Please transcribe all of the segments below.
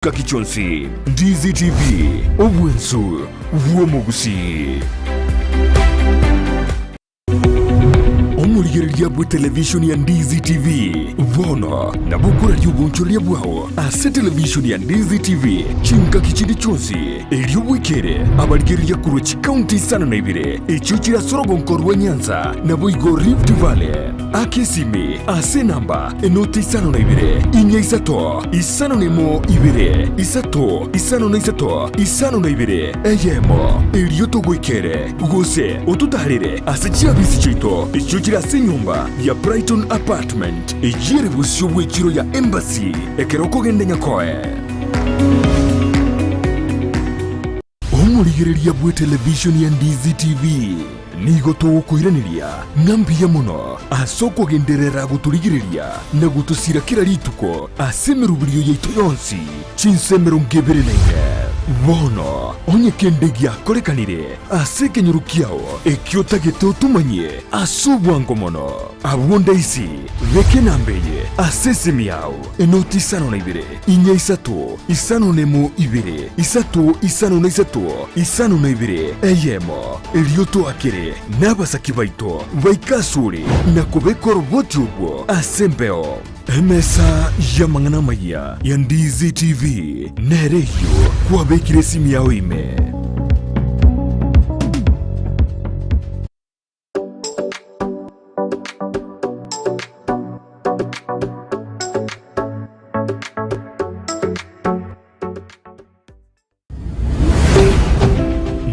chika kichonsi. Ndizi TV, obwensu, Gusii. Omurigereria bwe television ya Ndizi TV bono na bukura ry'ubunchoria bwao ase television ya Ndizi TV chinka kichindi chonsi elio bwikere abarigereria kuro County sana na ibire echo kirasorogo nkorwa Nyanza na boigo Rift Valley akesimi ase namba enoti sana na ibire inya isato isano nemo ibire isato isano na isato isano na ibire eyemo elio to bwikere gose otutarire ase chiabisi chito echo kirase nyumba ya Brighton apartment ejire busyo bwekiro ya embassy ekeroko gende nyakoe omurigereria bwe television ya Ndizi TV nigo tugukuiraniria nambiya muno asoko genderera guturigireria na gutusira kira rituko asemerubirio yeito yonsi chinsemero ngebere naine bono onye kendegia korekanire aseke nyurukiao ekiota geto tumanye asubwango mono abonda isi veke nambeye asesemi yao enoti sano na ibire inya isato isano nemo ibire isato isano na isato isano na ibire eyemo elioto akere nabasaki baito baikasuri na kubeko roboti ubwo asembeo emesa ya mangana maya ya Ndizi TV nereyo kwa bekire simu yao ime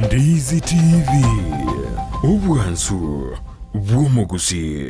Ndizi TV obwansu bw'omugusii.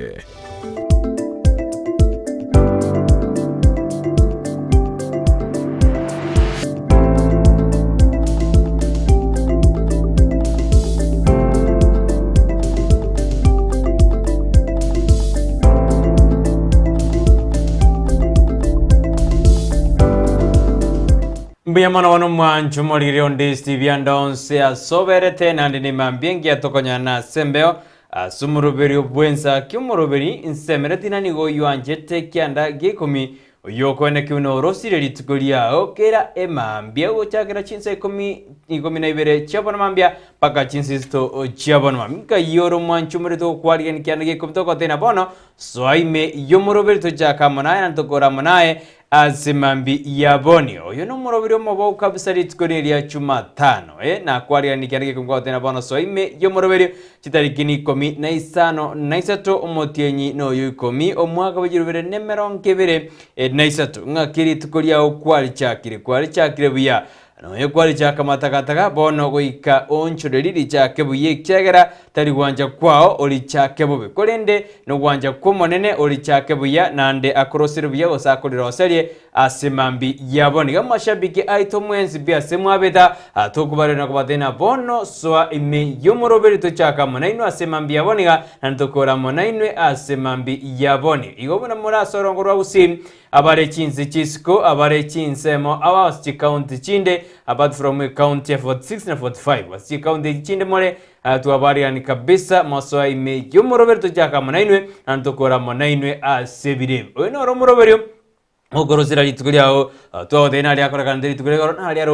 Mbiyamana wano mwanchu morire Ndizi TV andonse asoberete nandi ni mambiengi atokonya na sembeo asumuruberi obwensa kyumuruberi insemereti na nigo yuanjete kyanda gekumi oyokwene kiuno rosire litukuliao kera emambia gochakera chinse ikumi na ibere chabona mambia paka chinsisto chabona mambika yoro mwanchu murito kwali en kyanda gekumi toko tena bono soaime yomuruberi tojaka monaye nantokora monaye azimambi yaboni oyo no murobiri omobo kabisa litikoneria Jumatano na kwali ni kyandike kumwa tena bana so ime yo murobiri chitarikini 15 na isato omotienyi no yo 10 omwaka bajirubere nemeron kebere na isato ngakiri tukolia okwali chakire buya no yo kwali chaka matakataka bono goika onchoreri chake buye kyagera tari gwanja kwao oli chake bobe kolende no gwanja kumonene oli chake buya nande akorosire buya osakolira osalie asemambi yaboni gamashabiki aito mwenzi bya semwabeta atokubare na kubatena bono soa ime yomoroberi to chaka monaino asemambi yaboni ga nantokora monaino asemambi yaboni igobona mura sorongorwa usim abare chinzi chisco abare chinsemo awasi county chinde about from county 46 na 45 wasi county chinde mole tuabari ani kabisa masoa ime yomoroberi to chaka monaino nantokora monaino asebire ono romoroberi okorosira litukuliao to dena lya kora kandiri tukuliao na lya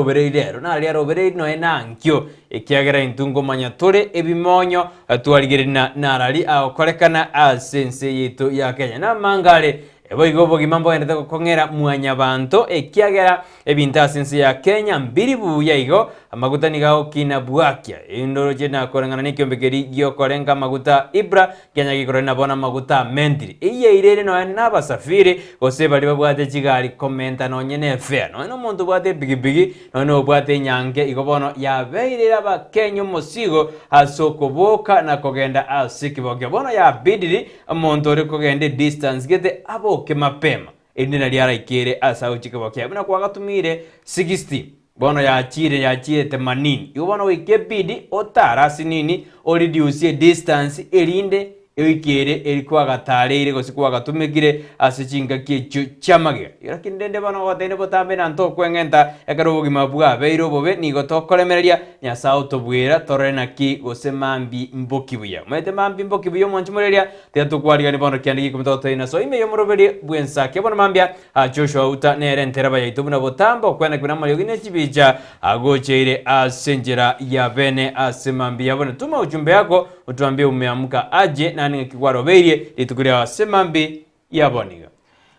roberei no enankyo ekiagera intungo manyatore ebimonyo tualigerina narali akorekana asense yetu ya Kenya na mangale ebo igobo gimambo ende kongera mwanya banto ekiagera ebinta asense ya Kenya mbiri buya igo amaguta nigao kina buakia indoro jena korengana nikyombekeri gyo korenga maguta ibra Kenya gikorena bona maguta mentiri iye irene no nabasafiri gose bali babwate kigali komenta no nyene fair no muntu bwate bigibigi no bwate nyange igobono yabeirira ba Kenya musigo asokoboka na kogenda asikibogya bono ya bidiri omuntu ori kogende distance gete aboke mapema indina lyara ikere asa uchikibogya buna kwa gatumire 60 bono ya chire 80 yubono wikebidi otara sinini oridiusie distance elinde ewikere erikwa gatarire gosikwa gatumikire asichinga kichu chamage lakini ndende bana watene botambe na nto kwengenta ekaro bugima bwa beiro bobe nigo tokoremereria nyasao tobwira torena ki gosemambi mbokibuya mwete mambi mbokibuya mwanchumureria teatukwariga ni bono kyandiki kumtoto ina so ime yomuroberi bwensake bono mambia Joshua uta nere nteraba yaito buna botambo kwena kuna mayogine chibija agocheire asenjera ya bene asemambi yabona tuma ujumbe yako utuambie umeamka aje na ningekikwaro-berie litukuria asemambi yaboniga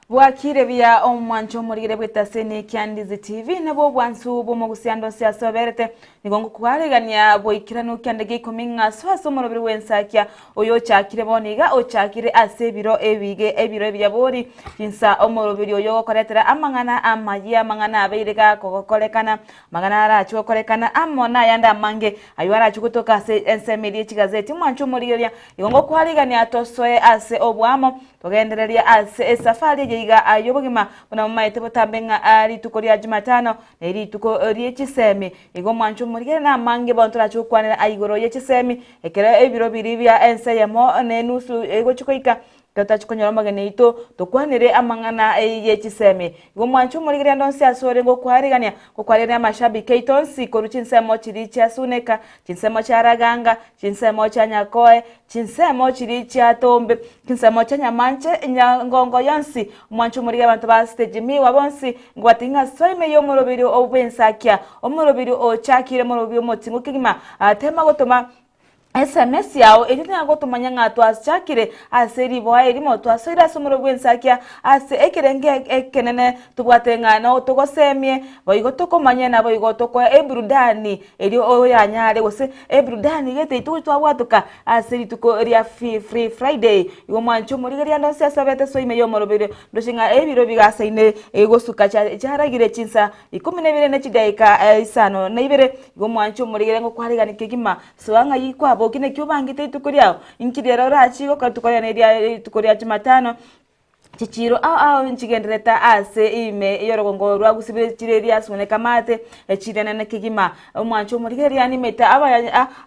Bwakire bya omwancho murigire bwetasene Ndizi TV nabo bwansu bo mugusiando sia soberete nigongo kwaregania boikirano kyandege ikominga swaso morobiri wensakia oyo chakire boniga o chakire asebiro ebiro byabori kinsa omorobiri oyo koretera amangana amayi amangana abeirega kokolekana mangana aracho kolekana amona yanda mange aywara chukutoka se ensemedi chigazeti mwancho murigire nigongo kwaregania tosoe ase obwamo togendereria ase safari yiga ayobugima bona maite botambenga ari tukoria Jumatano eri tukoria chisemi igo mwancho murigere na mange bontora chukwanira aigoro ye chisemi ekere ebiro biribya enseyemo nenusu ego chikoika kata chikonyora magane ito tokwanire amangana ye chisemi igo mwancho murigere ndonse asore ngo kwarigania ko kwarira mashabiki itonsi koruchinsemo chiri chasuneka chinsemo charaganga chinsemo chanyakoe chinsemo chiri chatombe chinsemo chanyamanche nyangongo yansi mwancho murigere abantu ba stage mi wabonsi ngwatinga soime yo murobiri obwensakia omurobiri o chakire murobiri motingo kigima tema gotoma SMS yao elitina gotomanya ngato aschakire aseri boa elimo to asira somoro bwensakia ase ekerenge ekenene tubwatenga na otogosemie boigo tokomanya na boigo toko ebrudani eli oyanyare gose ebrudani gete itu twabwatuka aseri tuko ria free Friday igo mwancho murigeria ndonse asabete so ime yo morobere ndoshinga ebiro bigasaine egosuka cyaragire cinsa 12 ne chidaika isano na ibere igo mwancho murigere ngo kwarigana kigima soanga yikwa bokine kyubangite tukuriao inkirero rachi okatukoria ne tukoria Jumatano chichiro nchigendereta ase ime yorogongo rwa gusibire chireria sone kamate chirene ne kigima omwancho murigeria ni meta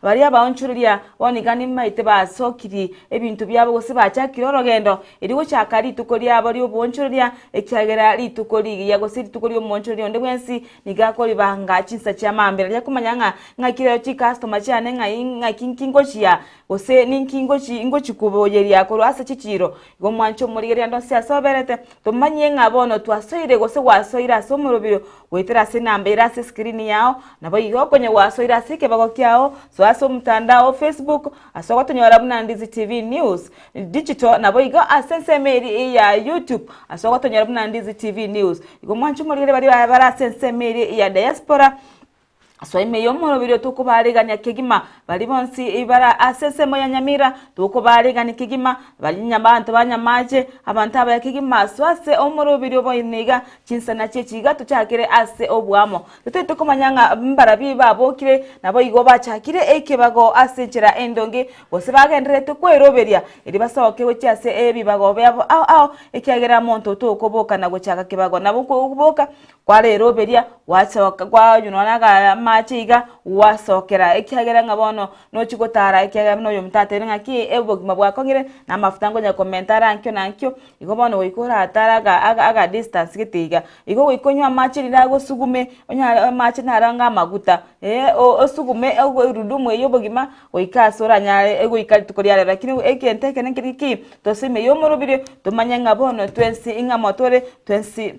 bari abaonchuria onigani maite basokiri ebintu byabo gose bachakiro rogendo irigo chakari tukoria bari obonchuria ekyagera ritukori ya gose tukori omonchuria onde bwensi nigakori banga chinsa cha mambere yakumanyanga ngakire chi customer cyane ngakinkingo chia gose ninkingo chikuboyeria ko ase chichiro go mwancho murigeria ndose asoberete tumanye ngabono twasoire gose wasoira somurubiro wetera sinambera se screen yao nabo yigokonye wasoira sike bagokyao so aso mtandao Facebook asoko tonyora buna Ndizi TV News digital nabo yigo asensemeri ya YouTube asoko tonyora buna Ndizi TV News igo mwancho murigere bari asensemeri ya diaspora so ime yo morobiro tukubariganya kigima bali bonsi ibara asesemo ya Nyamira tukubariganya kigima bali nyabantu banyamaje abantu aba kigima swase omorobiro boyiniga chinsana chechiga tuchakire ase obwamo tukumanyanga mbara biba bokire nabo igo bachakire ekebago asenchera endonge bose bagendere tukweroberia iri basoke wecyase ebibago byabo ekyagera monto tukuboka nago chaka kebago nabo kuboka kwareroberia wachoka kwa yunonaga machiga wasokera ekyagera ngabono no chigotara ekyagera no yomtate ngaki ebogima bwakongire na mafutango nya commentara nankyo igobono wikora ataraga aga distance gitiga igo wikonywa machiri nago sugume onya machi naranga maguta osugume rudumu eyobogima wikasora nya ego ikali tukoriare lakini ekenteke nkiriki tosime yomorobire tumanya ngabono 20 inga motore 20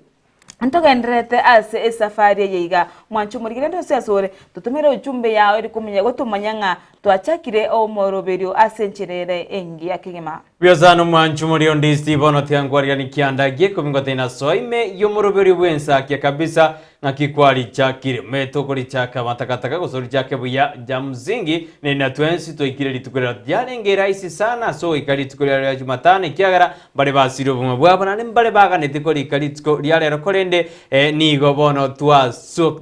antogendrete ase safari yiga mwancho murigire ndose asore tutumire ujumbe yawe iri kumenya gotumanyanga twachakire omoroberio asencherere engi yakigema byazano mwancho muri Ndizi bono tyangwaria nikiandagie kumingotena soime yomoroberio bwensakia kabisa ngakikwari chakire metokori chaka matakataka gusori chake buya jamzingi nena twensi toikire litukorera byarengera isi sana so ikari tukorera ya Jumatano ikiagara bale basiro bumwe bwabo nane bale baganete kori ikari tuko lyalero korende nigo bono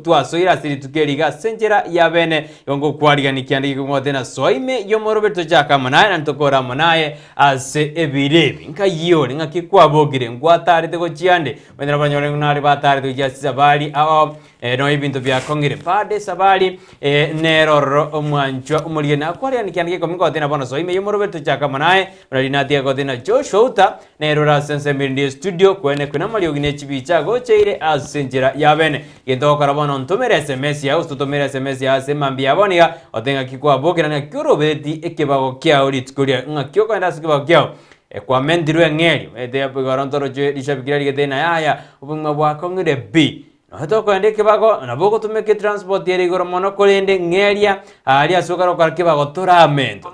twasoira siri tukeriga senjera ya bene yongo kwariga nikiandike kumotena soime yomorobeto chaka manaye nantokora manaye ase ebirebi nkayiyore ngakikwabogire ngwatarite go chiande bendera banyore nari batarite ijasisa bali no ibintu bya kongire pade sabali neroro omwancho umurigena kwari ni kyandike komiko tena bono so ime yomoro betu chaka manae ralinatia ko tena Joshua uta nerora sense mindi studio kwene kuna mali ogine chibicha go cheire asenjera yabene gendo karabono ntumere SMS ya ustutumere SMS ya semambia boniga otenga kikwa bokera na kurobeti ekebago kya olitkuria ngakyo kwenda sikibago kya kwa mendirwe ngeri ete apigarontoro je dishabikira getena yaya ubumwa bwako ngire B hato kwende kibago naboko tumeke transport yeri goro mono kolende ngeria ali asukaro karkibago toramento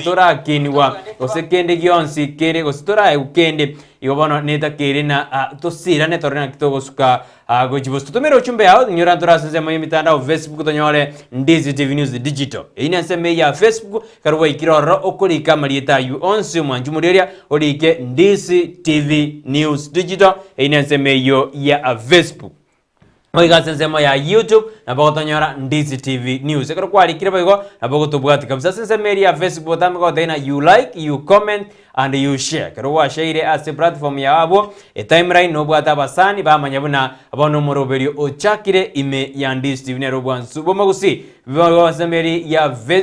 tora kinwa osekende gionsi kere gositora ukende igobono neta kere na tosira ne torena kitogo suka gojibosto tumero chumbe yao nyora torasenze mu mitandao Facebook tonyole Ndizi TV News Digital ina seme ya Facebook karwa ikiroro okuri kamalieta yu onsi mwanjumureria olike Ndizi TV News Digital ina seme yo ya Facebook Oiga sensemo ya YouTube na bako tonyora Ndizi TV News. Ekaro kwa alikira bako na bako tubugati kabisa sensemo ya Facebook tamiko tena you like, you comment and you share. Karo wa share as a platform ya abo timeline no bwata basani ba manyabuna abono moroberio ochakire ime ya Ndizi TV ne bwansu boma Gusii. Viwa semeri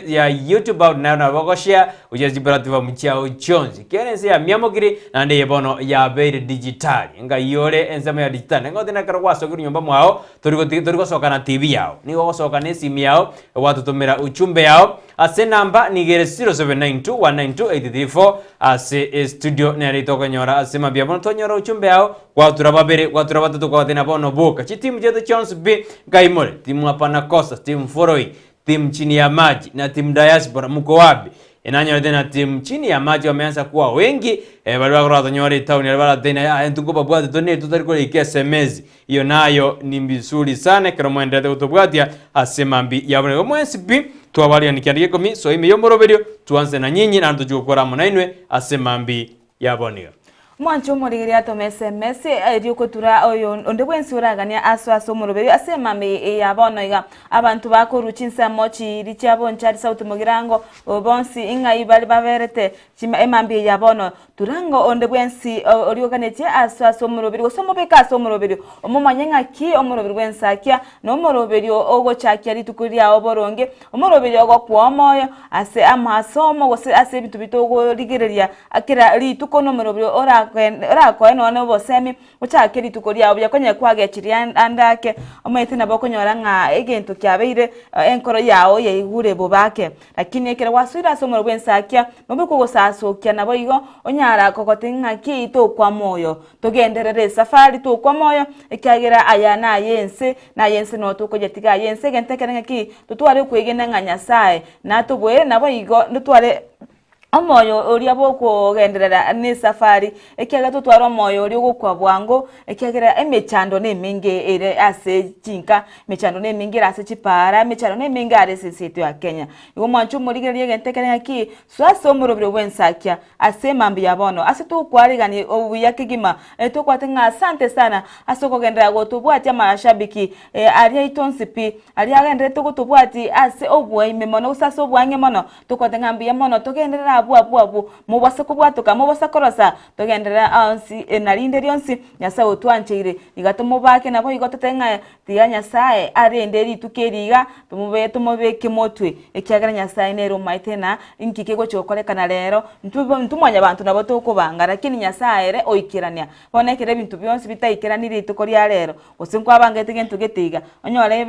ya YouTube out na bako share ujazi platform chao chonzi. Kenense ya miamogiri na ndiye bono ya bere digital. Nga yore ensemo ya digital. Ngo tena karo wa sokuru nyumba mwao turiko soka na TV yao nigo soka ne simu yao watu tumira uchumbe yao ase namba nigere 0792192834 ase studio nere toka nyora ase mabia bono tonyora uchumbe yao watu rababere watu rabatu kwa tena bono boka chitimu jeto chance B gaimole timu hapana kosa timu foroi timu chini ya maji na timu diaspora mko wapi enanya tena timu chini ya maji wameanza kuwa wengi bali wako nyore town bali tena entuko bwate tone tutariko SMS hiyo nayo ni mbisuri sana kero mwendete utobwatia asemambi yabone mwensi B tuwabalia nikiandike komi so ime yomoroberio tuanze na nyinyi na tujukora munainwe asemambi yabone Mwancho murigiri atome SMS ryuko tura oyo onde bwensi uragania aso muroberi asemame yabono iga abantu bakoruchinsa mochi ricyabo nchari sauti mugirango bonsi inga ibali baverete chima emambi yabono turango onde bwensi oryoganete aso muroberi gosomo beka aso muroberi omumanyenga ki omuroberi Ensakia no muroberi ogo chakya ritukuria oboronge omuroberi ogo kwomoyo ase amasomo gose ase bitubitogo rigereria akira rituko no muroberi ora kweno no bosemi uchakiri tukoria obya konye kwage chiri andake omaite nabo konyora nga egento kyabeire enkoro yao yeigure bobake lakini ekere waswira somo Ensakia mbe kugosasokia nabo igo onyara kokotinga ki to kwa moyo togenderere safari to kwa moyo ekagera ayana yense na yense no to kojetiga yense gentekerenga ki tutware kwegena nga Nyasaye na tubwe nabo igo ndutware omoyo oria boko genderera ni safari ekiaga tutwara omoyo oria gukwa bwango ekiagira emechando ne minge ere ase chinka mechando ne minge ase chipara mechando ne minge ase situ ya Kenya igo mwanchu murigerie gentekere ki swaso murobiro Ensakia ase mambi yabono ase tu kwarigani obuya kigima tukwatenga asante sana asoko gendera go tubwati amashabiki aria itonsipi aria gendere tukutubwati ase obwa imemono usaso bwange mono tukwatenga mbi yamono togendera abu mubasa kubwatuka mubasa korosa togendera ansi narinde rionsi Nyasaye otwanchire igatomo bake nabo igototenga tiga Nyasaye arenderi tukeriga tumubeke motwe ekyagara Nyasaye nero maitena inkikego chokolekana lero ntumwanya abantu nabo tokubanga lakini Nyasaye re oikirania bonekere bintu byonsi bitaikiranire itukoria lero osinkwa bangete gento getiga onyore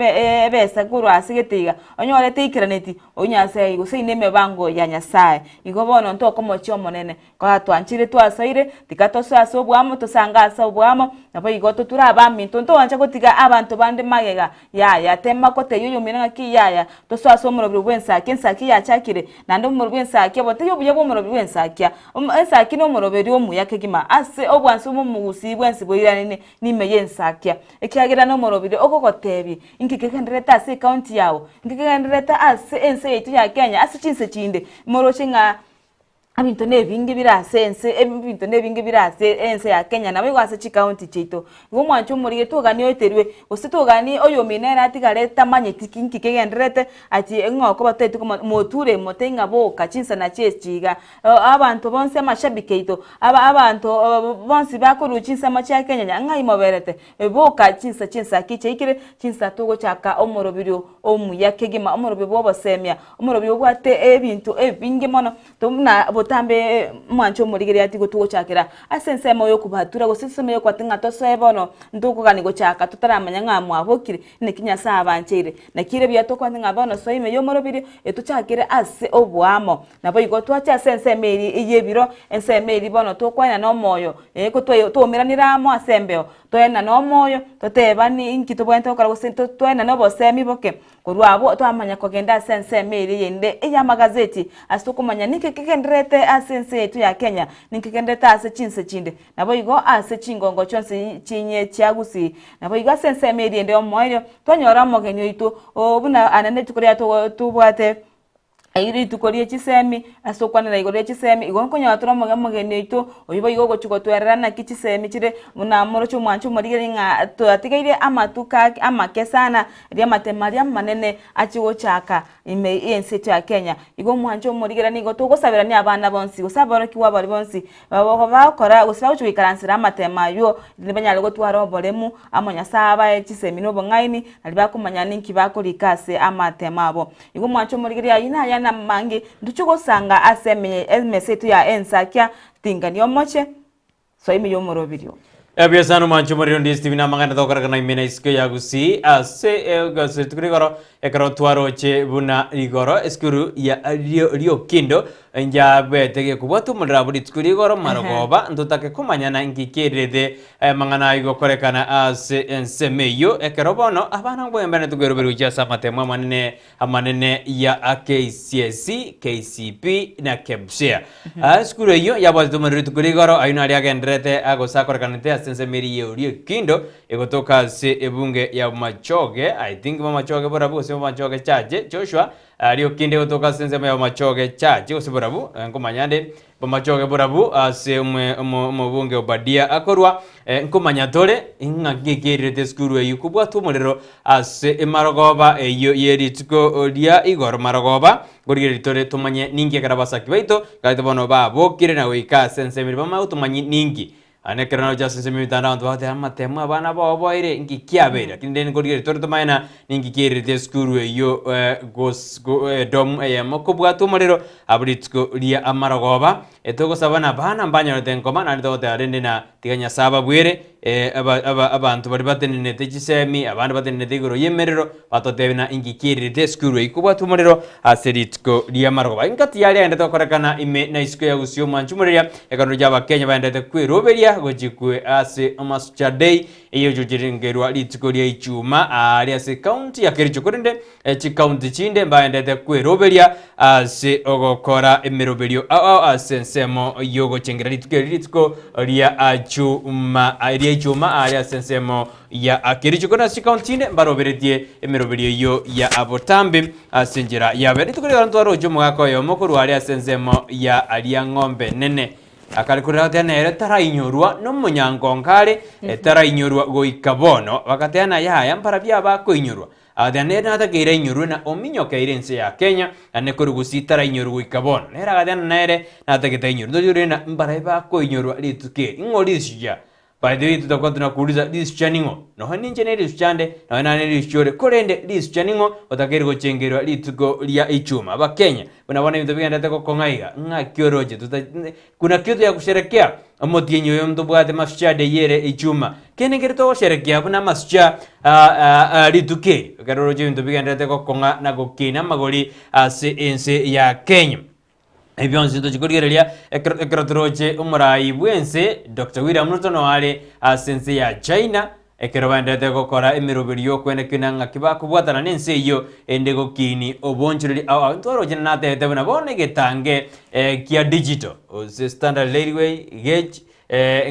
besa guru asigetiga onyore teikiraneti onyasaye guseine mebango ya Nyasaye bono ntoko mocho monene kwa twanchire twasaire tikatoso asobwamo tosanga asobwamo nabo igoto turaba minto ntoncha gotiga abantu bande magega ya tema kote yuyu minanga ki ya toso asomuro Ensakia Ensakia yachakire nando mu Ensakia bote yobuye bo mu Ensakia Ensakia no muroberi omuyake gima ase obwansu mu Gusii bwensi boirane nime Ensakia ekiagira no muroberi ogogotebi inkikekendereta ase county yawo inkikekendereta ase ense yetu ya Kenya ase chinse chinde morochinga abinto nebingi birase ense ebinto nebingi birase ense ya Kenya nabo gwase chi county chito ngo mwancho muri tugani oiterwe gose tugani oyo minera atigareta manyeti kinki kegendrete ati engoko batete moture motenga boka chinsa na chechiga abantu bonse amashabike ito abantu bonse bakuru chinsa macha Kenya ngai moberete boka chinsa kiche ikire chinsa togo chaka omorobirio omuyakegima omorobi bobosemia omorobi bwate ebintu ebingi mono tumna tambe mwancho murigere ati gutugo chakira asense moyo kubatura gusiseme yo kwatinga tosebono nduko kani gochaka tutaramanya ngamwa abokire ne kinyasa abanchire na kire byato kwatinga bono soime yo morobiri etuchakire ase obwamo nabo igotwa cha sense meri iyebiro ense meri bono tokwana no moyo kutwe tomiraniramo asembeo toena no moyo totebani inkito bwento kara gusento toena no bosemi boke kurwabo twamanya kogenda sense meri yende ya magazeti asukumanya nike kikendrete asense yetu ya Kenya nikikendeta ase chinse chinde nabo igo ase chingongo chonse chinye chagusi nabo igo sense meri yende omoyo tonyora mogenyo itu obuna anane tukoria tubwate ayiri tukorie chisemi asokwanira igorie chisemi igonkonya watura mogene ito oyibo igogo chugotwerana kichisemi chire munamoro chumwanchu morigeri nga atigaire amatuka amakesana ria matemaria manene achigo chaka ime ensetu ya Kenya igo mwanchu morigera nigo tugosabira ni abana bonsi gosabara kiwa bari bonsi babo bakora gosaba chubikaransira amatema yo libanya logo twaro bolemu amonya saba chisemi no bongaini alibakumanya ninki bakolikase amatema abo igo mwanchu morigeri ayina na mangi nduchugo sanga aseme emesetu ya Ensakia tingani omoche so imi yomorobirio Ebiasano mancho mori Ndizi TV na mangana tokara kana imena iske ya Gusii ase gase tukrigoro ekaro twaro che buna igoro eskuru ya rio kindo nja betege kubatu mulrabudi tukrigoro maragoba ndotake kumanyana ngikirede mangana igo korekana ase ensemeyo ekaro bono abana ngwembene tugero beru cha samatema manene ya KCSE KCP na Kemshia eskuru yo ya batu mulri tukrigoro ayuna ali agendrete agosa korekana sense meri yeuri kindo egotoka se ebunge ya Machoge I think Machoge borabu se Machoge chaje Joshua rio kinde gotoka sense ya Machoge chaje osiborabu nkomanyande Machoge borabu se umubunge obadia akorwa nkomanyatore ingagigirete skuru yukubwa tumurero ase emarogoba eyo yeritiko ria igor marogoba gorigitore tumanye ningi karabasaki baito gaito bono bokire na wika sense meri bama utumanye ningi anekerano just semi mitandao twate amatema bana bobo ire ngikiabera kinde ngorigere torto maina ngikirite skuru yo dom mokobwa tumurero abritsko ria amaragoba etoko sabana bana mbanya tenkoma na ndote arende na tiganya saba bwire abantu bari batenene techisemi abantu batenene tigoro yemerero batotebina ngikirite skuru ikubwa tumurero aseritsko ria amaragoba ingati yali ende tokorekana ime na isko ya Gusii manchumuria ekano jaba Kenya baendete kwiroberia gojikwe ase amaschadei iyo jujiringerwa litikoria ichuma ali ase county ya Kericho korinde chi county chinde baendete kwiroberia ase ogokora emeroberio ase nsemo yogo chengera litiko ria achuma ali ase nsemo ya Kericho kona chi county inde baroberetie emeroberio yo ya abotambe asenjera ya beri tukoria ntwaro jomo gakoyo mokuru ali ase nsemo ya alia ng'ombe nene akarikurira tena ere tarainyorwa no munyangonkare tarainyorwa goikabono wakatena yaya mpara bya bakoinyorwa adane na takire inyorwa na ominyoke irense ya Kenya ane kuri Gusii tarainyorwa goikabono nera gadana nere na takite inyorwa dore na mpara bakoinyorwa lituke ingoli sija by the way tutakuwa tunakuuliza this chaningo no haninje ne this chande no nane this chore korende this chaningo otakeri gochengerwa litugo lia ichuma ba Kenya unabona vitu vingi ndataka kongaiga ngakioroje kuna kitu ya kusherekea amotienyo yo mtu bwate maschade yere ichuma kene gerito kusherekea buna mascha lituke garoroje vitu vingi ndataka konga na gokina magoli ase ense ya Kenya Ebionzi tuchikurigereria ekrotroche umurai bwense Dr. William Ruto no ale asense ya China ekerobandete gokora emiroberio kwene kinanga kibakubwatana nense iyo endego kini obonchiriri ntwaro na tete bana bone getange kia digital se standard railway gauge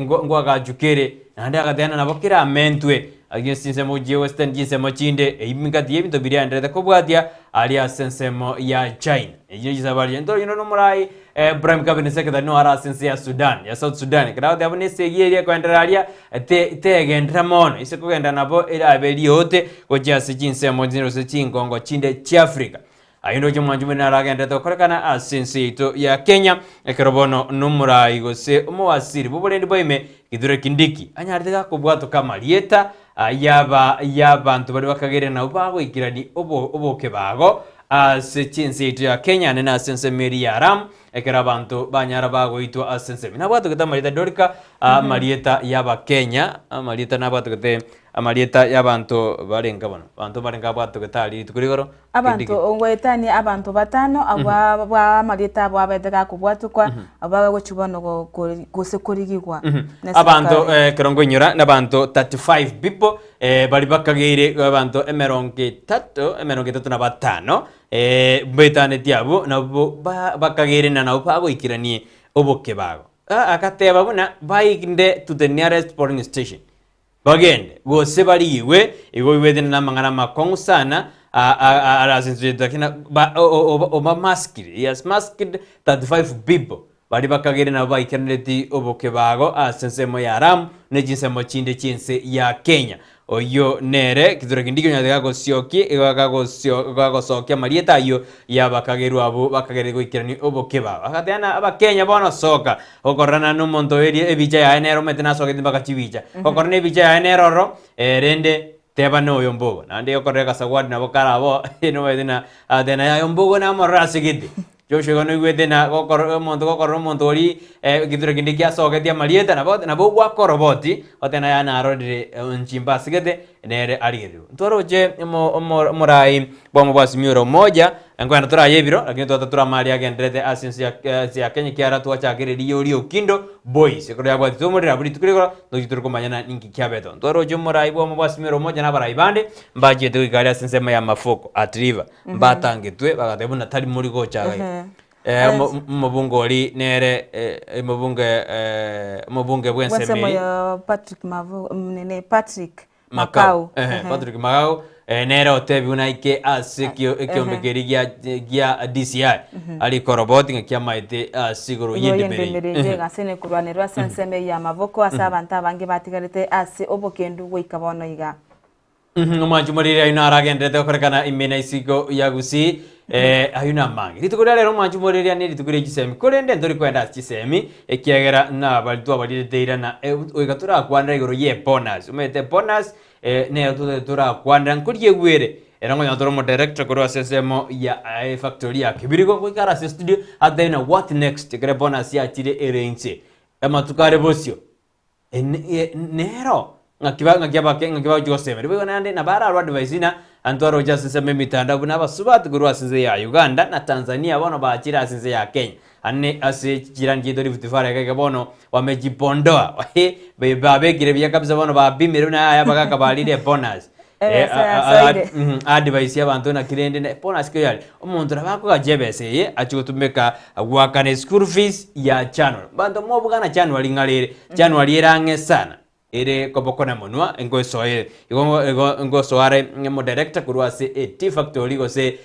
ngwa jukere nande agatena nabokira mentwe against moji western jinsemo chinde imingati ebinto biriandete kobwatia ali asensemo ya China ejo jisabali ntoro no murai Prime Cabinet Secretary no ara since ya Sudan ya South Sudan kira te abone segiye ko endralia te gendra mono ise ko genda nabo ila abeli yote ko jasi jinse mo zero se chingongo chinde cha Africa ayino jo mwanjume na ragenda to korekana since ito ya Kenya ekerobono numura igose umo wasiri bubole boime kidure kindiki anyartega kubwato kama lieta y'abantu bari bakagere na ubago ikirani oboke bago since ito ya Kenya nena sense meri yaram ekera abantu banyara bago ito sense na bwato kata marita Dorcas marieta y'aba Kenya marieta na bwato kete amarieta y'abantu barenga bono abantu barenga bwato ketali tukurigoro abantu ongwetani abantu batano aba marieta abo abedega kubwatukwa abaga gochibono gosekorigirwa abantu kerongo nyura n'abantu 35 people bari bakageire abantu 30 na batano betane tiabo nabo bakageire na nabo babo ikiranie oboke bago akateba bona baiginde to the nearest polling station bagende bose bariwe igo ibede namangana makongu sana arazinzwe kina ba masked yes masked 35 people bari bakagere na baikerneti oboke bago asensemo yaram ne jinsemo chinde chinse ya Kenya oyo nere kidure kindiko nyadega gosioki igago sokia marieta yo ya bakageru abo bakagere goikirani oboke bago akateana abakenya bono soka okorana no monto ebija ya enero metena soka timba kachibicha okorane ebija ya enero ro rende teba no yombogo nande okoreka sagwadi na bokara abo no medina adena ya yombogo na morasi gidi Joshua gono igwete na gokoro monto ori kidure kindiki asoka tia marieta na bo gwakoroboti otena ya na rodire nchimba sigete nere arigeru ntoroje morai bomo basi mioro moja ngwana tora yebiro lakini tora mali agendrete asensi ya Kenya kiara tuachagere ri okindo boys ko yagwa tumurira buri tukuriko ndogituru komanyana ninki kyabeto ntoroje morai bomo basi mioro moja na barayibande mbaje de gari asensema ya mafoko at river mbatangetwe bagatebuna tali muri go chaga mubungoli nere mubunge bwensemi Patrick Mavo nene Patrick Makau Patrick Makau nere otebi unaike asikio ekiomegeri gia DCI ali koroboti ngia maite asiguru yendemere gasene kurwanirwa senseme ya mavoko asabanta abange batigarite asi obokendu goikabono iga Umanju morire ayuna aragendete okorekana imena isigo ya Gusii ayuna mangi ritukuri rero umanju morire ni ritukuri gisemi korende ndori kwenda gisemi ekiagera na balitwa balire deira na oigatura kwandra igoro ye bonus umete bonus ne tutura kwandra nkuriye gwere erango nyatoro mo director korwa sesemo ya factory ya kibirigo kwikara studio adena what next kare bonus ya chire erenche ematukare bosio nero ngakiba Joseph ribo nande na bara advice na antoro just sema mitanda buna basubat gurwa sinze ya Uganda na Tanzania bono baachira sinze ya Kenya anne ase jirani jidori vitifara kake bono wamejipondoa babe kirebia kabisa bono babimire na aya baka kabalire bonus advice y'abantu na kirende na bonus ko yali omuntu rabako gajebese ye achutumeka gwakane school fees ya channel bando mobugana channel lingalire channel yerange sana ere kopokona monwa engoso engoso are mo director kurwase T factory gose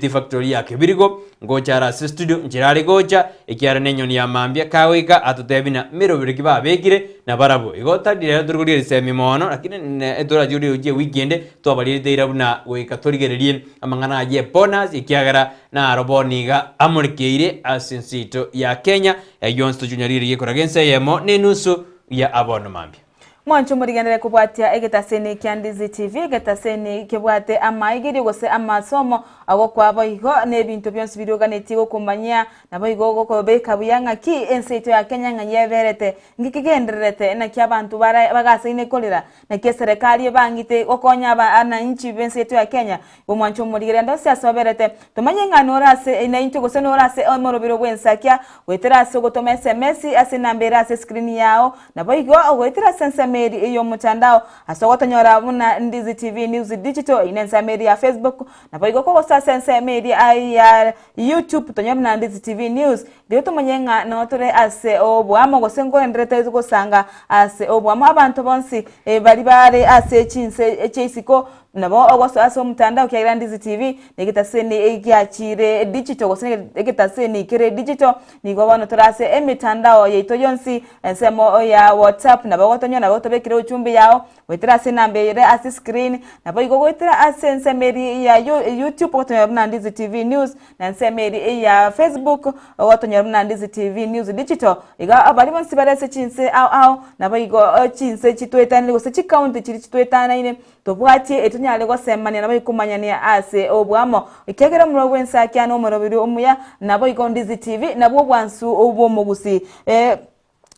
T factory ya kibirigo ngochara studio njirari gocha ikiara nenyoni ya mambia kawika atotebina mirobiri kiba begire na barabo igota dire turuguri semi mono lakini edora juri uje weekend to abalire deira buna we katorigererie amangana aje bonus ikiagara na roboniga amurikeire asinsito ya Kenya yonsto junior koragense yemo nenusu ya abono mambia Mwancho murigendere kubwatia egetaseni kya Ndizi TV egetaseni kebwate amaigiri gose amasomo ago kwabo igo nebintu byonse biryoganeti go kumanya nabo igo go kobeka buyanga ki enseito ya Kenya nganyeberete ngikigenderete na kyabantu bagaseine kolera na ke serikali bangite okonya ana inchi benseito ya Kenya bo mwancho murigere ndo asoberete tumanye ngano rase ina into gose no rase omorobiro bwensakia weterase go toma SMS asinambera ase screen yao nabo igo weterase sensemeri iyo mutandao asogotonyora buna Ndizi TV News Digital inensameri ya Facebook nabo igo ko sensemeri ya YouTube tonyora na Ndizi TV News dio tumanyenga notore ase obwamo gosengo endrete go sanga ase obwamo abantu bonsi bari bare ase chinse echisiko nabo ogoso aso mtandao kya Ndizi TV nigitaseni ikyachire digital gosene igitaseni kire digital nigo bano turase emitandao yeito yonsi ensemo ya WhatsApp nabo gotonya nabo tobekire uchumbi yao wetrase nambe ire as screen nabo igo wetra asensemeri ya YouTube gotonya na Ndizi TV news na nsemeri ya Facebook gotonya na Ndizi TV news digital iga abali bonsi barese chinse au nabo igo chinse chitwetana gose chikaunt chiri chitwetana ine tobwati etunyale gosemania nabo ikumanyania ase obwamo ikegera muri Ensakia no murobiri omuya nabo igo Ndizi TV nabo bwansu obo mugusi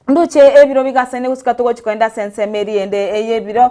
nduche ebiro bigasene gusikatogo chikwenda sensemeri ende eyebiro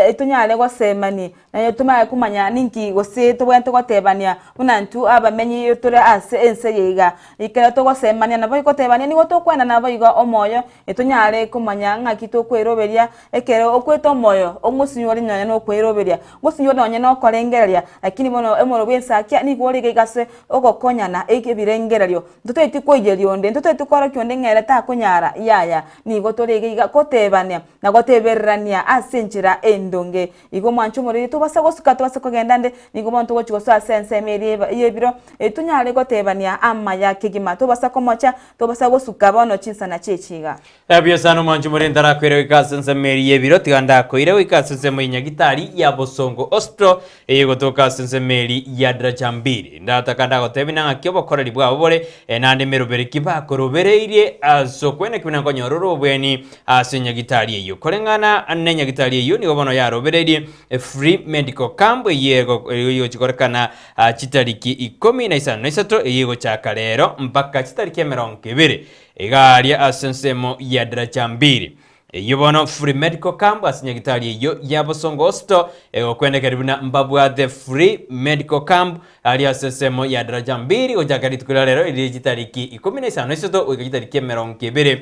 etunyale gosemani nayo tumaye kumanya ninki gose tobwente gotebania unantu abamenyi yotore ase ense yiga ikera to gosemania nabo ikotebania ni gotokwenda nabo igo omoyo etunyale kumanya ngakito kweroberia ekere okweto moyo omusinyori nyanya no kweroberia gusinyori nyanya no korengereria lakini bono emoro Ensakia ni gore gase ogokonyana ekebirengererio ntoteti koigerio onde ntoteti kwara kyonde ngere ta nyara yaya ni gotorege iga kotebania na goteberania asenjira endonge igo mwancho muri tubasa gosuka tubasa kogendande nigo monto gochigoso asense meri yebiro etunyale gotebania ama ya kigima tubasa komocha tubasa gosuka bono chinsana chechiga abyo sano mwancho muri ndara kwere ikasense meri yebiro tiganda koire ikasense muinya gitari ya bosongo ostro eyego toka sense meri ya drachambiri ndatakanda gotebina ngakyobo koreri bwa bore nande merobere kiba korobereirie aso kwene kibina konyororo bweni asenya gitari eyo korengana anenya gitari eyo nigo bono yarobereirie free medical camp yego chikorekana chitariki 13 yego chakarero mpaka chitariki 20 egaria asensemo ya drachambiri yobono free medical camp asinya gitari eyo yabosongo osto kwende karibuna mbabwa the free medical camp ali asensemo ya drachambiri ojakari tukulero ili chitariki 15 ogitariki 20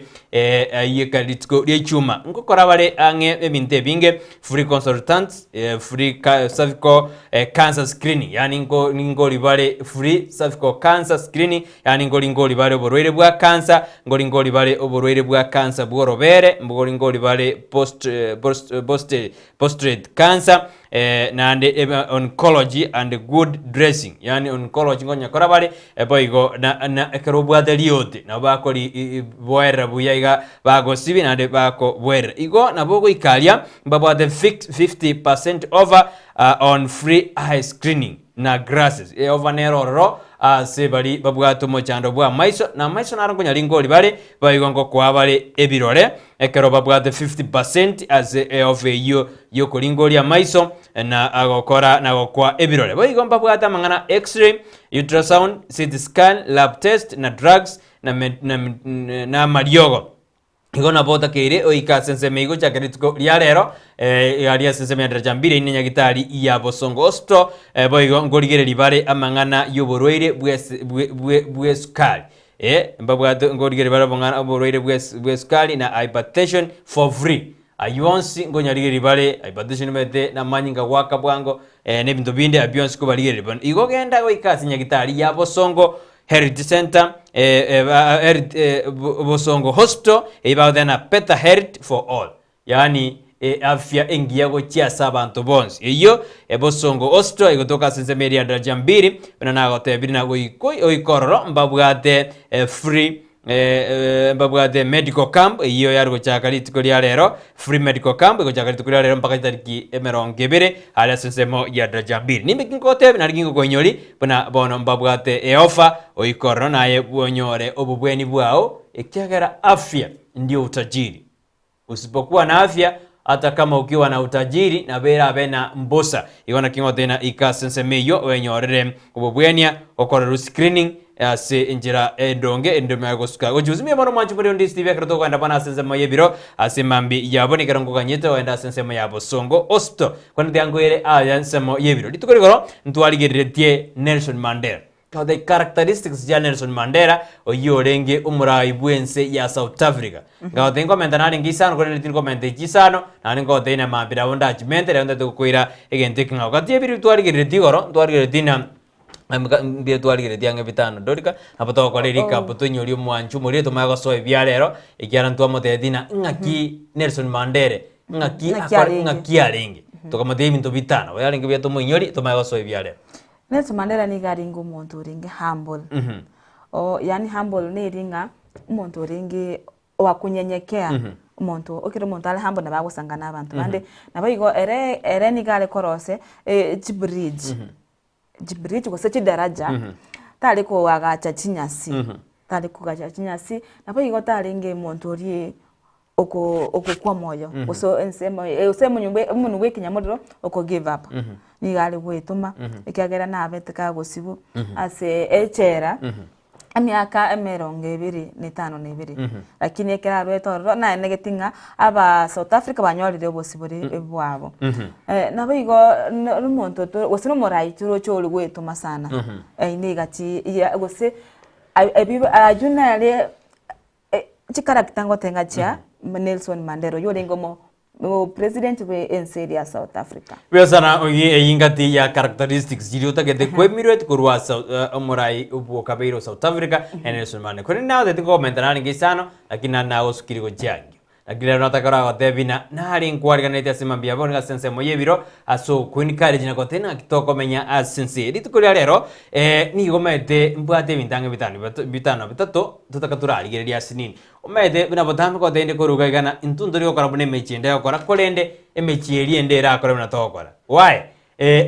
yekaritiko ryechuma ngokora bare ange ebinte binge free consultants free cervical cancer screening yani ngoli bare free cervical cancer screening yani ngoli bare oborwere bwa cancer ngoli bare oborwere bwa cancer bworobere ngoli bare prostate cancer nande oncology and good dressing yani oncology ngonya korabare boigo na ekarobwa deliote na bakori boera buyaga bago sibi nande bako boera igo na bogo ikalia mbabwa the 50% over on free eye screening na glasses over neroro se bali babwato mochando bwa maiso na maiso narango nyalingoli bale bayigongo kwa bale ebirore ekero babwate 50% as of yo kolingoli ya maiso na agokora na gokwa ebirore bayigomba bwata mangana x-ray ultrasound CT scan lab test na drugs na mariogo igona bota kere oika sense meigo chakeritiko liarero aria sense meandra jambire inenya gitari ya bosongo osto boigo ngorigere libare amangana yoborweire bweskali mbabwato ngorigere bara bongana oborweire bweskali na hypertension for free ayonsi ngonyarigere libare hypertension mete na manyinga waka bwango nebintu binde abionsi ko barigere libane igo genda oika senya gitari ya bosongo Heritage Center, Bosongo Hospital, about then a better health for all. Yani, afya engia go chia sabanto bons. Iyo, Bosongo Hospital, igotoka sense media drajambiri, benanagote birina go ikororo, mbabugate free. Mbabwate medical camp iyo yargo chakali tukolia lero free medical camp go chakali tukolia lero mpaka tariki 20 ala sensemo ya drajambiri nimbe kinkote na ringo konyoli bana bono mbabwate offer oikoro naye bonyore obubweni bwao ikiagera afya ndio utajiri. Usipokuwa na afya hata kama ukiwa na utajiri na bera bena mbosa igona kingote na ikasensemeyo wenyorere obubwenia okora screening se injira endonge endome agosuka ojuzimye mono manchu muri Ndizi TV akarato kwenda bana sensema yebiro asemambi yabone karango kanyete wenda sensema yabo songo osto kwani dyangwere sensema yebiro litukorigoro ntwaligeretie Nelson Mandela ka the characteristics ya Nelson Mandela oyorenge umurai bwense ya South Africa ka the comment na ngisano ko ni comment gisano na ngo the na mambira onda jmente onda tukuira egente kinga ka yebiro twaligeretie goro twaligeretie na mbia twalire diange bitano Dorcas apato kolerika putunyo mwanchu muri tumago so ebyalero ikiara ntwa motedina ngaki Nelson Mandela ngaki arenge tukamate bintu bitano bali ngibya to munyori to magoso ibyale Nelson Mandela ni garingo umuntu ringe humble. Yani humble ni ringa umuntu ringe wakunyenyekea. Umuntu okire umuntu ali humble nabagusanga n'abantu bande nabayigo ere ni gale korose bridge gose daraja tali ko wagacha chinyasi tali ko gacha chinyasi nabayigo tali nge umuntu ori oko kwa moyo uso ensemo nyumbe umuntu wekinyamuriro oko give up ni gale gwetuma ikagera nabeteka gosibu ase echera Amiaka 25 lakini ekera rwetororo na negetinga aba South Africa banyorire obosiburi bwabo nabigo rumonto to wasino morai turo choli gwetuma sana ine gati gose ajuna yale chikarakta ngotenga cha Nelson Mandela yolengomo president we Ensakia South Africa. Biasana ogi ingati ya characteristics jiriota gete kwemiret kurwa omorai ubu kabeiro South Africa Nelson Mandela. Kuni nao de komentana ngisano lakini nao sukirigo jangi. Lakini nataka kwa Devina na hali inkwari kanete asimambia bonga sense moyebiro aso kwini kare jina kotena kitoko menya asense. Ditukuri rero ni gomete mbwate bintange bitano bitato tutakaturali gere ya sinini. Omete bina botambe ko tende koruga igana intunduri okora bune mechinde okora kolende emechieri endera akora bina tokora. Why?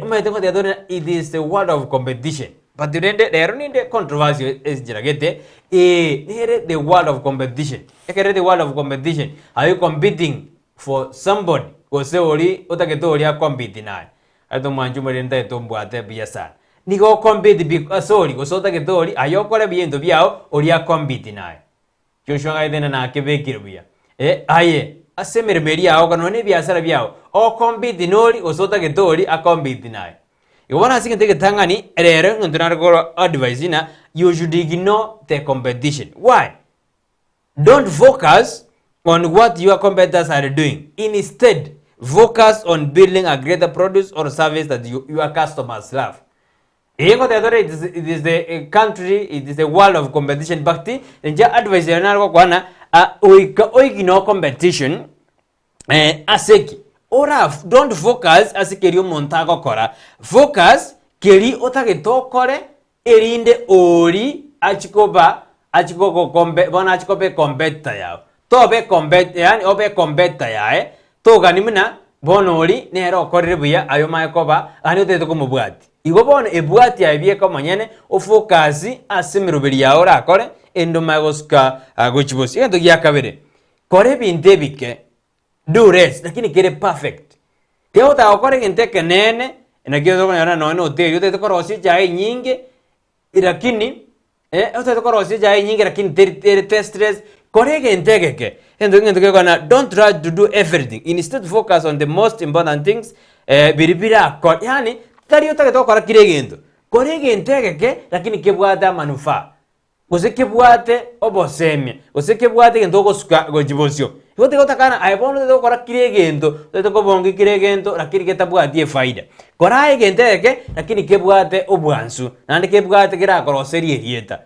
Omete ko tedore it is a world of competition. But there ninde controversy is jiragete here the world of competition. Ekere the world of competition. Are you competing for somebody? Gose ori otaketo ori a compete nae. Ato manju merenda to mbwate biasa. Nigo compete because ori gose otaketo ori ayokora biendo biao ori a compete nae. Joshua gaidena na kebekiro bia. Aye asemere beria ao kanone biasara biao. O compete nori gose otaketo ori a compete nae. Iwana singe teke tangani erere nguntunara goro advice ina you should ignore the competition. Why? Don't focus on what your competitors are doing. Instead, focus on building a greater produce or service that your customers love. It is the country, it is the world of competition. Bakti, nja advice yana kwa kwana ignore competition aseki. Ora don't focus as kerio montago kora. Focus keri otageto kore erinde ori achikoko bona achikope competitor yao. Tobe competitor yani obe competitor yae. Toga nimuna bono ori nero korire buya ayo maikoba ani oteto kumubwati. Igo bono ebwati aibie kama nyene o focus asimirubiri ya ora kore endo magoska gochibosi. Endo yakabere. Kore bintebike do rest lakini kere perfect teo ta okore gente kenene na kiyo zoko nyana no hotel yote korosi jai nyingi lakini yote korosi jai nyingi lakini ter stress kore gente keke endo kana don't try to do everything, instead focus on the most important things biribira ko yani tari yote kora kiregendo kore gente keke lakini kebwata manufaa usikibwate obosemia usikibwate gendo gosuka gojibosio yote gotakana aibono de kora kiregendo de ko bongi kiregendo lakini ketabwatie faida kora igenteke lakini kebwate obwansu nande kebwate kira koroseri erieta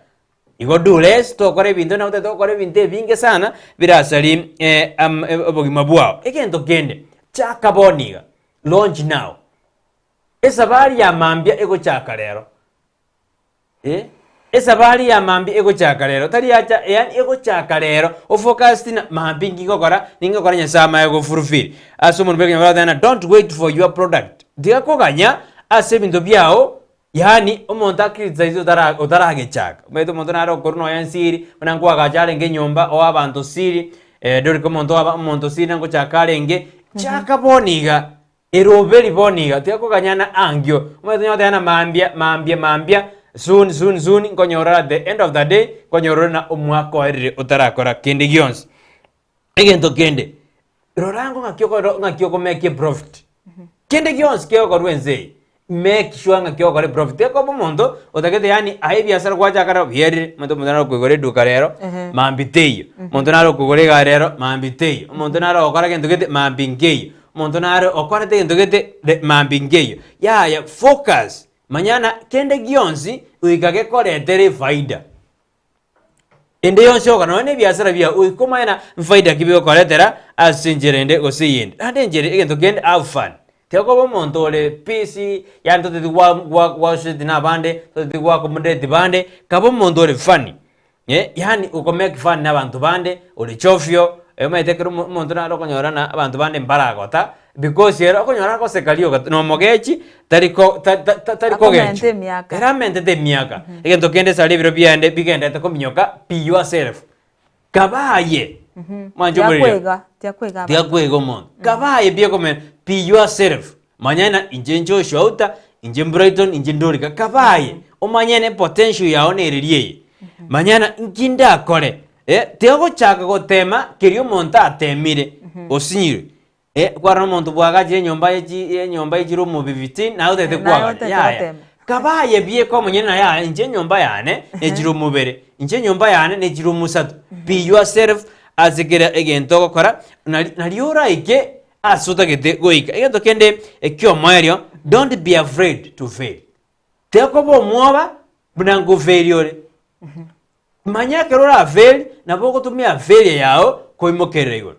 igo dules to kore bintu na to kore binte binge sana birasali obogima bwao egento kende chakaboniga launch now esabari ya mambia ego chakarero esabari ya mambi ego chakarero tari acha yani ego chakarero o focus na mambi ngikokora ningokora nyasama ego fulfill asumun bege nyabara don't wait for your product diga koganya ase bintu byao yani omonta akiriza utarage chaka meto monto naro korno yansiri manangu agajale nge nyomba o abantu siri dori ko monto siri nango chakarenge chaka boniga eroberi boniga diga koganya angyo meto nyote yana mambia soon konyora at the end of the day konyora na umwako erire utarakora kende gions egento kende rorango ngakyoko make profit kende gions kyo korwenze make sure ngakyoko re profit ko bomondo otakete yani ai biasara kwacha kara bierire mondo mondana kwegore dukarero mambiteyo mondo naro kwegore garero mambiteyo mondo naro okora kendo kete mambingeyo mondo naro okora kendo kete mambingeyo ya focus manyana kende gionsi uikage koretere faida ende yonse okana ne biasara bia uikoma ina faida kibyo koretera asinjerende gosiyende ande njere egento kende have fun Tiako bomonto ole PC yani toti wa shit na bande toti wa accommodate bande kabo monto ole funny yani uko make fun na abantu bande ole chofio emetekero monto na rokonyora na abantu bande mbaragota because yero okonyora ko sekalio no mogechi tariko gechi era mente de miaka egento kende sali biro biende bigende to kominyoka be yourself kabaye manjo Tiakwega mon kabaye bie komen be yourself manyana injenjo shouta inje Brighton inje Dorcas kabaye omanyene potential yawo neririye manyana nkinda kore tego chaka gotema kirio monta atemire osinyire kwara monto bwagaje nyomba yijiro mu 15 na utete kwaga ya kabaye bie ko manyana ya inje nyomba yane ejiro mubere inje nyomba yane nejiro musatu be yourself azigera egento gokora naliora ike asuta gete goika egento kende ekyo mario don't be afraid to fail teko bo mwoba bunango failure manya kerora fail na boko tumia fail yao koimokerego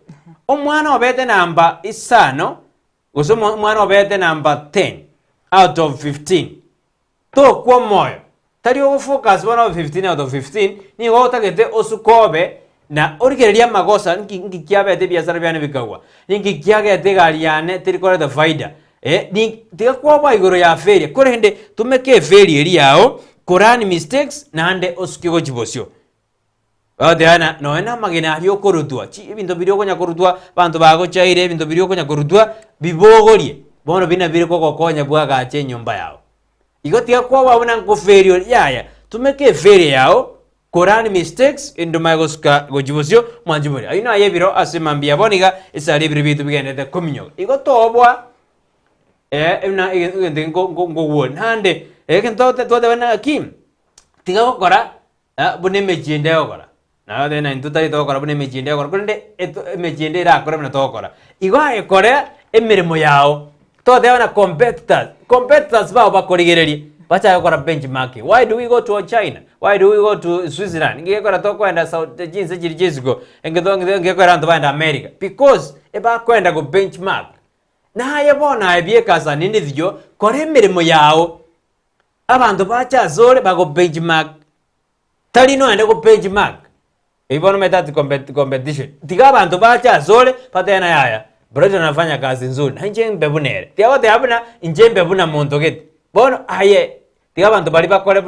omwana obete namba isano goso mwana obete namba 10 out of 15 to kwa moyo tari o focus 1 of 15 out of 15 ni go tagete osukobe na origereria magosa ngi kiabete biashara byane bikagwa ngi kiagete galiane tirikore the faida ni tikwa ba igoro ya failure kore hende tumeke failure yao korani mistakes na hande osukigo jibosio Adana no ena magina yo korutwa chi bintu biri konya korutwa bantu bago chaire bintu biri konya korutwa bibogorie bono bina biri koko konya bwaga ache nyumba yao igotia kwa wabona ngo failure yaya tumeke failure yao korani mistakes indo magoska gojibosio manjibori aina yebiro asemambia boniga isali biri bitu bigende kominyo igotobwa ina igende ngo won hande kentote tote bana kim tiga kora bune mejinde okora na de na intutari tokora bune mejinde okora kunde mejinde ra kora bune tokora igwa ekore emirimo yao tote bana competitors ba korigereri bacha kora benchmarking. Why do we go to China? Why do we go to Switzerland? Ngekora tokwenda South jinsi jirijisko ngekora ndo banda America because eba kwenda go benchmark na yabona ebiekaza nini vyo kore emirimo yao abantu bacha zole bago benchmark tali no ende go benchmark ibono metati competition tiga abantu bacha zole patena yaya Brighton anafanya kazi nzuri na njembe bunere tiawote abuna njembe buna montogeti bono aye tiga abantu bali bakore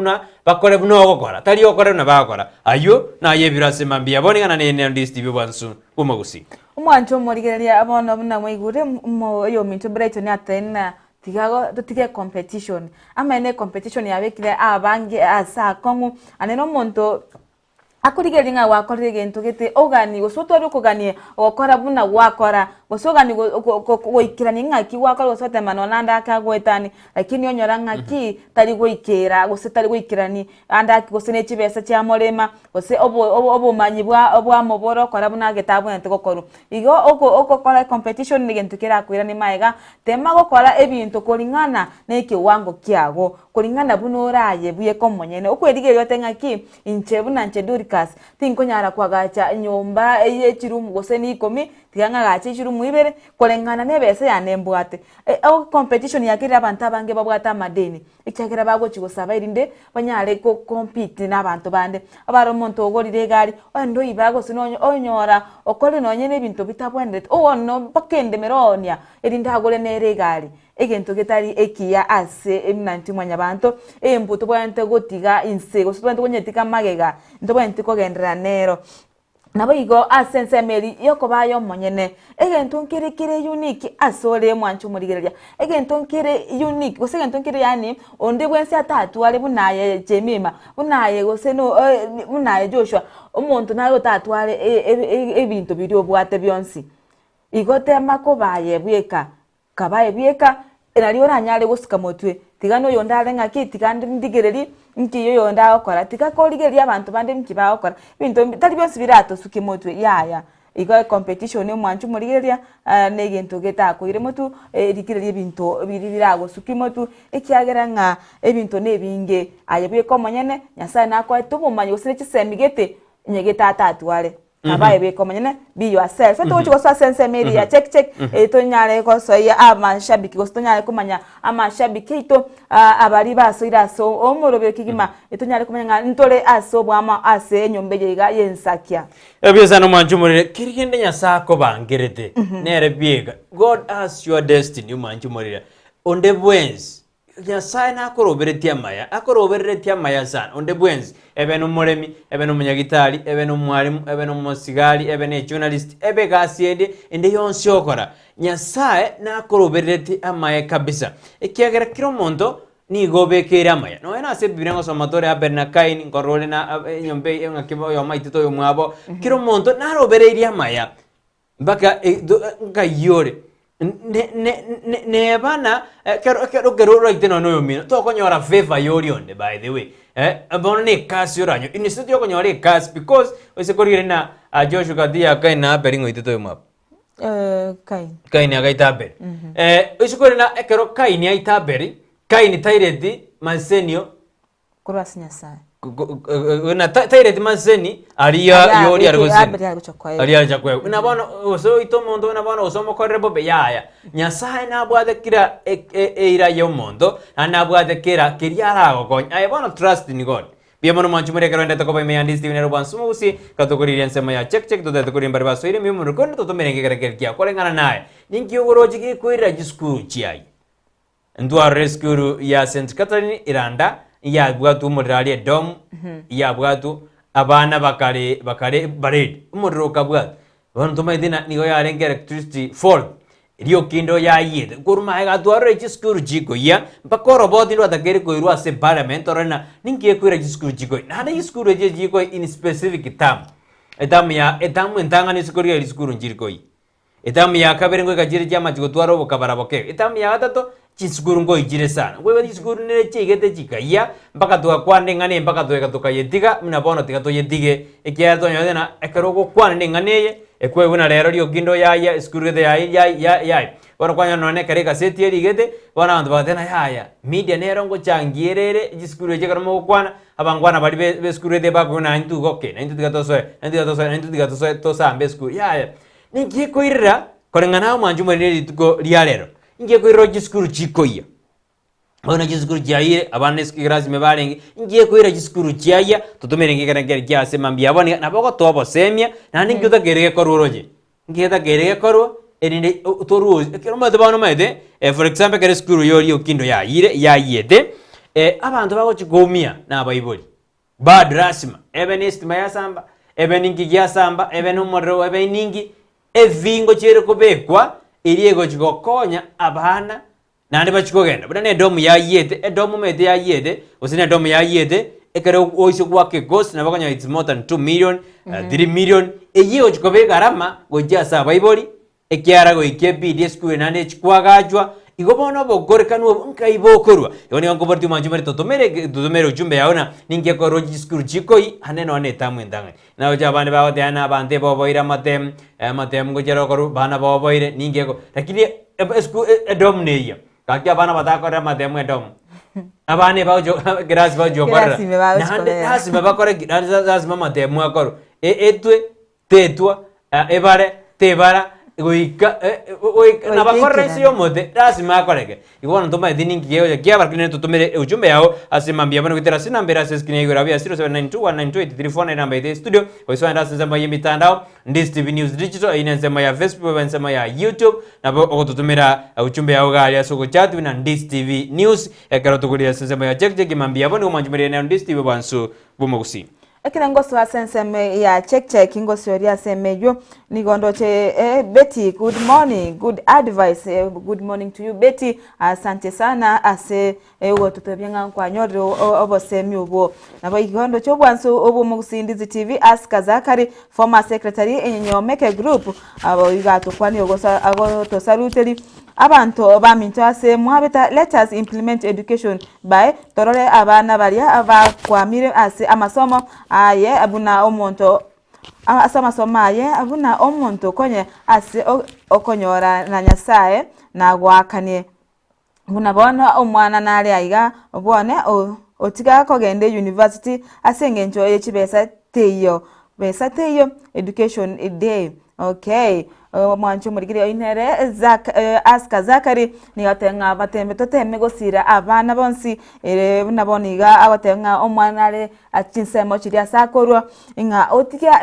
buno okokora tali okore na bakora ayo na yebirase mambia boni kana ne Ndizi TV bwansu Gusii umwancho morigereria abono buna mwigure yo minto Brighton atena tiga competition ama ene competition yabekire abange asa kongu aneno monto akurigeria nga wakore gento gete ogani gosoto rukuganie okora buna wakora gosogani goikirani ngaki wakora gosote manonanda akagwetani lakini onyora ngaki tari goikera gosetari goikirani anda gosene chibesa cha morema gose obo manyi bwa moboro kora buna getabu ente gokoru igo okokora competition ni gento kera kwirani maega tema gokora ebintu koringana neki wango kiago koringana bunoraye buye komonyene okwerigeria otengaki inchebu na Dorcas tinkonyara kwagacha nyomba echirumu goseni 10 tiganga gacha echirumu 2 kolengana nebese yanembwate o competition yakira abantu abange babwata madeni ikyagera bagochi gosaba irinde banyare ko compete n'abantu bande abaro monto ogorire gari ndo ibago sinonyo onyora okole nonye nebintu bitabwendete ono bakende meronia irinde agore nere gari egento getari ekiya ase eminanti mwanya bantu embuto bwante gotiga insego so bwante konyetika magega ndo bwante kogendera nero nabo igo asense meri yoko bayo monyene egento nkire unique asole mwanchu murigereria egento nkire unique gose egento nkire yani onde bwense atatu ale bunaye Jemima bunaye gose no bunaye Joshua omuntu nayo tatu ale ebintu biri obwate byonsi igo tema ko baye bweka kabaye bweka enali oranyale gosika motwe tigano yondale ngaki tigande ndigereri nkiyo yonda okora tigakoligeria abantu bande mkiba okora bintu tali byose birato suki motwe yaya igo competition mwanchu murigeria negento geta kuire motu rikireria bintu birago suki motu ekiagera nga ebintu nebinge ayebye komonyene nyasaye nakwa tubumanyi gosire chisemigete nyegeta atatu wale abaye be komanyene be yourself to uchi so sense media check to nyale ko so ya amashabiki ko to nyale kumanya amashabiki to abari baso iraso omurobero kigima to nyale kumanya ntole aso bwama ase nyombeje ga yensakia ebyeza no manjumurire kirigende nyasako bangerete nere biega God has your destiny manjumurire onde bwenzi Nyasaye nakoroberetia maya akoroberetia maya sana onde bwenzi ebe no muremi ebe no munyagitari ebe no mwarimu ebe no musigari ebe ne journalist ebe gasiende ende yonse okora Nyasaye nakoroberetia amaya kabisa ekiagera kiro mondo ni gobekera amaya no ena se bibiri ngo somatore aberna kaini ngorole na nyombe ngakibo yo maitito yo mwabo kiro mondo narobereria amaya mpaka ngayore ne bana kero right no no mino to konyora favor yori onde by the way abono ne kasi yoranyo instead yo konyora kasi because ose korire na Joshua kadia kaina beringo iteto yo map kaini agaita beri ose korina kero kaini aita beri kaini tairedi mansenio kurasinya sai na tairedi manseni aria yori argozini aria jakwe unabona oso ito mondo unabona oso mokorrebo beyaya Nyasaye nabwate kira eira yo mondo anabwate kira kiriara gokonya ayebona trust in God biamono manchumure kero ndeta kopa me Ndizi ne roban sumusi katokori ensema ya check to the kuri mbarba so ire mi mun kondo to merenge kera kya kolengana naye ninki ogoroji ki kuira jiskuru chiai ndwa rescue ya St Catherine Iranda ya bwatu murali dom ya bwatu abana bakare bared umurro kabwat bantu maidina nigo ya renge electricity fall rio kindo ya yede kurma ga tware jiskuru jiko ya bakoro robot ndo atakeri ko irwa se parliament orena ninki ekwira jiskuru jiko na jiskuru jiko in specific term etam entanga ni sikuru ya jiskuru jiko etam ya kabere ngo gajire jama jiko twaro bokabara boke etam ya gatato jiskuru ngo ijire sana wewe jiskuru ne chigete chikaya mpaka tukakwande ngane mpaka tukayetiga mnabona tikato yetige ekiato nyona ekerogo kwande ngane ekwe buna rero rio gindo ya sikuru ya wana kwanya none kare kaseti erigete wana bantu batena ya media nero ngo changierere jiskuru je karamo kwana abangwana bali be sikuru de bagona ntu goke ntu tigato to sambe sikuru ya ningi koirira korengana manjuma riri tuko lialero ingie koiriro jiskuru chikoya ona jiskuru jaire abane skirazi mebalengi ingie koira jiskuru jaya tutumerenge kana kya sema mbiyabone naboko tobo semia na ningi utagerege kororoje ingie utagerege korwo erinde toru kiroma debano maide for example kare skuru yori okindo ya yede abantu bago chigomia na baiboli bad rasma even estima ya samba even ningi ya samba even umoro even ningi evingo chere kubekwa iriego chigokonya abana nande bachikogenda buna ne domu ya yede edomu mede ya yede osine domu ya yede ekere oiso gwake ghost na bakonya it's more than 2 million 3 million eyigo chikobeka garama goja sa baiboli ekiara go ikebi school nande chikwagajwa igobono bogorekanu nkaibokorwa yoni ngoborti manjumari totomere ujumbe yaona ninge ko roji school chikoi haneno ane tamu ndanga na oja bane bawo dana bande boboira matem ngojero koru bana boboire ninge ko lakini school domneya kakya bana batakora matem edom abane bawo grass bawo jogora nande hasime bakore grass mama temu akoro etwe tetwa ebare tebara goika na bakorre sio mode lazima akorege igona ntoma diningi yeo ya barkine tutumere ujumbe yao asimambia bana kwitera sina mbera seskine yego rabia 0792198349 namba ya studio oiswa ndasa nzamba yemitandao Ndizi TV News Digital ina nzamba ya Facebook nzamba ya YouTube na bako tutumira ujumbe yao gali asoko chat na Ndizi TV News ekaro tukulia nzamba ya check mambia bana umanjumere na Ndizi TV bansu bumogusi ekina ngoso asenseme ya check ngoso ya semejo nigondo che Betty good morning good advice good morning to you Betty asante sana ase ewo tutobyenga kwa nyoro obosemi obo nabo igondo cho bwanso obo mugusi Ndizi TV aska Zakari former secretary enyomeke group abo igato kwani ogosa ago to saluteli abantu baminto ase muhabeta let us implement education by torore abana balia abakwamire ase amasomo aye abuna omonto asama somaye abuna omonto konye ase okonyora na Nyasaye na gwakanie buna bona omwana nali aiga obone otiga kogende university ase ngencho yechibesa teyo besate yo education day. Okay. Mwancho murigire inere aska Zakari ni atenga batembe toteme gosira abana bonsi naboniga abatenga omwanare achinsemo chiria sakorwa inga otikia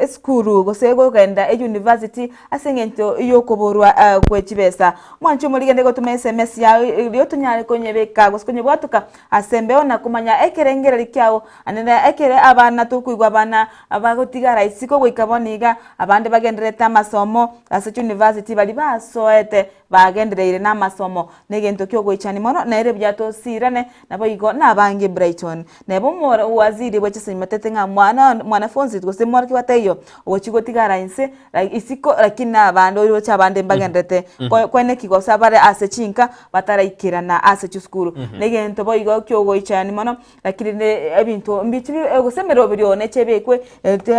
skuru gosego genda university asengento yokoborwa kwechibesa mwancho murigire ndego tume SMS ya rio tunyare konyebeka goskonye bwatuka asembe ona kumanya ekerengera likyao anenda ekere abana tukuigwa abana abagotigara isiko goikaboniga abande bagendereta masomo ase university bali basoete bagendereire na masomo negento kyo goichani mono na ere byato sirane nabo igo nabange Brighton nebo mora waziri weche matete nga mwanafunzi gose mora kibateyo ochigotigara inse like isiko lakini abando iro chabande bagendete kwene kigosa bare ase chinka bataraikirana ase chukuru negento bo igo kyo goichani mono lakini ebintu mbichi gosemero birione chebekwe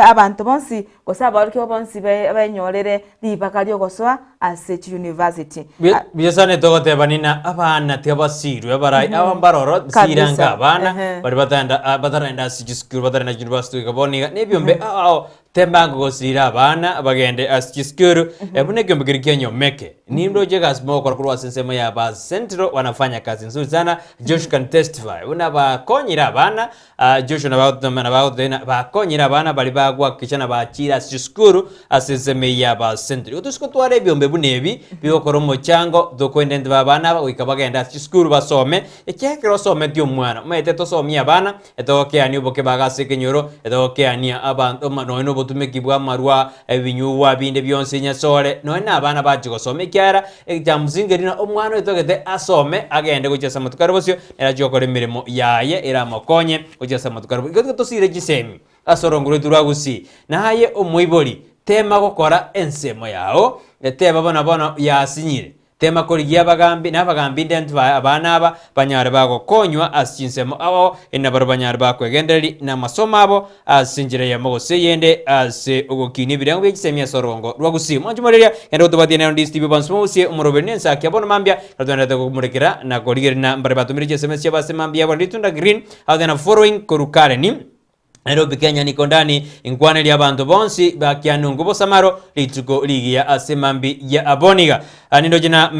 abantu bonsi gosa baryo bonsi benyorere libakalyo goswa ase university biyasane togote banina abana tebasirwe barai abambaroro siranga abana bari batarenda school batarenda university kaboniga nebyombe tembango gosira abana bagende school ebune gyombe kirikyenyo meke nimdo jegas mo kwa sensema ya ba central wanafanya kazi nzuri sana. Josh can testify una bakonyira abana Josh na bakonyira abana bali bagwa kichana bachira school asensema ya ba central utusko tware byombe bunebi biyokoro mo chango dokwende ndabana wikabagenda school basome ekekero some dio mwana mete to somia abana etoke ani oboke bagase kenyoro etoke ani abantu no botumekibwa marwa ebinyuwa binde byonse nyasore no na abana baje gosome kyara ekyamuzingerina omwana etogete asome agende gochesa matukaro bosyo era jokore mirimo yaye era makonye gochesa matukaro goto tosire gisemi asorongure turagusii naye omuibori tema gokora ensemo yao eteba bona yasinyire tema korigia bagambi nabagambi ndentu abana aba banyare bago konywa asinsemo abo enabaro banyare bakwegendereri na masomo abo asinjire ya mogose yende ase ogokini birango bekisemya sorongo rwagusii mwanjumoreria endo tubati na Ndizi TV bansumusie umurobeni Ensakia bono mambia katwenda kumurekera na korigerina mbare batumire SMS ya base mambia banditunda green adena following korukare ni Nairobi Kenya niko ndani inkwane lya bantu bonsi bakianungu bosamaro lituko ligia asemambi ya aboniga anindo jina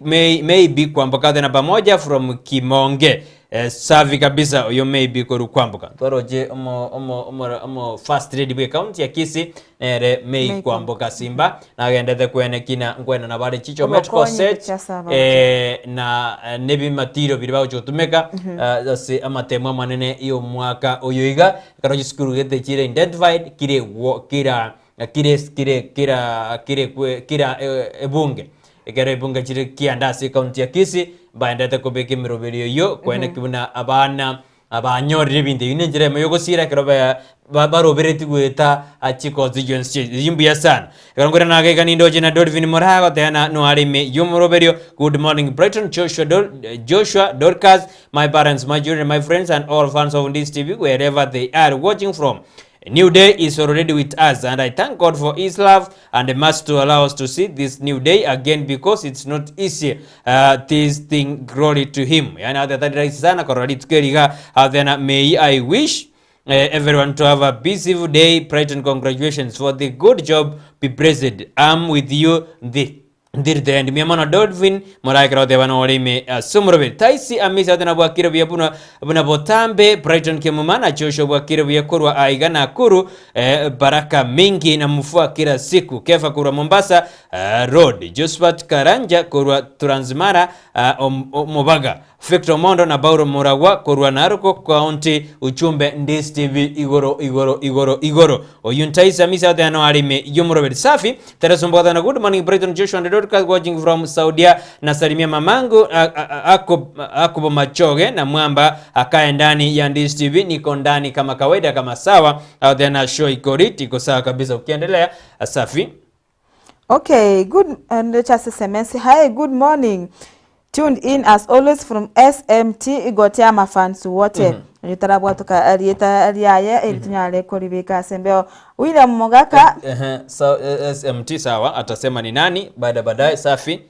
maybe kwambukade na pamoja from Kimonge savi kabisa yo maybe koru kwambuka tworoje omo fast trade bwe county ya Kisii ere may kwambuka simba na gendete kwene kina ngwena na bale chicho medical set na nebi matiro biribaho chotumeka ase amatemo manene iyo mwaka oyoiga karoji skuru gete chire identified kira ebunge egere bunga chire kiandasi county ya Kisii baendete kubeke miroberio yo kwene kibuna abana abanyorire binde inenjire mayogo sira keroba barobereti gweta achiko zigensi yimbuya sana karangora nage kanindo jina Dolphin Morago tena no arime yumroberio. Good morning Brighton, Joshua, Dorcas, my parents, my children, my friends and all fans of Ndizi TV wherever they are watching from. A new day is already with us and I thank God for his love and the mercy to allow us to see this new day again because it's not easy. This thing glory to him. Yani atatadira sana korali tukeriga then may I wish everyone to have a peaceful day. Brighton, congratulations for the good job. Be blessed. I'm with you. Ndirte and miamana Dolphin Moraikra devano orime sumrobe taisi amisa tena bwakira bya buna botambe Brighton Kemuma na Joshua bwakira bya kurwa aiga na kuru baraka mingi na mfua kila siku kefa kurwa Mombasa road Josephat Karanja kurwa Transmara Mobaga Victor Mondo na Bauro Morawa kurwa Naroko County uchumbe Ndizi TV igoro oyuntaisa amisa tena arime yumrobe safi terasumbuka na. Good morning Brighton, Joshua and Dorcas watching from Saudi na salimia mamangu Akubo Machoge na mwamba akae ndani ya Ndizi TV niko ndani kama kawaida kama sawa au tena show ikoriti iko sawa kabisa ukiendelea safi. Okay, good and just SMS. Hi, good morning. Tuned in as always from SMT Igotea mafans wote. Nitarabwa tuka aliyaye elitunyale kolibika sembeo William Mogaka so SMT sawa atasema ni nani baadaye safi.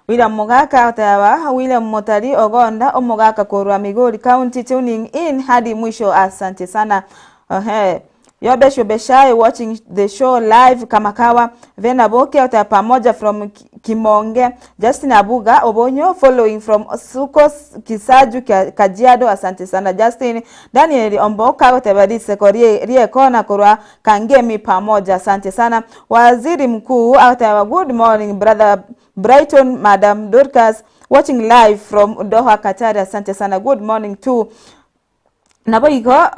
William Mogaka atawa William Motari Ogonda Omogaka Korwa Migori County tuning in hadi mwisho asante sana. Yobe Shobeshai watching the show live Kamakawa. Vena Boke ota pamoja from Kimonge. Justin Abuga Obonyo following from Sukos Kisaju Kajiado. Asante sana Justin. Daniel Omboka ota badise korie rie kona kurwa kangemi pamoja. Asante sana. Waziri mkuu ota good morning brother Brighton, Madam Dorcas watching live from Doha, Qatar. Asante sana. Good morning to Naboigo,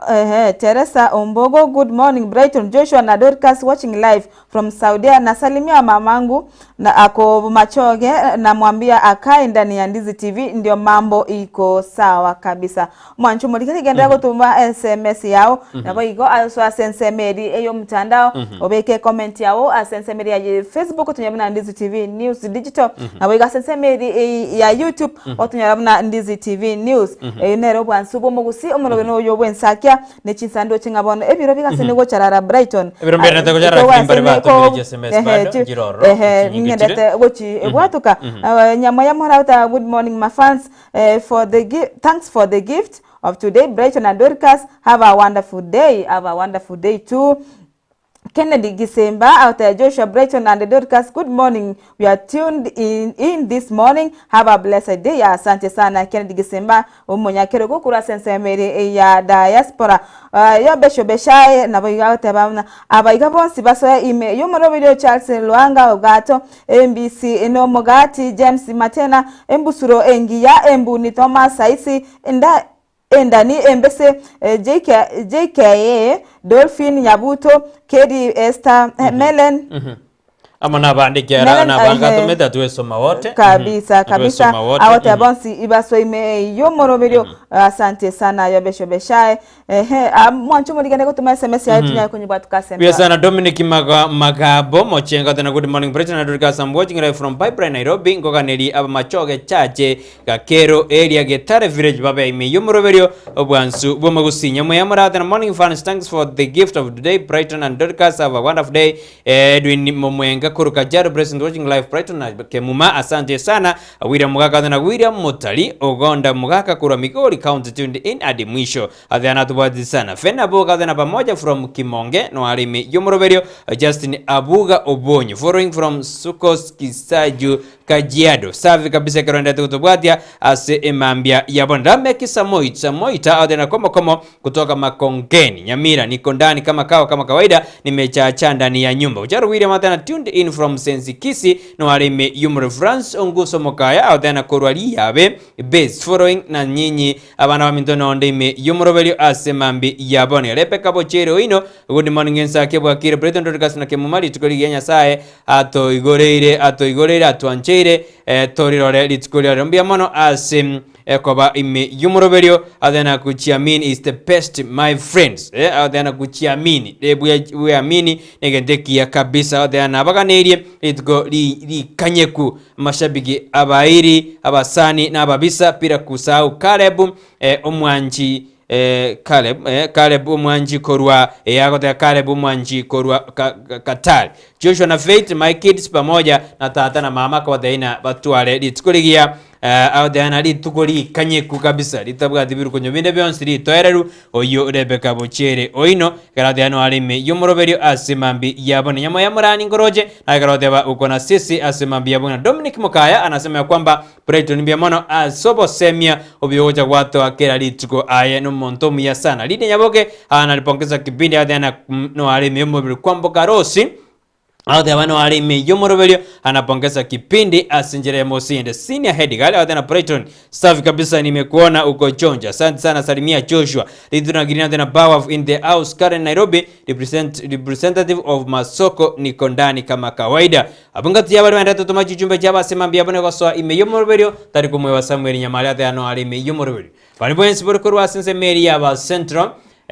Teresa Ombogo, good morning Brighton. Joshua na Dorcas watching live from Saudi. Nasalimia mamangu na ako Machoge na mwambia akae ndani ya Ndizi TV ndio mambo iko sawa kabisa. Mwanchu mulikati genda gutuma SMS yao naboigo also asensemeri eyo mtandao obeke comment yao asensemeri ya Facebook tunyabuna Ndizi TV News Digital naboigo asensemeri ya YouTube otunyabuna Ndizi TV News nero bwansubo mugusi omuro yo Ensakia ne chinsando chingabono ebiro bikasene go charara Brighton ebiro mbere nta go charara kimbare ba to SMS bado giroro ngedete gochi ebwatuka nyama ya morauta. Good morning my fans, for the thanks for the gift of today. Brighton and Dorcas, have a wonderful day too. Kennedy Gisemba out there, Joshua Brighton and the Dorcas, good morning. We are tuned in this morning. Have a blessed day. Asante sana Kennedy Gisemba umonyakero gukura sensemeri ya diaspora. Yobe Shobeshai naboiga out there abaiga bonsi baso ime yomoro video Charles Luanga Ogato MBC eno Mogati James Matena embusuro engiya embuni Thomas Saisi endani embese JKA Dolphin Nyabuto Kedi Esther Melen amana bandikera na banga tumeta tuwesoma wote kabisa awote abonsi ibaso ime yomoro video. Asante sana Yobe Shobeshai mwancho muligane ko tuma SMS ya tunya kwenye batu kasema pia sana Dominic Magabo mochenga tena. Good morning Brighton and Dorcas, I'm watching live from Pipeline Nairobi ngoganeri aba machoge chache Gakero area Getare village baba ime yomoro video obwansu boma gusinya mo yamara tena. Morning fans, thanks for the gift of today. Brighton and Dorcas, have a wonderful day. Edwin Momwenga kuruka Jaro present watching live Brighton na Kemuma. Asante sana William Mugaka na William Motali Ogonda Mugaka kura Makori County tuned in adi mwisho adhiana tubadi sana. Fena Boga adhiana pamoja from Kimonge no alimi yomoroberio. Justin Abuga Obonyo following from Sukos Kisaju Kajiado. Safi kabisa karenda tutubwadia ase emambia yabonda meki Samoita adhiana komo kutoka Makongeni Nyamira. Niko ndani kama kawaida nimechacha ndani ya nyumba. Ucharu William adhiana tuned in from Sensi Kisii no alimi yomoro France onguso mokaya adhiana korwali yabe base following na nyinyi abana wa mintono ondime yomoroberio asemambi yabone lepe kabo chero ino. Good morning Ensakia bwakire Brighton Dorcas na Kemuma tukolige nyasaye ato igoreire atuancheire torirore litukolire mbia mono asem koba ime yomoroberio adana kuchiamini is the best my friends adana kuchiamini we amini negendekia kabisa adana abaganerie lituko li kanyeku mashabiki abairi abasani na ababisa pira kusau Caleb omwanji Caleb omwanji korwa yagote Caleb omwanji korwa Katari. Joshua na Faith my kids pamoja na tata na mama kwa daina batwale litukuligia awdana litukoli kanyeku kabisa litabwa dibiru konyo binde byonsi litoereru oyo Rebecca Bochere oino garadano alime yomoroberio asemambi yabone nyamo yamurani ngoroje na garodeba ukona sisi asemambi yabona. Dominic Mokaya anasema kwamba Brighton biamono asobo semia obyoja watu akera lituko aye no montomu ya sana lide nyaboke analipongeza kipindi adana no alime yomoroberio kwambo karosi Aute abano alimi yomoroberio anapongeza kipindi asinjere mosinde senior head gale adana Brighton safi kabisa nimekuona uko chonja. Asante sana salimia Joshua liduna girina tena power in the house Karen Nairobi representative of Masoko niko ndani kama kawaida abungati yabali wenda tutumaji jumbe jaba semambi abone kwa soa ime yomoroberio tariko mwe wa Samuel Nyamali adana alimi yomoroberio baliboyensi borkorwa sense meri yaba Central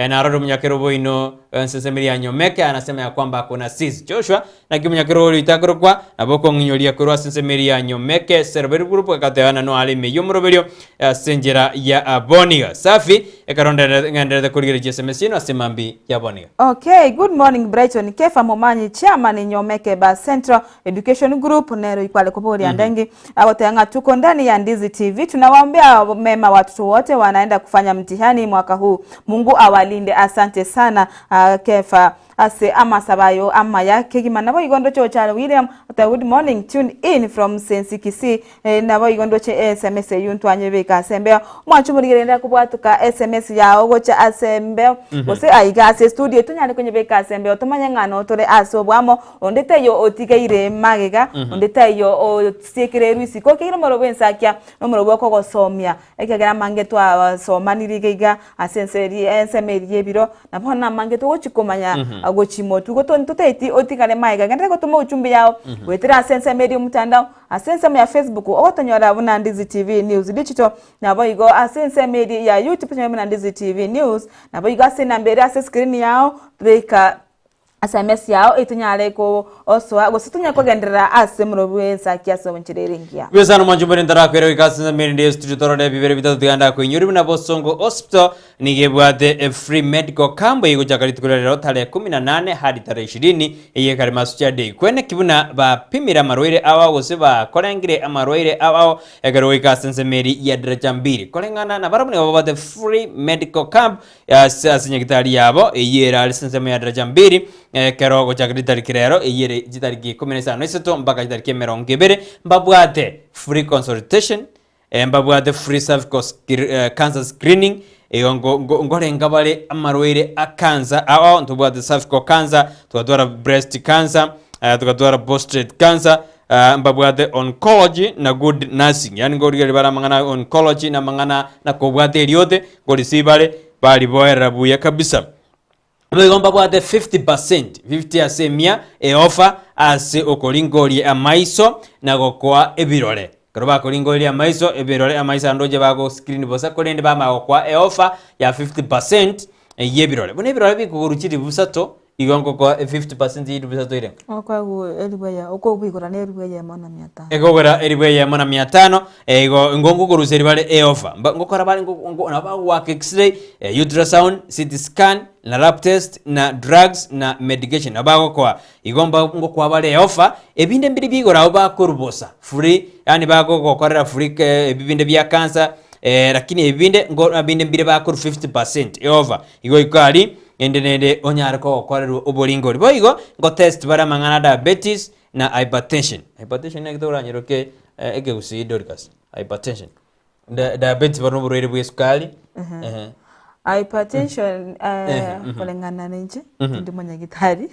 na rodo mnyakero ino nsesemiri ya Nyomeke anasema ya kwamba kuna sisi Joshua na kimnyakero litakoro kwa na boko nginyolia kurwa nsesemiri ya Nyomeke serveri group akateana no alime yomoroberio senjera ya Abonia safi ekaronde ngende kurigira SMS ino asimambi yaboniga. Okay, good morning Brighton. Kefa Momanyi chairman Nyomeke ba Central Education Group nero ikwale kuburi andengi agotenga tuko ndani ya Ndizi TV. Tunawaombea mema watoto wote wanaenda kufanya mtihani mwaka huu. Mungu awalinde. Asante sana Kefa ase ama sabayo ama yake gimana igondo cho cha William. Good morning, tune in from Sensi Kisii na igondo che SMS yuntu anyebeka asembe mwachu murigenda kubwatuka SMS yao gocha asembe ose aiga ase studio tunyane kwenye beka asembe otomanya ngano tore asobwamo ondete yo otigeire magega ondete yo osekere ruisi ko kire moro Ensakia no moro boko gosomia ekegera mange twa somaniriga asenseri ensemeri yebiro na bona mange to gochikomanya agochimotu gotontoteiti otigane magega ngende gotoma uchumbi yao wetira asense media mutandao asense ya Facebook otonyora buna Ndizi TV News digital nabo igo asense media ya YouTube na Ndizi TV News nabo igo asena mbere ase screen yao breaker SMS yao itunyale ko oswa gositunya ko gendera ase murobu Ensakia so nchirerengia wezano manjumbere ndara kwero ikasinza mere ndi studio torode bibere bitatu tuganda ko nyuri na Bosongo Hospital nigebwate free medical camp yigo jakalitikulerero tale 18 hadi tare 20 iye kari masucha day kwene kibuna bapimira amarwaire awa gose bakorengire amarwaire awa egero ikasinza mere ya daraja 2 kolengana na barabune babate free medical camp asinya kitali yabo iye ra lisense ya daraja 2 kerogo chakritari kirero iyere jitariki 15 iseto mpaka jitariki 20 mbabwate free consultation mbabwate free cervical cancer screening ngorenga bale amarwaire a cancer aho ntubwate cervical cancer tukatwara breast cancer tukatwara prostate cancer mbabwate oncology na good nursing yani ngorigere bara mangana oncology na mangana na kobwate eliote ngorisibale bali boera buya kabisa. Mwegomba bwate 50% asemia offer ase okolingoli amaiso na gokwa ebirole karoba kolingoli amaiso ebirole amaiso andoje bago screen bosa kolende bama gokwa offer ya 50% yebirole bone ebirole bikuguruchiri busato igongo kwa 50% yidu busato ire okwa elibaya okobikora ne elibaya mona 500 egogora elibaya mona 500 ego ngongo kuruseri bale offer ngokora bale ngo na ba work x-ray ultrasound CT scan na lab test na drugs na medication abago kwa igomba ngo kwa bale offer ebinde mbiri bigora oba kurubosa free yani bago gokorera free ebinde bya cancer lakini ebinde ngo abinde mbiri ba kuru 50% offer igo ikali endenede onyare ko okorera obolingori boigo ngo test bara mangana diabetes na hypertension nekidora nyiroke ege Gusii Dorcas hypertension diabetes bano burere bwesukali hypertension kolengana nenje ndi monyagitari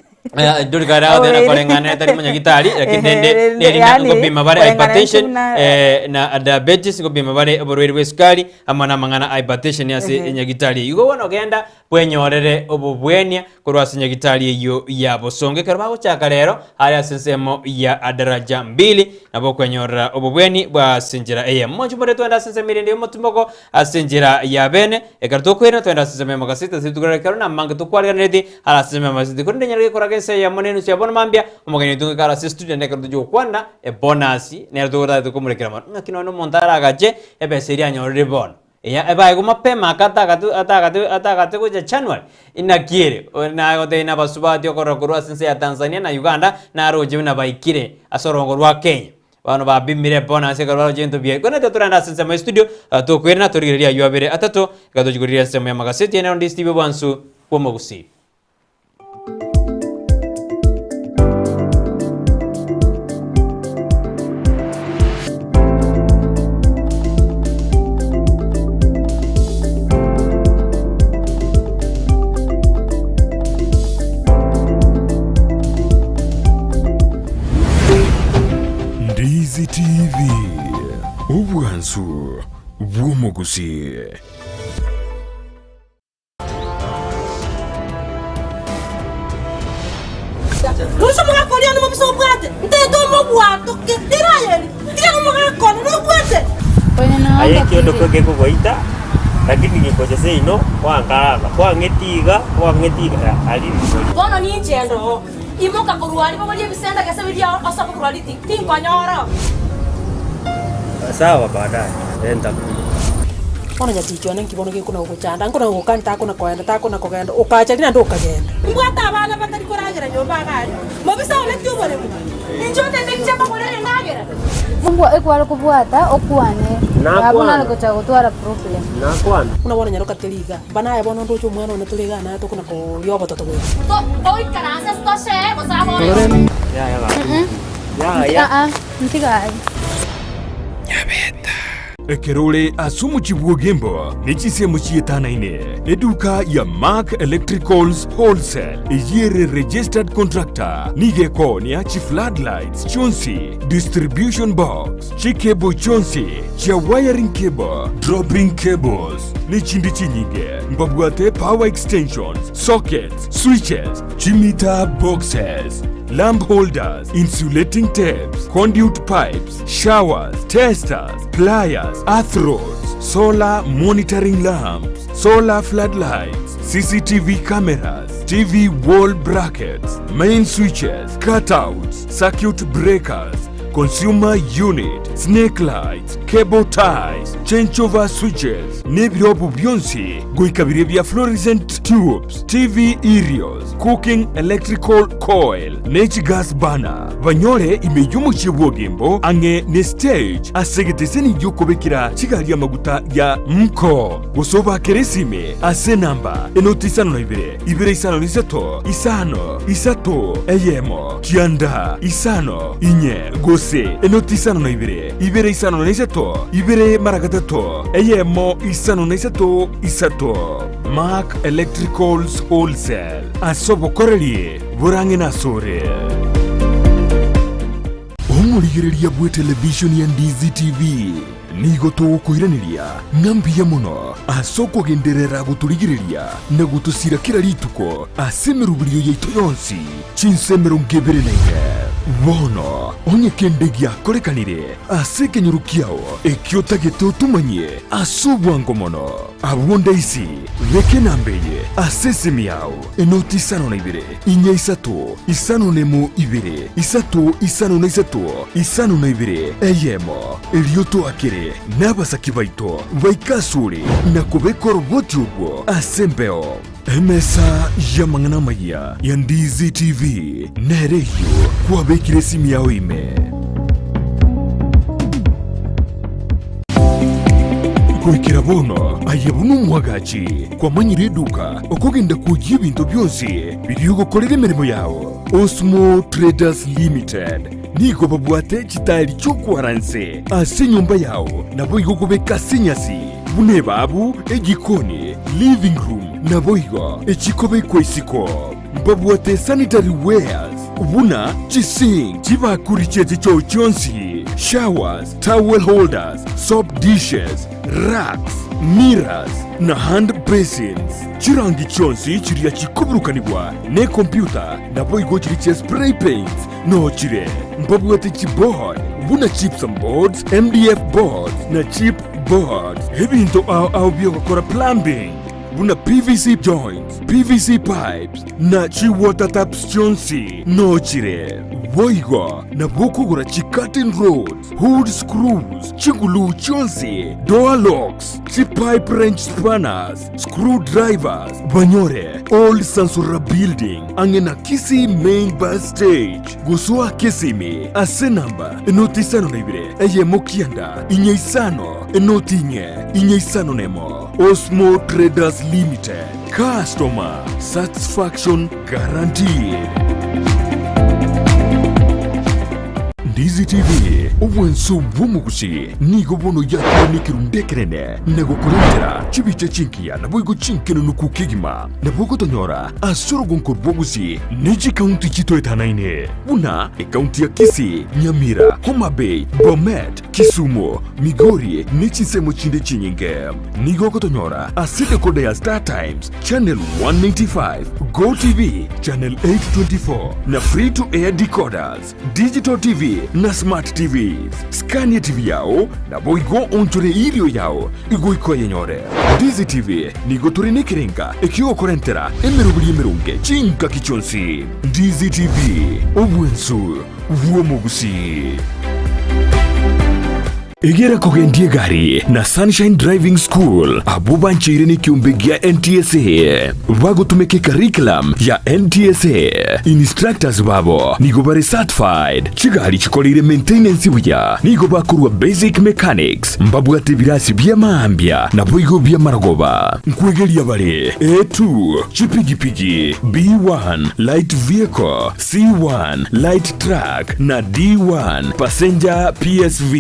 Dorcas audena kolengana tari monyagitari lakini nende ngo bima bare hypertension na diabetes ngo bima bare burere bwesukali amana mangana hypertension yase nyagitari igo wono genda bwenyorere obubwenia kurwasa nyagitari iyo ya Bosonge karbago chaka rero ari asensemo ya adaraja 2 nabo kwenyorera obubweni bwa sinjira moju more twenda sensemire ndi mutumboko asinjira ya bene ekarto kwena twenda senseme makasita situgara karona manga tukwalira nedi ala senseme masiti kunde nyarike koragense ya monenu cia bona mambia omogeni tunga kara student nekarto jo kwanda bonus nero tugoda tukumurikira ngakino no montara gaje ebeseria nyorire bona ya eba ego mapema ataka kuja January inakiere na gote na basubati okorokorwa sense ya Tanzania na Uganda na roje na baikire asorongorwa Kenya bano babimire bona ase karwa jento bie kone turanda sense ma studio to kwena torigeria yabere atato gadojiguriria sema ya magaseti na Ndizi TV bwansu kwa Gusii. Ndizi TV ubwansu bwo Gusii. Rusha Makori ano mabiso bwate nteto mo bwato ketiraye tika mo Makori no bwate aye kiondo kwege kugoita lakini nikoje seino wangaraba kwangetiga ali bono ni njendo imoka kuruali babo bisenda kasa bidia asaba kuruali tin konyoro sawa baadaye enda Ona nyaticho nanki bono gikuna guchanda ngona gukanta kuna kwenda ta kuna kugenda ukacha dina ndo ukagenda. Ngwata abana batari kuragira nyumba gari. Mobisa ole tubore mu. Injote ndikchamba korere nagera. Mungu ekwala kubuata okwane. Abona ngocha gutwara problem. Nakwana. Unabona nyaroka teliga. Bana ya bono ndo chumwana ona tuliga na to kuna ko yoba toto gwe. Oi karanza stoshe bosabo. Ya. Ntigai. Ekerole asumu chibuogembo nechisemo chietanaine eduka ya Mark Electricals Wholesale iyere registered contractor nigeko ni achi floodlights chonsi distribution box chikebo chonsi cha wiring cable dropping cables ni chindi chinyige mbabwate power extensions sockets switches chimita boxes lamp holders, insulating tapes, conduit pipes, showers, testers, pliers, earth rods, solar monitoring lamps, solar floodlights, CCTV cameras, TV wall brackets, main switches, cutouts, circuit breakers, consumer unit, snake lights, cable ties, changeover switches, nebyobu byonsi, goikabire bya fluorescent tubes, TV aerials, cooking electrical coil, natural gas burner. Banyore imeyumu chibuogembo ange ne stage asegeteseni yukobekira chigali amaguta ya mko. Gosoba keresime ase namba enoti isano na ibere isano nisato isano isato eyemo kianda isano inye gose enoti isano na ibere isano na isato ibere maragatato eyemo isano na isato Mark Electricals Wholesale asobo korelie burange na sore omurigereria bwe television ya Ndizi TV nigo tugukwiraniria ngambia muno asoko genderera guturigireria na gutusira kira rituko asemerubirio yaitu yonsi chinsemero ngebere naige bono onye kendegia korekanire asekenyurukiao ekiotagete utumanye asubwango mono abonda isi reke nambeye asesemiao enoti isano na ibere inye isato isano nemo ibere isato isano na isato isano na ibere eyemo elioto akere n'abasaki baito baikasure na kubekora ubwoti ubwo asembeo emesa ya mangana maya ya Ndizi TV nereyo kwabekire simu yawe ime kwikira bono ayebuna umwagachi kwa manyiri eduka okugenda kujya ibintu byose biriyo gukorera imirimo yawo Osmo Traders Limited nigo babwate chitari cyo kwaranse ase nyumba yawo nabo igokobeka sinyasi bune babu egikoni living room nabo igo echikobe kwesiko babwate sanitary wares ubuna chising chibakuri chete cyo chonsi showers towel holders soap dishes racks mirrors na hand basins chirangi chonsi chiria chikuburukanibwa ne computer nabo igo chiri spray paints no chire mbabwate chibord buna chips and boards MDF boards na chip boards ebintu au byokora plumbing buna PVC joints PVC pipes na chi water taps chonsi no chire boigo na bukugura chi curtain rods hood screws chingulu chonsi door locks chi pipe wrench spanners screwdrivers banyore old Sansura building angena Kisii main bus stage gusua Kisii ase namba enoti isano na ibere eyemo kianda inye isano enoti inye isano nemo Osmo Traders Limited customer satisfaction guaranteed. Ndizi TV ubwenso bumugusi nigo bono yakonikiru ndekerene nego kurentera chibiche chinkia na boigo chinkeno nukukigima na bogo tonyora asoro gonko bogusi neji county chito etanaine buna county ya Kisii Nyamira Homa Bay Bomet Kisumu Makori nechi semo chinde chinyinge nigo kotonyora aside kode ya Star Times channel 195 Go TV channel 824 na free to air decoders digital TV na smart TVs Scania TV yao na boigo onchore irio yao igo ikoye nyore Ndizi TV nigo turine kirenga ekio korentera emerubiri emerunge chinka kichonsi Ndizi TV obwensu vuo mugusi Egera kugendie gari na Sunshine Driving School abuba nchiri ni kiumbegia NTSA wago tumeke curriculum ya NTSA instructors babo nigo bare certified chigari chikolire maintenance buya nigo bakurwa basic mechanics mbabwate birasi bya maambia na boigo bya maragoba nkwegelia bare A2 chipigipigi B1 light vehicle C1 light truck na D1 passenger PSV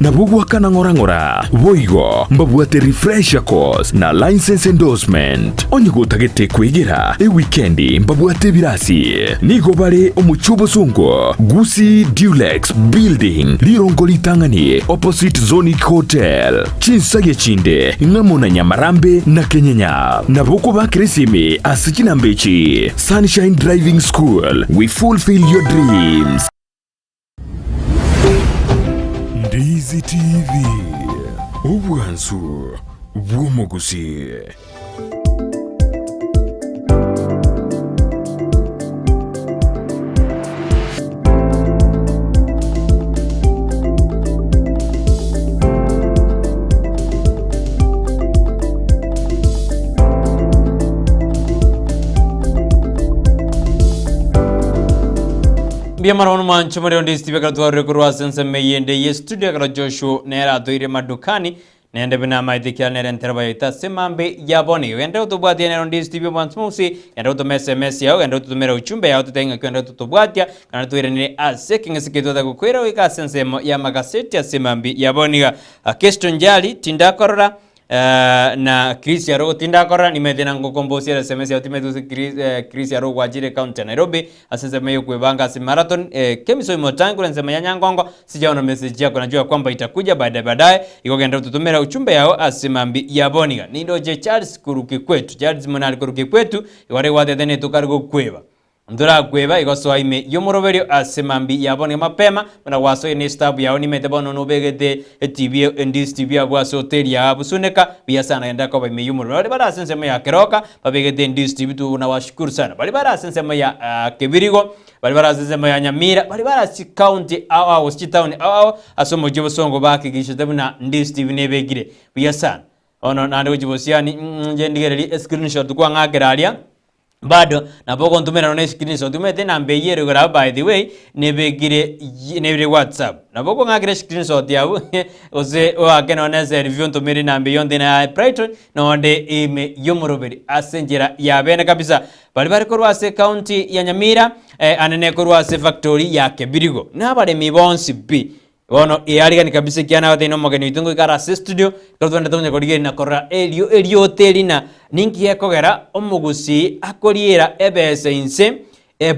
na bugwakana ngora boigo mbabwate refresher course na license endorsement onyigo tagete kwegera weekendi mbabwate birasi nigo bare omuchubo sungo Gusii Dulux building lirongo litangani opposite Zonic Hotel chinsage chinde ngamona Nyamarambe na Kenyanya na boko bakresime asichina mbechi. Sunshine Driving School, we fulfill your dreams. Ndizi TV ubwansu bw'omugusi. Biamara mancho mari Ndizi TV katware kurwa sense meyende ye studio kara Joshua nera toire madukani nende bina maidikya nere nterba yita semambe yaboni wende utubwatia nero Ndizi TV bansmusi yende utume SMS yao yende utumera uchumbe yao tutenga kwende utubwatia kana toire ni aseki ngesikito da kukwera wika sense ya magazeti ya semambe yaboni question jali tindakorora na Chris Yaro tindakora nimethina ngokombosia SMS ya timetu Chris Yaro wajire county Nairobi asema hiyo kuebanga si marathon kemiso imotangu nasema yanyangongo sijaona message yako najua kwamba itakuja baadaye iko genda tutumera uchumbe yao asimambi yaboniga nindo je Charles kuruki kwetu Charles monali kuruki kwetu wale wade thene tukargo kweba ndura kweba igoso aime yomoroberio asemambi yabone mapema na waso ni staff yao ni metebono no begete TV Ndizi TV abwaso hotel ya busuneka bia sana enda kwa ime yomoroberio bara sensema ya keroka babegete Ndizi TV tu na washukuru sana bali bara sensema ya Kebirigo bali bara sensema ya Nyamira bali bara si county au si town au asomo jibo songo baki gisho na Ndizi TV nebegire bia sana ono nando jibosiani njendigere screenshot kwa ngageralia bado na boko ntumera no screenshot tumete na mbeyero gara by the way nebire WhatsApp na boko ngagire screenshot yabu ose wakena onese review ntumiri na mbeyonde na Brighton no de ime yomoroberi asenjera yabene kabisa bali korwa se county ya Nyamira anene korwa se factory ya Kebirigo na bale mibonsi b wono yari kabisa kiana wate no mageni itungo ikara studio kalotwanda tonye kodigeri na korra elio hotelina ninki yakogera omugusi akoriera ebese inse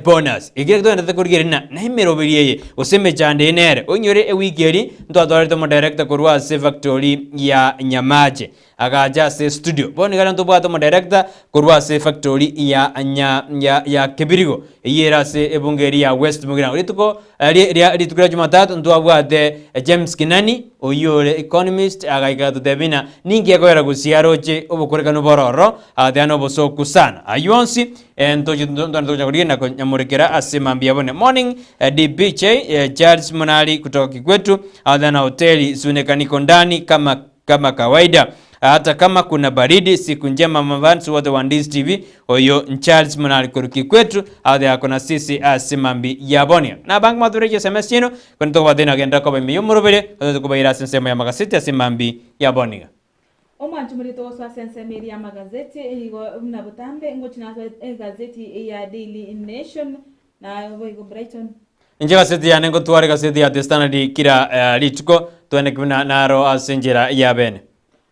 bonus igire twanda kodigeri na imerobiriye oseme chande nere onyore wikeri ntwatware mo director korwa se factory ya Nyamaje agaja se studio boni gara ntobwato mo director korwa se factory ya Kebirigo yera se ebungeri ya West Mugira rituko ritukira Jumatatu ntwabwate James Kinani oyore economist agaika tutebina ningi yakoera gusiaroche obukoreka no bororo adano bosoku sana ayonsi entoje na nyamurekera asemambi yabone morning DBJ Charles Monali kutoka Kikwetu adana hoteli sunekaniko ndani kama kawaida hata kama kuna baridi. Siku njema mavansu wote wa Ndizi TV oyo Charles Monali kuruki kwetu ade akona sisi asimambi yabonia na bank madureje semestino kwento wadena agenda kwa miyo murubele kubaira sensema ya magazeti asimambi yabonia Omwanchu murito oswa sensema ya magazeti igo mnabutambe ngochina gazeti ya Daily Nation na boigo Brighton nje gazeti ya nengo tuware gazeti ya The Standard kira lituko tuene kuna naro asenjera yabene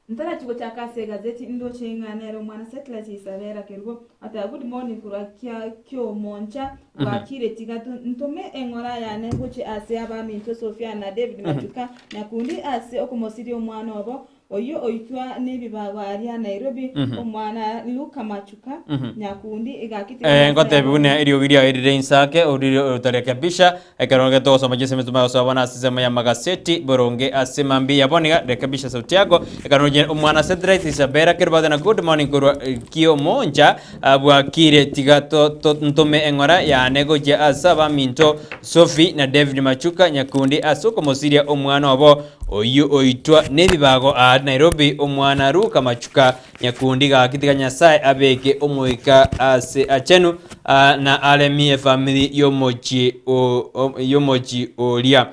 Ntara chuko chakase gazeti ndo chenga nero mwana satellite isabera kergo ata good morning kurakia kyo moncha bakire tigatu ntome engora ya nengo che ase aba minto Sofia na David Machuka na kundi ase okomosiri omwana obo oyo oitwa nebibago aria Nairobi omwana Luka Machuka nyakundi igakiti ngote bune iri ogiria iri Ensakia uri utarekebisha ekeronge to soma jese metuma osabana sisema ya magazeti boronge asemambi yaboniga rekebisha sauti yako ekaronje omwana Cedric Isabera kerbada na good morning kurwa kio monja abwakire tigato ntume engora ya nego je asaba minto Sophie na David Machuka nyakundi asoko mosiria omwana obo oyu oitwa nebibago a Nairobi omwana Luka Machuka nyakundi ga kitiga nyasaye abeke omoika ase achenu na alemi family yomochi olia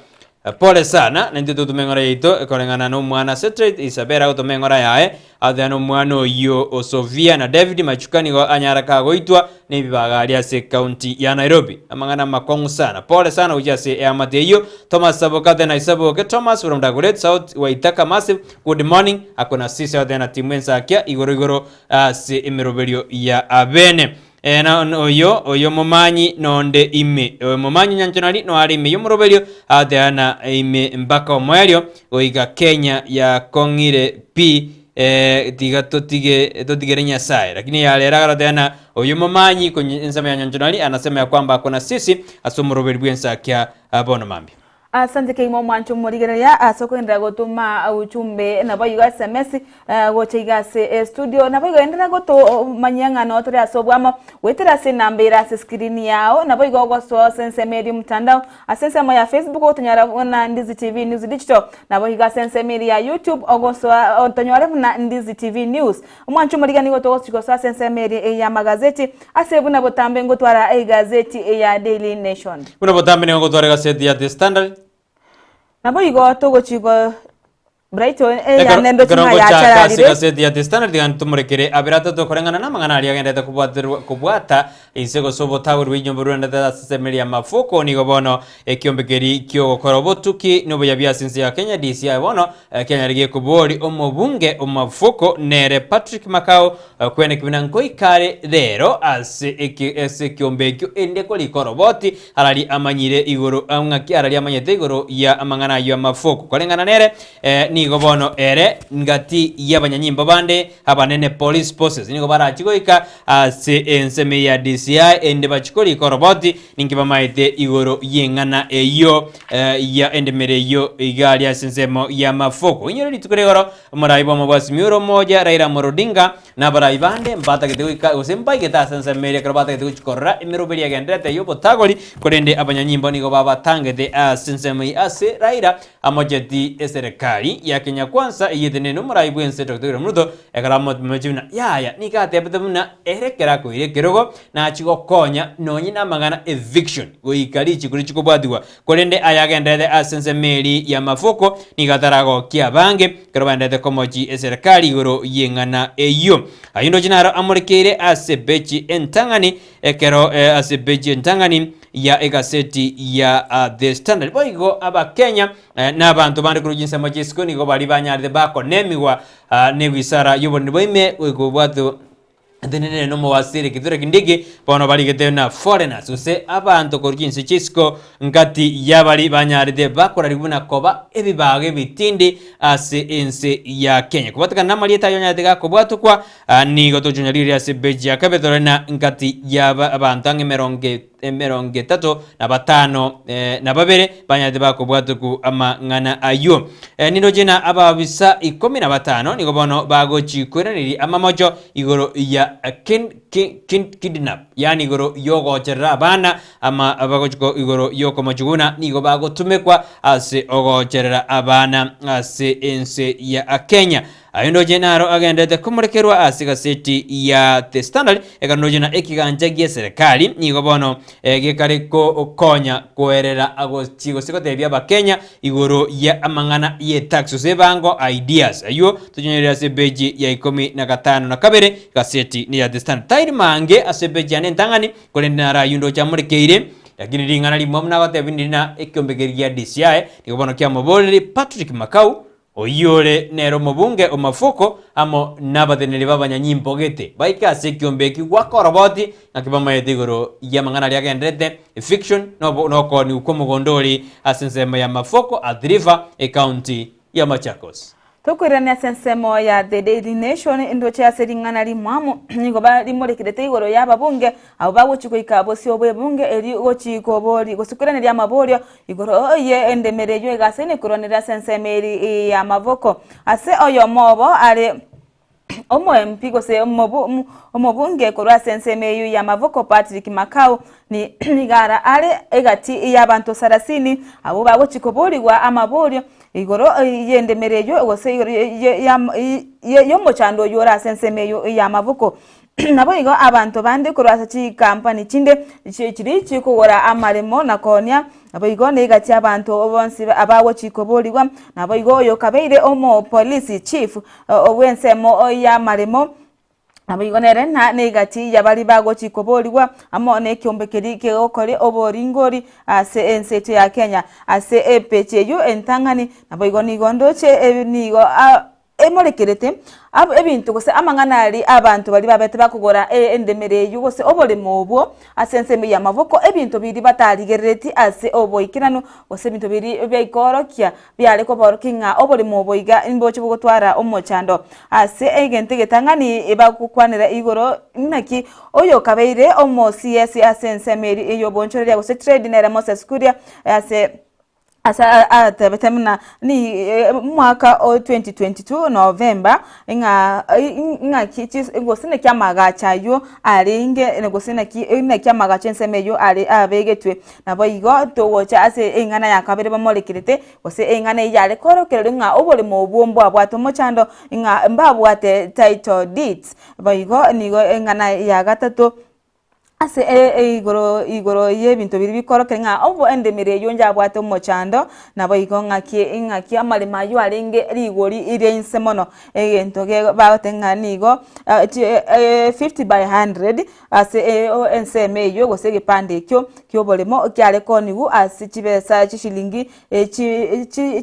pole sana nende tutumengora yito ekorengana no mwana Cedric Isabera utumengora yae athano mwana oyo Osovia na David Machuka nigo anyara kagoitwa nebibaga aria se county ya Nairobi amangana makongu sana pole sana ujase amateyo Thomas Sabokate na Isaboke Thomas from Dagoret South Waitaka Massive good morning akona sisi athana timu Ensakia igoro se emeroberio ya abene na oyo momanyi nonde ime momanyi nyanchonali no ari ime yomroberio athana ime mbaka omwerio oiga Kenya ya kongire p tiga totigere nyasaye lakini yalera garatena oyo momanyi kwenye nsema ya nyanchonali anasema ya kwamba kuna sisi asomroberio Ensakia abono mambi. Asante keimo mwancho murigereria asoko ndira gotuma uchumbe na bayiga SMS gochiga se studio na bayiga ndira goto manyanga no tore asobwamo wetera se nambera se screen yao na bayiga goso sense media mtandao asense ya Facebook otonyara na Ndizi TV News Digital na bayiga sense media ya YouTube ogoso otonyara na Ndizi TV News mwancho muriga ni goto goso sense media ya magazeti asebu na botambe ngotwara gazeti ya Daily Nation kuna botambe ni ngotwara gazeti ya The Standard nabo igo togo chigo Brighton ya nendo chuma ya charari gazeti ya The Standard digan tumurekere abirata to korengana na mangana ali agenda kubwata isego sobo tawur winyo burunda da semelia mafoko ni gobono ekiombekeri kyo korobotuki no bya sinzi ya Kenya DCI bono Kenya rige kubori omobunge omafoko nere Patrick Makao kwene kibina nkoikare rero ase kiombekyo ende koli koroboti alali amanyire igoro angaki alali amanyete igoro ya amangana yo mafoko korengana nere ni gobono ere ngati y'abanyanyimbo bande abanene police forces nigo barachigoika ase enseme ya DCI ende bachikori koroboti ningiba maite igoro yengana eyo ya endemere yo igali ya sensemo ya mafoko inyoro litukuregoro muraibo mabasi miuro moja Raila Morodinga na baraibande mbata gitegoika osempai geta senseme ya korobata gitegochikora emerobeli agendete yo botagoli korende abanyanyimbo nigo baba tangete senseme ase Raila amojeti eserikali ya Kenya Kwanza iyedene no muraibu ense Dr. Muruto ekaramo mejuna yaya nikate betemuna erekera ko irekerogo na chigo konya nonyina magana eviction goikali chikuri chikobadiwa kolende ayagendede asense meri ya mafoko nigatarago kia bange kerobandede komoji eserikali goro yengana eyo ayindo jinaro amurikire asebechi entangani ekero asebechi entangani ya egazeti ya The Standard boigo aba Kenya n'abantu bandi kurujinsa majesiko nigo bali banyaride bako nemiwa newisara yoboni boime wegobwato denene no mwasiri kidure kindigi bono bali gedena foreigners use abantu kurujinsa chisiko ngati yabali banyaride bakora ribuna koba ebibage bitindi ase ense ya Kenya kubatika namalieta yonyadega kobwato kwa nigo tojunyaliri ase beji akabedorena ngati yaba abantu emeronge tato na batano na babere banyade bakobwatuku amangana ayo nino jena ababisa 15 nigo bono bagochi kweraniri amamojo igoro ya kidnap yani igoro yogo cherra bana ama abagochiko igoro yoko majuguna nigo bagotumekwa ase ogocherera abana ase ense ya Kenya ayindo jenaro agendete kumurekerwa ase gazeti ya The Standard ekano jena ekiganja gie serikali nigo bono gekariko okonya koerera agochigo sikotebya bakenya igoro ya amangana ye taxes ebango ideas ayo tunyerera ase beji ya 15 na kabere gazeti ni ya The Standard tairi mange ase beji ya ntangani kolendara yundo chamurekeire lakini ringana limomna batebindina ekyombegeria DCI nigo bono kya moboli Patrick Makau oyore nero mobunge omafoko amo nabadenere babanyanyimbo gete baika sekyombeki wakoroboti nakibama yetigoro yamangana lyagendete fiction no ko ni ukomugondoli asensema ya mafoko adriva county ya Machakos tukwirania sensemo ya The Daily Nation indo cha seringana rimwamu nigo bari muri kirete igoro yaba bunge abo baguchiko ikabo si obwe bunge eri gochiko bori gusukirana rya maborio igoro ye endemereyo igasene kuronera sensemeri ya mavoko ase oyo mobo ari omo MP gose omobunge korwa sensemeyo ya mavoko Patrick Makau ni nigara ale egati y'abantu 30 abo baguchiko borirwa amaborio igoro yendemereyo gose yo mochando yora sensemeyo ya mavuko nabo igo abantu bande kurasa chi company chinde chiri chikugora amaremo nakonya nabo igo negati abantu bonsi abawo chikoborirwa nabo igo yo kabeire omo police chief owensemo ya maremo nabo igo nerena negati yabali bago chikoborirwa amo ne kyombekeri ke okore oboringori ase enseto ya Kenya ase epecheyo entangani nabo igo nigondoche nigo emorekerete ebintu gose amanganari abantu bali babete bakugora endemereyo gose obolemo obwo asenseme ya mavoko ebintu biri batarigereti ase oboikirano gose ebintu biri beikorokia byale ko borokinga obolemo oboiga imboche bugotwara omochando ase egente getangani ebakukwanira igoro naki oyo kabeire omo CS asenseme eyo bonchoreria gose trade nera Moses Kuria ase asa betemna ni mwaka 2022 November inga kichis ngosine kyamagacha yo aringe ngosine kyamagacha nsemeyo ari abegetwe nabo igo towocha ase engana yakabere bamolekirete ose engana yale korokero nga obole mu bwombo abwato mochando inga mbabwate title deeds bayigo nigo engana ya gatatu ase igoro ye bintu biri bikoroke nga obo endemere yonja bwate mochando nabo igonga ki amalema yo arenge rigori ire insemono egento ge batenga nigo 50 by 100 ase enseme yo gosege pande kyo bolemo kyale konigu ase chibesa chishilingi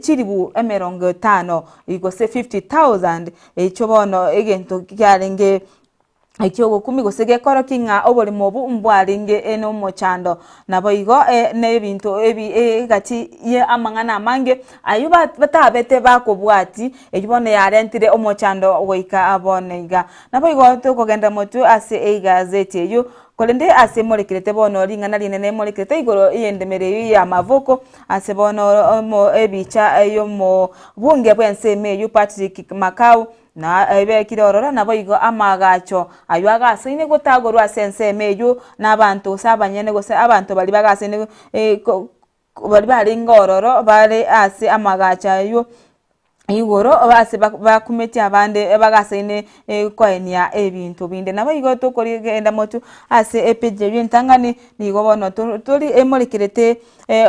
chiribu emerongo 5 igose 50,000 echobono egento kyalenge ekyogo kumi gosege korokinga obolimo obu mbwaringe eno mochando nabo igo nebintu ebi gati ye amangana amange ayuba batabete bakobwati ekibone yarentire omochando oika aboneiga nabo igo tukogenda motu ase gazeti eyo kolende ase molekirete bono ringana linene molekirete igoro yendemereyo ya mavoko ase bono mo ebicha eyo mo bunge bwenseme yu Patrick Makau na ebe kirorora nabo igo amagacho ayo agasine gotagorwa asenseme eyo nabantu sabanyene gose abantu bali bagasine bali bali ngororo bali ase amagacha ayo igoro base bakumeti abande bagasine kwenia ebintu binde nabo igo tokori genda motu ase epeje ntangani nigo bono tuli emolekirete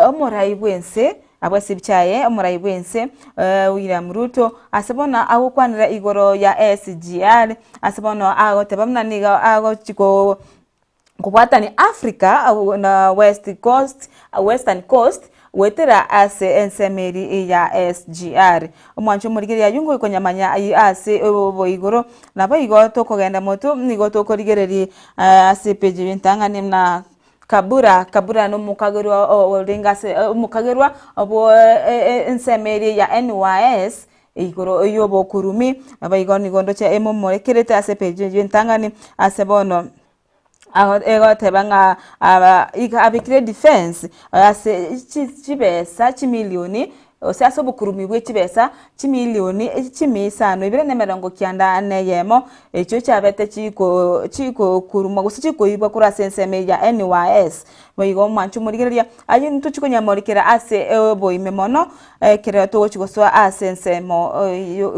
omorai bwense abwese bichaye omorai bwense William Ruto asebona agukwanira igoro ya SGR asebona agotebamna niga agochiko kubwatani Africa na Western Coast wetera ase ensemeri ya SGR omwancho murigeria yungu ikonyamanya ase oboigoro nabo igo tokogenda motu nigo tokorigereri ase peje bintangani na kabura no mukagerwa olingase mukagerwa obo ensemeri ya NYS igoro yobo kurumi nabo igo nigondo cha emomorekerete ase peje bintangani ase bono ego tebanga abikire defense ase chibesa chimilioni ose aso bukurumi bwe chibesa chimilioni chimisano ibire nemerongo kyanda neyemo echo chabete chiko kuruma gusi chiko ibwa kura senseme ya NYS bayigo mwanchu murigeria ayi ntuchiko nyamorikera ase boime mono kere to chigoswa asensemo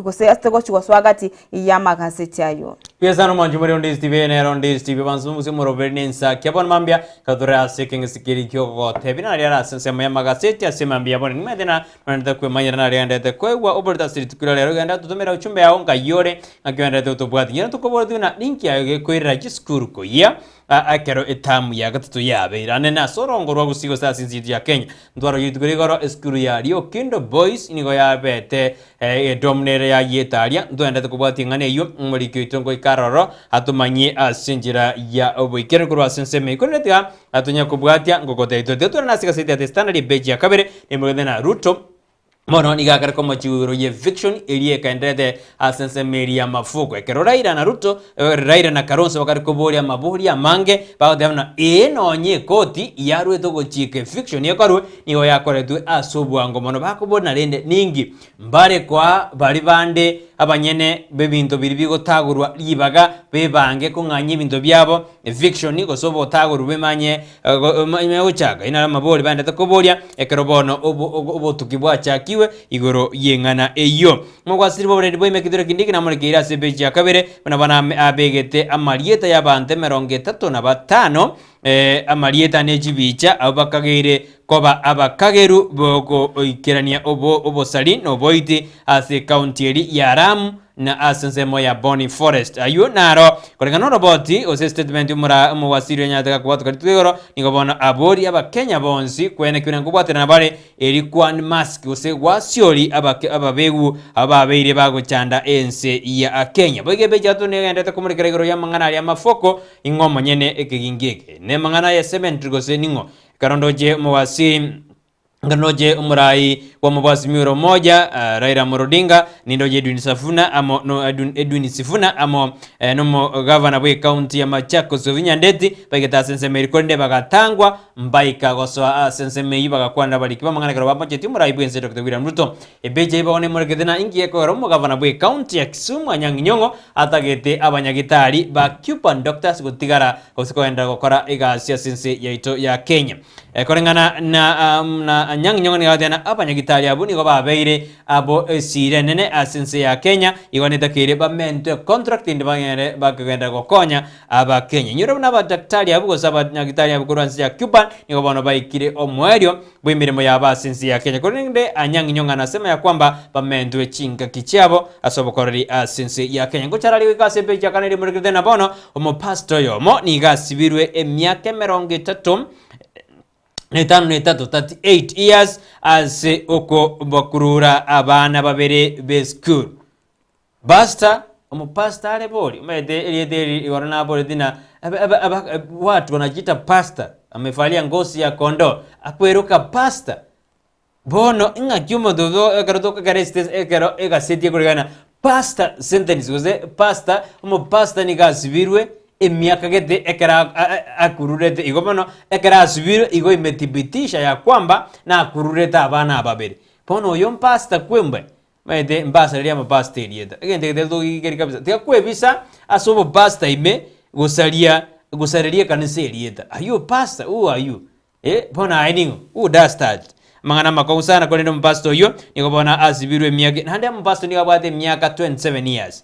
gose astego chigoswa gati ya magazeti ayo Piesano mwanchu muri Ndizi TV ne Ndizi TV banzumuze mu Robert Ensakia bon mambia kadura ase kingisikiri kyogo tebina ya asensemo ya magazeti asemambia bon medena nanda kwe mayana riandete kwe wa oberta street kula lero ganda tutomera uchumbe ya onga yore akyanda to bwati yana to koboduna linki ya kwera jiskuru ko ya akero etamu ya gatatu yabe irane na sorongorwa gusigo sasinzi ya Kenya ndwaro yitugorigoro eskuru ya Rio Kindo Boys inigo ya bete domnere ya Yetalia ndwenda kubwati ngane yo muri kitongo ikaroro atumanye asinjira ya oboikere kurwa senseme ikonetya atunya kubwatia ngokote ito tetu na sikasite ya standard beji ya kabere emugena Ruto mono nigakara ko machiwiro ye fiction elie kaendete asense meria mafuko ekero Raila na Ruto Raila na Kalonzo bakari koboria maboria mange bagodamna no nye koti yarwe to gochike fiction yekorwe niho yakoretwe asobwango mono bakobona rende ningi mbare kwa bari bande abanyene bebinto biri bigotagurwa libaga bebange kunganye ibinto byabo fiction gosobo taguru bemanye meochaga inara mabori bande takoboria ekero bono obo tukibwa chakiwe igoro yengana eyo mugwasiri boboredi boime kidore kindiki na murekira sebeji akabere bana abegete amarieta yabante 35 amarieta nejibicha abakagere koba abakageru boko oikerania obo sali no boiti ase county eri yaram na asensemo ya Boni Forest ayo naro kolengano roboti ose statement umwasiri nyataka kwatu katugoro ningobona abori aba Kenya bonsi kwene kwene ngubwatira nabare eri kwan mask ose wasioli ababegu ababeire bago chanda ense ya Kenya boge beja to negenda kumurikira igoro ya mangana ya mafoko ingomo nyene ekigingeke ne mangana ya cement gose ningo karondoje mwasiri nganoje umurai wa mabasi miro moja Raila Odinga nindoje Edwin Sifuna amo no Edwin Sifuna amo no governor we county ya Machakos Vinyandeti bageta sense merikonde bagatangwa mbaika goso sense meyi bagakwanda balikiba mangana karo bapoche timurai bwense Dr. William Ruto ebeje ibone muregedena ingi ko romo governor we county ya Kisumu Anyanginyongo atagete abanyagitari ba Cuban doctors gutigara koskoenda gukora igasia sense yaito ya Kenya korengana na Anyanginyongo ni gadena abanyagitari abuni go babeire abo sire nene asense ya Kenya igoneta kire ba mente contract indi bangere bakagenda gokonya aba Kenya nyoro na badaktari abo gosaba nyagitari abo kuransi ya Cuban nigo bono baikire omwerio bwimirimo ya asense ya Kenya korinde Anyanginyongo anasema ya kwamba bamendwe chinga kichabo asobokoreri asense ya Kenya ngocarali wikase beja kaniri murigedena bono omo pastor yomo ni gasibirwe emyaka 30 38 years as oko bakurura abana babere be school basta umupasta ale boli umede eliedeli iwarana boli dina watu wanajita pasta amefalia ngozi ya kondo akweruka pasta bono inga kyumo dodo karotoka karestes ekero ega setie kurigana pasta sentence goze pasta umupasta ni gasibirwe emyaka gete ekera akururete igomono ekera asubire igo imetibitisha ya kwamba na akurureta abana ababere pono yo mpasta kwembe mede mbasa ria mapasta elieta agende dedo igeri kabisa tia kwebisa asobo pasta ime gosaria kanise elieta ayo pasta ayo pona ainingo dastard mangana makosana kolendo mpasta yo nigobona asibirwe emyaka nande mpasta nigabwate emyaka 27 years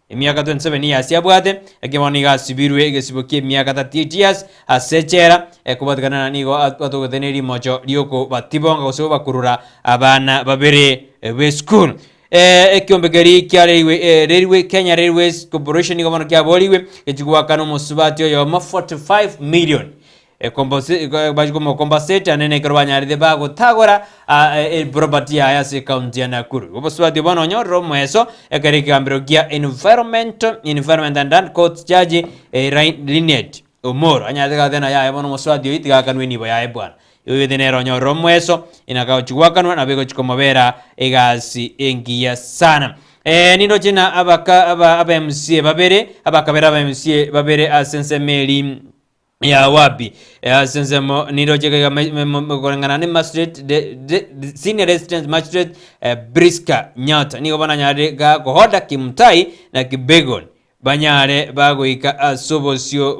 emyaka 27 years yabwate ekemoni gasibirwe egesibokie emyaka 38 years asechera kubatikana nigo atogoteneri mocho lioko batibonga gosebo bakurura abana babere be school ekyombegeri kyalewe railway Kenya Railways Corporation nigo kya boliwe ekigwakano musubati yo 45 million compensate anene krobanyari de bago tagora property ya se county ya Nakuru oboswadi bono nyoro mweso ekerikambiro gia environment and land court judge Linet Omoro anyatega thena ya bono moswadi itiga kanweni bo ya bwana yo denero nyoro mweso inakao chigwakanwa na bego chikomobera egasi engia sana nindo jina aba MC babere abakabera aba MC babere asense meli ya wapi sensemo nirojeka korangana ni magistrate de senior resident magistrate Briska Nyata nigo bana nyare ga kohoda kimtai na kibegon banyare bagoika asobosio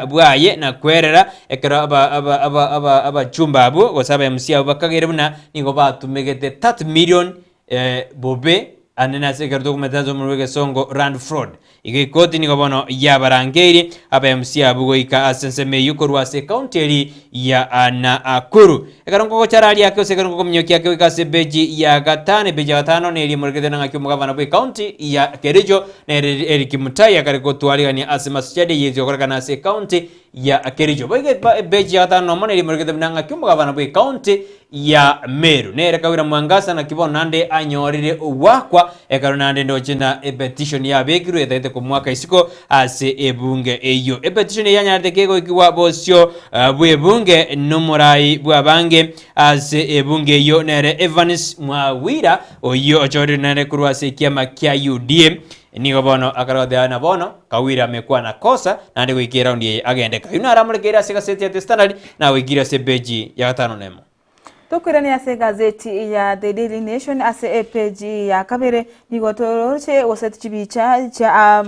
bwaye na kwerera ekera aba chumba abo gosaba MC abo bakagerebuna nigo batumegete 30 million bobe anena sekero dokumentazo murwege songo rand fraud ige koti nigo bono ya barangeri aba MC abugoika asense meyuko rwase county ya Nakuru ekarongo kocharali yake sekero komnyoki yake wikase beji ya gatane beji gatano ne limurgede na kyo mugavana bwe county ya Kericho na Eric Mutai akariko twali asema stade yezo korana se county ya Kericho boge beji gatano mone limurgede na kyo mugavana bwe county ya Meru nere kawira mwangasa na kibono nande anyorire wakwa ekaro nande ndochina petition ya bekiru etaite ku mwaka isiko ase ebunge eyo petition yanyarite kego ikiwa bosyo bwebunge nomurai bwabange ase ebunge eyo nere Evans Mwawira oyo ochori nere kurwa ase kiama kia UDA nigo bono akarodheana bono Kawira amekuwa na kosa na ndi gwikira raundi agende kayuna aramurikira ase gazeti ya The Standard na wigira ase page ya 5 nemo tukwirani ase gazeti ya The Daily Nation ase page ya kabere nigo toroche goseti chibicha cha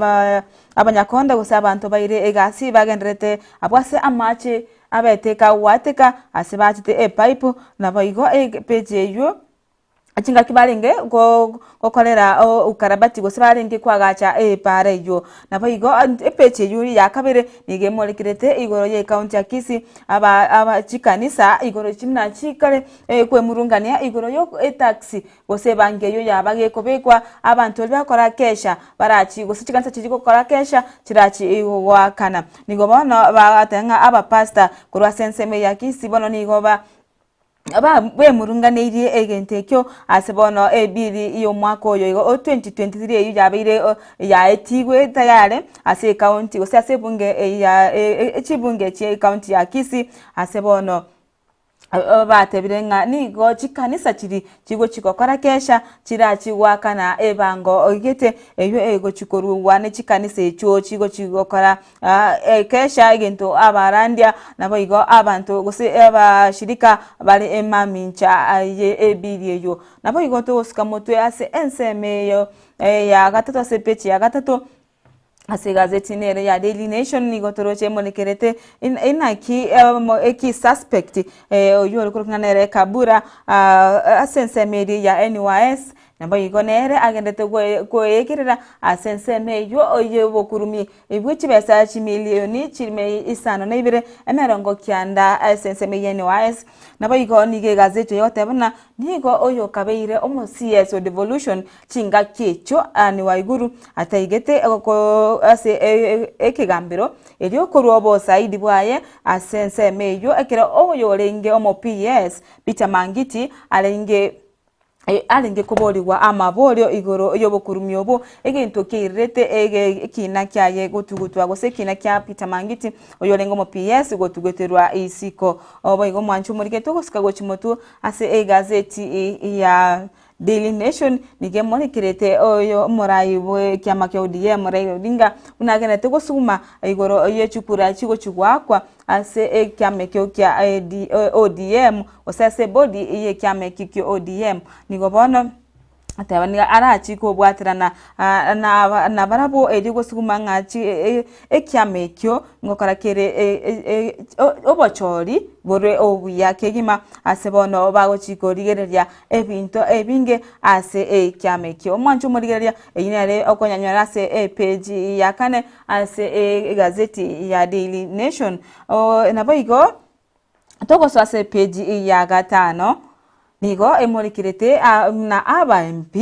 abanyakonda gose abantu baire egasi bagenderete abwase amache abeteka wateka ase bachite pipe na baigo page yo achinga kibalenge gokorera ukarabati gose balenge kwagacha pare yo na baigo page yo ya kabere nige molekirete igoro ye county ya Kisii aba chikanisa igoro chimna chikare kwe murungania igoro yo taxi gose bange yo yabage kobekwa abantu bakora kesha barachi gose chikanisa chiko kora kesha chirachi wakana nigo bono batenga aba pastor kurwa senseme ya Kisii bono nigo aba murunganirie egentekyo asebono ebiri iyo mwaka oyo 2023 eyo yabeire ya etigwe tayare ase county gose ase bunge ya echibunge chi county ya Kisii asebono batebirenga nigo chikanisa chiri chigo chikokora kesha chirachigwakana ebango ogete eyo ego chikoruwa ne chikanisa echo chigo chigokora kesha egento abarandia nabo igo abantu gose abashirika bali emamincha ye ebiri eyo nabo igo to skamotwe ase ensemeyo ya gatatu ase pechi ya gatatu ase gazeti nere ya Daily Nation nigo toroche monekerete inaki eki suspect oyo kurukana nere kabura asense meri ya NYS namba igo nere agendete kwekirira asense meyo oyo bokurumi ibwichi besa chimilioni chime isano na ibire emerongo kyanda asense meyo NYS namba igo nige gazeti yote bana nigo oyo kabeire omo CS devolution chinga kecho ani waiguru ataigete ase ekigambiro elio kurobo saidi bwaye asense meyo ekera oyo lenge omo PS Peter Mangiti alenge kuboriwa amaborio igoro yobokurumi obo egento kirete ekina kyaye gotugutwa gose kina kya Peter Mangiti oyo lengo mo PS gotugeterwa isiko obo igo mwanchu muri togosika gochimotu ase gazeti ya Daily Nation nige monikirete oyo morai bwe kiama kya ODM morai odinga unagenete gosuma igoro yechukura chigo chugwakwa ase kiama kya ODM osase body ye kiama kya ODM nigo bono atawani arachi ko bwatirana na barabo edigo suguma ngachi ekiame kyo ngokora kere obochori bore obuya kegima asebono bago chikorigereria ebinto ebinge ase ekiame kyo mwancho morigereria eyinere okonyanyora ase page ya kane ase gazeti ya Daily Nation naboigo togoso ase page ya gatano nigo emorikirete na aba MP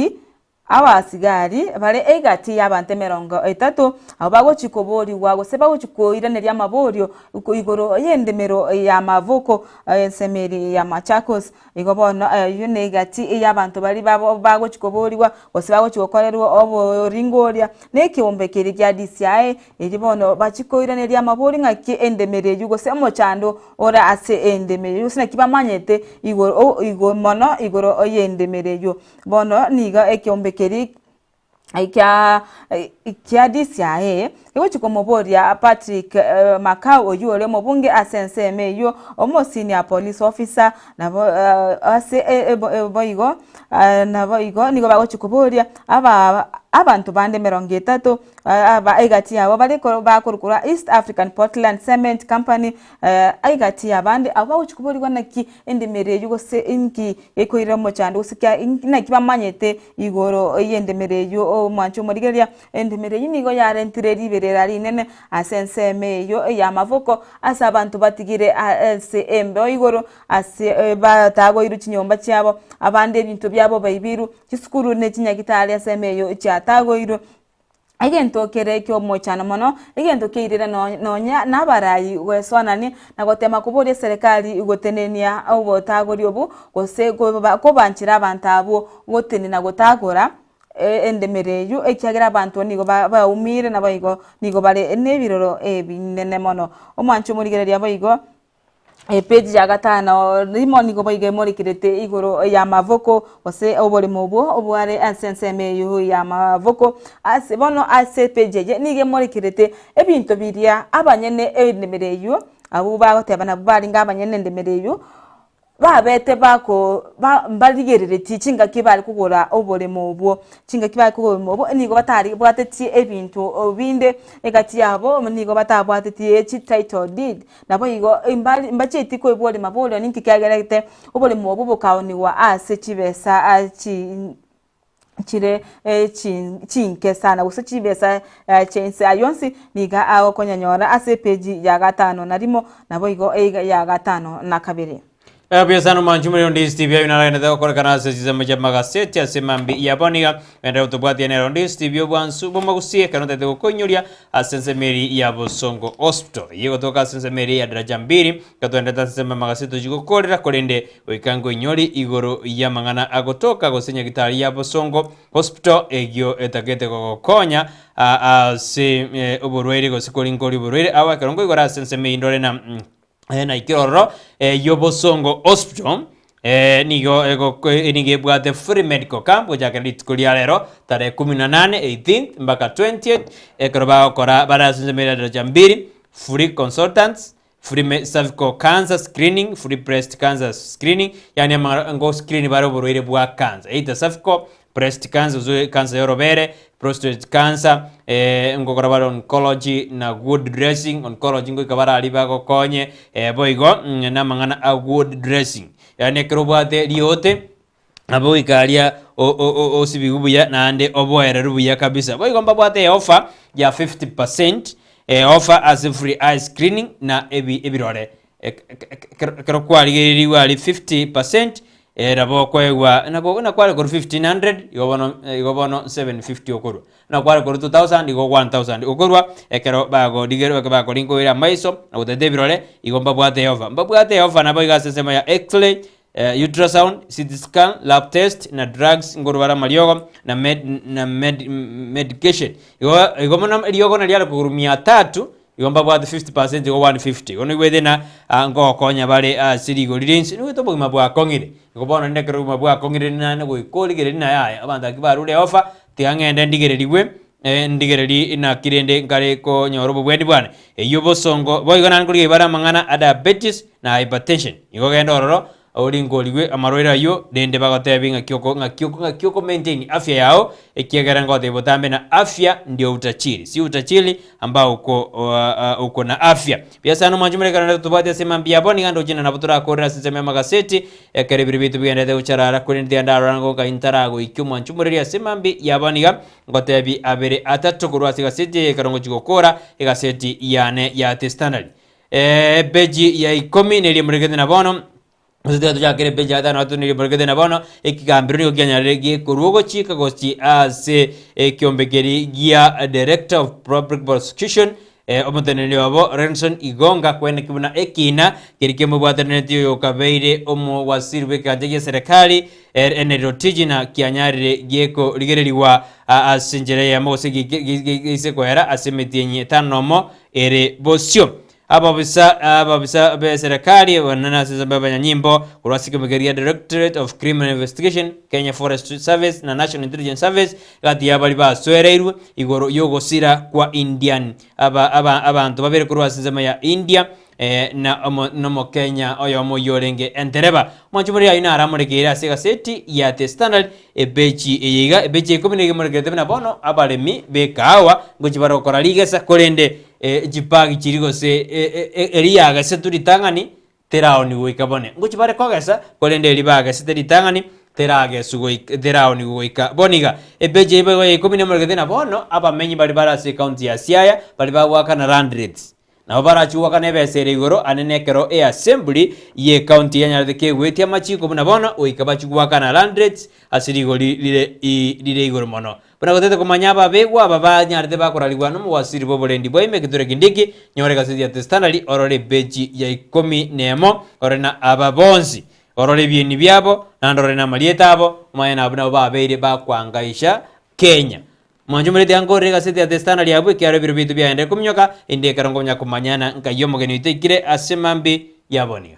abasigari bare egati y'abantu 30 abo bagochikobori wago se bagochikoiraneria maborio uko igoro yendemero ya mavuko semeri ya Machakos igobono yune egati y'abantu bari bagochikobori wa ose bagochikokorerwa obo ringoria nekiwombekeri kya DCI iribono bachikoiraneria mabori ngaki endemere yugo se mochando ora ase endemere usina kibamanyete igoro mono igoro yendemere yo bono niga ekiwombekeri ikia DCI ewe chikomoboria Patrick Makau oyole mobunge asense meyo omo senior police officer nabo ase boigo nabo nigo bago chikoboria abantu bande 30 aba egati yabo bariko bakurukura East African Portland Cement Company egati yabande aba uchikuborirwa naki endemere yugo se inki ekoira mo chando sikya naki bamanyete igoro yendemere yo mwancho morigeria endemere yinigo yarentire riberera rinene asense meyo ya mavoko asa abantu batigire ase embe igoro ase batago iru chinyomba cyabo abande bintu byabo bayibiru kisukuru ne kinyagitali asemeyo cyatago iru egento kere kyo mochana mono egento keirira nonya nabarayi gwesonani na gotema kuburia serikali igotenenia obotagori obu gose ko banchira abantu abo gotenena gotagora endemereyu ekiagira abantu nigo baumire na baigo nigo bale nebiroro binene mono omwancho murigereria baigo page ya gatano rimo nigo baige morikirete igoro ya mavoko ose obole mobo obware ansenseme yu ya mavoko ase bono ase page je nige morikirete ebinto biria abanyene endemereyu abo bagotebana bari ngabanyene endemereyu babete bako mbaligerere tichinga kibali kugora obole mobwo chinga kibali kugora mobwo nigo batari bwateti ebintu obinde egati yabo nigo batabwateti echi title deed nabo igo mbacheti ko ebole mabolo ninki kagerete obole mobwo bukawoniwa ase chibesa achi chire chinke sana gusa chibesa chense ayonsi niga awo konyanyora ase page ya gatano narimo nabo igo ya gatano na kabiri. Biasano manchumuri Ndizi TV inara na kwa kana sisi maja magazeti asemambi yaboniga enda utobwati ya Ndizi TV bwansu bomagusie kanota de konyulia asense meri ya Bosongo Hospital yego toka asense meri ya daraja 2 katwenda tasema magazeti jikokorera kolende wikango inyori igoro ya mangana agotoka gosenya gitari ya Bosongo Hospital egyo etagete kokonya se oborwere gosikolinkoli oborwere awa karongo igora asense meri ndore na ikiroro yo Bosongo Hospital nigo nige bwate free medical camp ujaka litikulia lero tarehe 18 18 mpaka 20 ekroba kora bara sinzemera daraja 2 free consultants free cervical cancer screening free breast cancer screening yani ngo screen baro borwere bwa cancer ita cervical breast cancer zo cancer yorobere prostate cancer ngokora baro oncology na good dressing oncology ngo ikabara aliba gokonye boigo na mangana a good dressing yani krobate liote abo ikalia o sibigubuya na ande oboere rubuya kabisa boigo mbabwate offer ya 50% offer as free eye screening na ebirore kero kwali wali 50% rabo kwegwa na kwale ko 1500 igobono 750 okuru na kwale ko 2000 igo 1000 okurwa ekero bago digero bago linko ira maiso na utete birole igomba bwate over na boiga sesema ya x-ray ultrasound CT scan lab test na drugs ngorwara maliogo na medication igomona iliogo na liala ko 300 igomba bwate 50% go 150 ono gwethe na ngo konya bale sirigo lirinsi ni to bugima bwa kongire igobona ndekero bugima bwa kongire na go ikoligere na yaya abanda kibarule offer tiangende ndigereriwe ndigereri ina kirende ngare ko nyorobo bwendi bwana yo Bosongo boigona nguri bara mangana diabetes na hypertension igogenda ororo oringoliwe amarwera yo dende bagotebinga kyoko maintain afya yao ekiagara ngote botambe na afya ndio utachiri si utachiri ambao uko na afya pia sana manjumere kana tubate sema mbia boni ngando jina na butura korera siseme magazeti ekerebiri bitu bigende ucharara kundi andara ngo ka intarago ikyumu manjumere ya sema mbi yabaniga ngote bi abere atatu kurwasi gaseti karongo chigokora egaseti yane ya standard beji ya 10 neli mregende na bono Muzito tujakere beja dana watu niliborgede na bono ekigambiro ni gyanyare gie kurugo chika gochi ase kiombekeri gia director of public prosecution omoteneni wabo Renson Igonga kwene kibuna ekina kirike mubwataneti yo kabeire omo wasirwe kanje serikali enerotiji na kianyarire gieko ligereriwa asinjere ya mose gise kwera asemetienye tanomo ere bosio ababisa be serikali wanana sasa baba nyimbo kurasiki mgeria Directorate of Criminal Investigation Kenya Forest Service na National Intelligence Service gati yabali baswereiru igoro yogo sira kwa Indian abantu babere kurwasi zama ya India na nomo Kenya oyo moyorenge entereba mwanchumuri ya ina aramurekera sega seti ya the standard ebechi eyiga ebechi komine murekete na bono abalemi bekawa ngochibaro koraligesa kolende jipagi chirigo se eriyaga se turitangani terao ni goikabone ngochibare kogesa kolende eribaga se turitangani terage sugo terao ni goika boniga ebechi ebe komine murekete na bono abamenyi bali barase county ya Siaya bali bawaka na land rates na barachuwa kanebe sere igoro anenekero assembly ye county ya Nyareke wetia machiko muna bono oikabachuwa kana land rates asirigo lile igoro mono buna gotete kumanya babegwa baba nyarete bakoraliwa no mwasiri boborendi boime kiture kindiki nyore gaseti ya standard orore beji ya 11 orena ababonzi orore bieni byabo nandore na malieta abo mayana abuna babeire bakwangaisha Kenya mwanjo murete angore gaseti ya standard yabwe kyaro biro bitu byaende kumnyoka inde karongo nya kumanyana nkayo mugeni itekire asemambi yabonio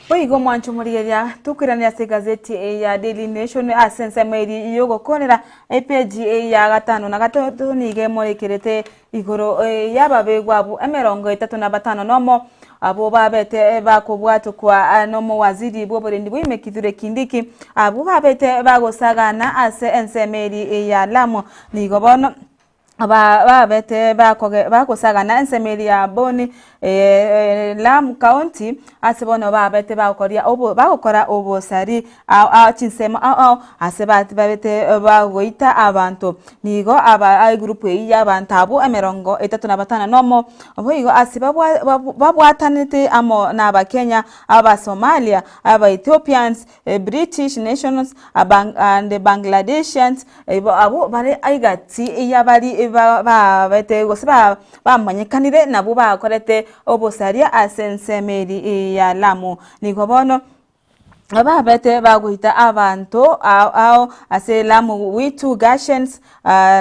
Oigo mwancho murigeria tukirania se gazeti ya Daily Nation asense meri yogo konera page ya gatano na gatatu nige morekerete igoro yababegwabu 35 nomo abo babete bakobwatu kwa nomo waziri boborendi bwime kidure kindiki abo babete bagosagana ase ensemeri ya Lamu nigo bono babete bakosagana ensemeri ya Boni Lamu County asibono babete bakokora obosari chinsema asebati babete bagoita abantu nigo aba group y'abantu abo 35 nomo obigo asiba babwatanite amo naba Kenya aba Somalia aba Ethiopians British nationals and Bangladeshans abo bare aigati yabari babete gosiba bamanyekanire nabo bakorete obosaria asensemeri ya Lamu niko bono ababete baguhita abantu ao ase Lamu witu Gashens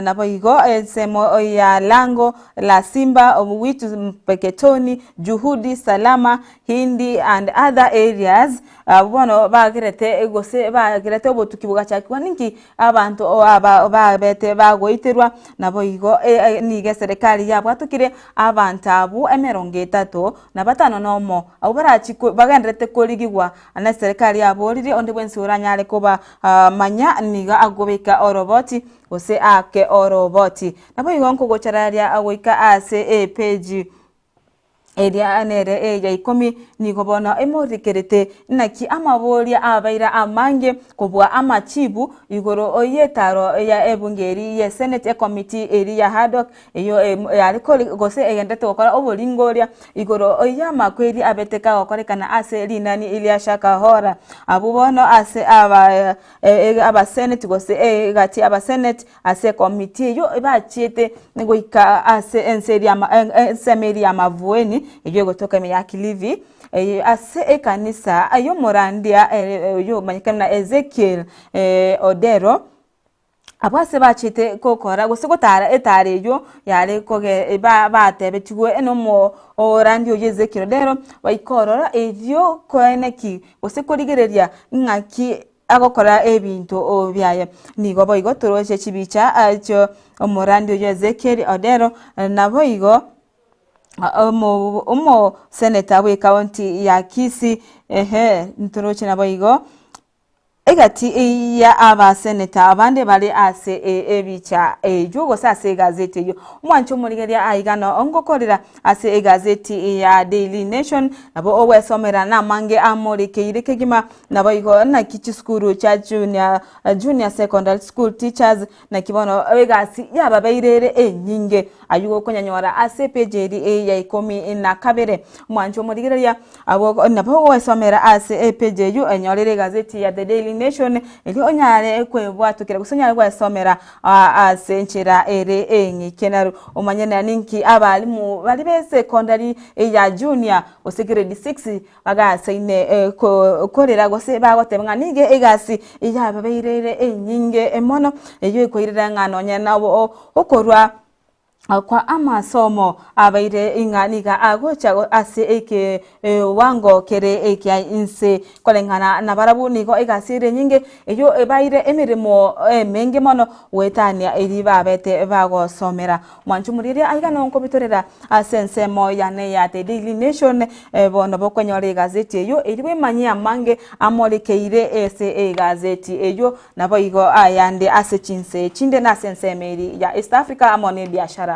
naboigo semo ya Lango la Simba witu Mpeketoni Juhudi Salama Hindi and other areas bono bagirete gose bagirete obotukibuga cyakwa ninki abantu ababete bagoiterwa naboigo nige serikali yabwatukire abantu abu 35 nomo abo barachiko bagendrete koligigwa na serikali yaboriri onde bwensi uranyale koba manya niga agobeka oroboti ose ake oroboti naboigo nkogochararia agoika ase page edia anere ya 10 niko bona emorikerete naki amaboria abaira amange kobwa amachibu igoro oyetaro ya ebungeri ya Senate committee eri ya Haddock eyo yaliko gose egendete okora oboringoria igoro oya makweri abeteka okorekana ase linani iliashaka hora abubono ase aba Senate gose gati aba Senate ase committee yo bachiete ngoika ase ensemeri ya mavueni iyo gotoka meyakilivi ase kanisa ayo morandia yo manyikana Ezekiel Odero abase bachite kokora gose gotara etare yo yare koge batebetiwe enomo orandio Ezekiel Odero baikorora evyo koeneki gose korigereria ngaki agokora ebintu byaye nigo boigo toroje chibicha acho omorandio Ezekiel Odero naboigo omo senator we county ya Kisii ntoroche naboigo egati ya aba senator abande bali ase ebicha jugo sase gazeti yo mwancho murigeria aigano ongokorera ase gazeti ya Daily Nation nabo owesomera na mange amorike irekegima naboigo na kichi school cha junior secondary school teachers na kibono egasi yaba bairere nyinge ayugo konyanyora ase pejeri ya 10 na kabere mwancho murigeria abo nabo owesomera ase page yo enyorere gazeti ya The Daily Nation eli onyare kwebwatukira gusonyare kwesomera asenchera ere engi kenaru omanyana ninki abalimu bali be secondary ya junior ose grade 6 bagasaine korera gose bagotemwa nige egasi yaba beirere enyinge emono eyo koirira ngano nyana okorwa kwa amasomo abaire inganiga agocha ase eke wango kere eke inse kolengana na barabu niko egasire nyinge eyo ebaire emirimo menge mono wetania eri babete bagosomera mwanchu murire aiga nonko bitorera asensemo yane ya The Daily Nation bono bokonyore gazeti eyo eriwe manyia mange amolekeire ese gazeti eyo naboigo ayande ase chinse chinde na sensemeri ya East Africa amone biashara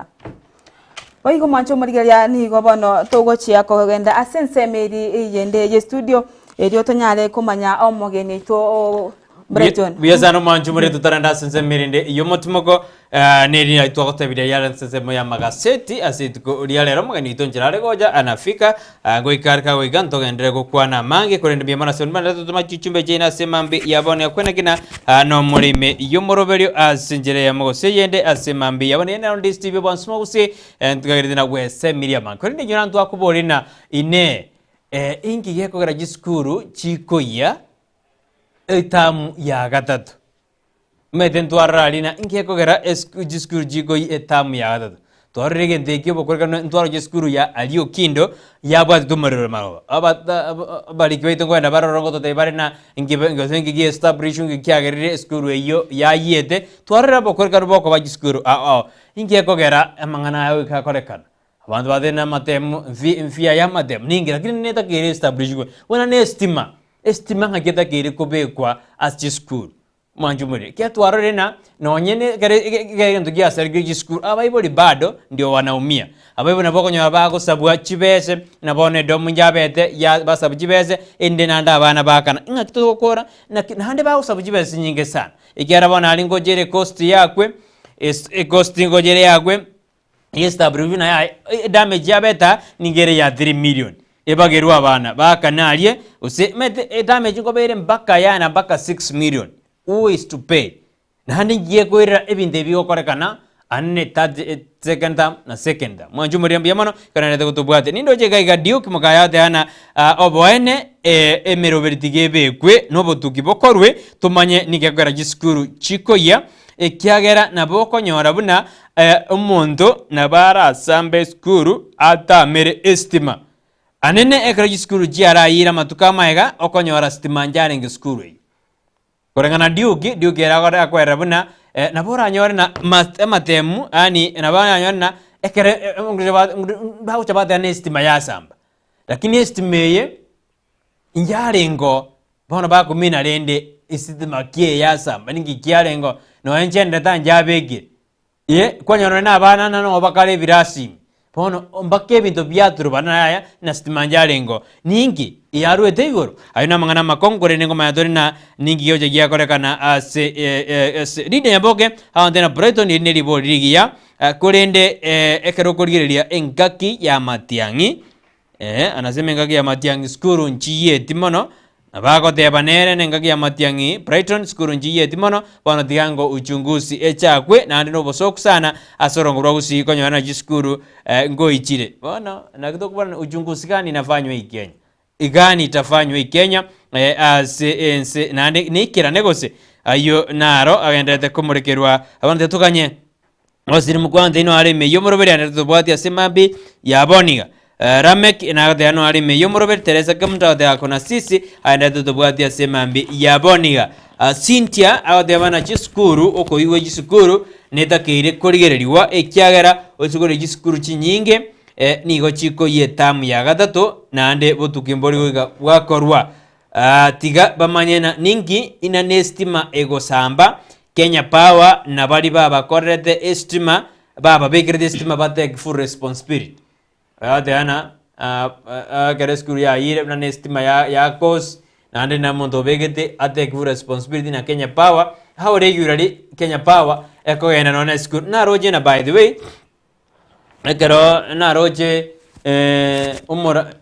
oigo mwancho murigeria nigo bono togochia kogenda asensemeri yende ye studio erio tonyale kumanya omogeni to Brighton. Biasano manjumure tutaranda sense mirinde yomotumoko neri na itwa kotabira yala sense moya magaseti asituko rialero magani tonjirare goja anafika goikarka goiganto gendere gokwana mange korende biyamana sonmana tutuma chichumbe jena semambi yabone kwena kina no murime yomoroberio asinjere yamogose yende asemambi yabone na Ndizi TV bonsmo guse tugagiridina wese miriama korende jona ntwa kuborina ine ingi geko gara jiskuru chikoya etamu ya gatatu meten twararina inkeko gera jiskuru jigo etamu ya gatatu twarrege ndeke bokoreka ntwaro jiskuru ya alio kindo yabwa tumarero maro abali kweto kwenda barorongo to tebare na ingi gi establishing kyagerire skuru eyo ya yete twarrera bokoreka boko ba jiskuru inkeko gera amangana yawe ka korekana abantu badena matemu mfia ya matemu ningi lakini neta kire establishing wana ne estima ngaketa kire kubekwa as school manjumuri kia twarorena nonyene gere ndugi asarigi school abaiboli bado ndio wanaumia abaibo naboko nyoba bako sabwa chibese nabone domu njabete ya basabu chibese ende nanda abana bakana ngakito gukora na hande bawo sabu chibese nyinge sana ikiara bona ali ngojere cost yakwe cost ngojere yakwe establishment ya damage yabeta ningere ya 3 million ebageru abana bakanalie use mete damage ngobere mpaka yana mpaka 6 million who is to pay na handi ngiye kwira ebinde biyo korekana anne second term na second term mwanju muri mbiyamano kana nete kutubwate nindo je gaiga diuk mukayate ana oboene emerobertige bekwe nobo tukibokorwe tumanye nigegera jiskuru chikoya ekiagera naboko nyora buna umuntu nabara sambe skuru atamere estima anene ekra jiskuru jiara yira matukama ega okonyora stima njare ngeskuru korengana diugi era akwera buna nabora nyore na matemu ani nabana nyore na ekere ba uchabata na estima ya samba lakini estimeye njarengo bona ba kumina rende estima kie ya samba ningi kiarengo no enchende tanjabege ye kwanyoro na bana no bakale birasi bono mbake bintu byaturu bana na stima njarengo ningi yaruete igoro ayuna mangana makongore nengo mayadori na ningi yoje giya korekana ase ride yaboke awande na Brighton ni ribori rigiya kurende ekero kurigereria engaki ya matiangi anasema engaki ya matiangi skuru nchiye timono abako tebanere nengaki ya matiangi Brighton skuru nchiye timono bano tigango uchunguzi echakwe na ndino bosoku sana asorongorwa Gusii konyana jiskuru ngoichire bono nakito kubana uchunguzi gani inafanywa hii Kenya igani itafanywa Kenya ense nande nikira negose ayo naro agendete kumurekerwa abande tukanye osiri mukwande ino ari me yomoroberi ande tubwati asemambi yaboniga Ramek inagade ano ari me yomoroberi Teresa kamta de akona sisi ande tubwati asemambi yaboniga Cynthia awade bana jiskuru oko iwe jiskuru neta kire korigereriwa ekyagera osugore jiskuru chinyinge nigo chiko yetamu ya gatatu nande botukimbori goiga wakorwa tiga bamanyena ningi ina nestima ego samba Kenya Power na bali baba korrete estima baba bekirete estima bate full responsibility ana gareskuru ya yire na nestima ya cause nande na mondo begete ate full responsibility na Kenya Power how regularly Kenya Power eko yana nona school na roje na by the way ekero na roje umora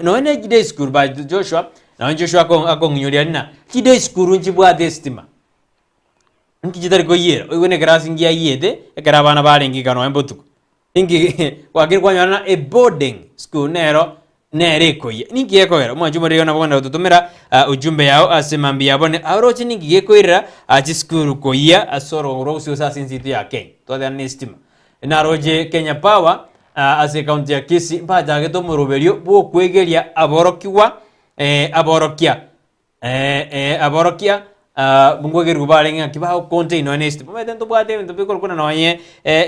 no ene gide school by Joshua na Joshua akongnyuria na gide school njibwa destima nkijitari ko yero igone grasi ngia yede ekera bana barengi kano embotuko ingi kwagir kwanyana a boarding school nero nereko ye ningi yekoera mwanju muri yona bwana tutumira ujumbe yao asemambi yabone arochi ningi yekoira achi school ko ya asoro rosi usa sinsitu ya Kenya to the nestima na roje Kenya Power ase county ya Kisii mbaja geto muroberio bo kwegeria aborokiwa aborokia bungogeru barenga kibao container nest pomete ntubwate bintu bikoro kuna noye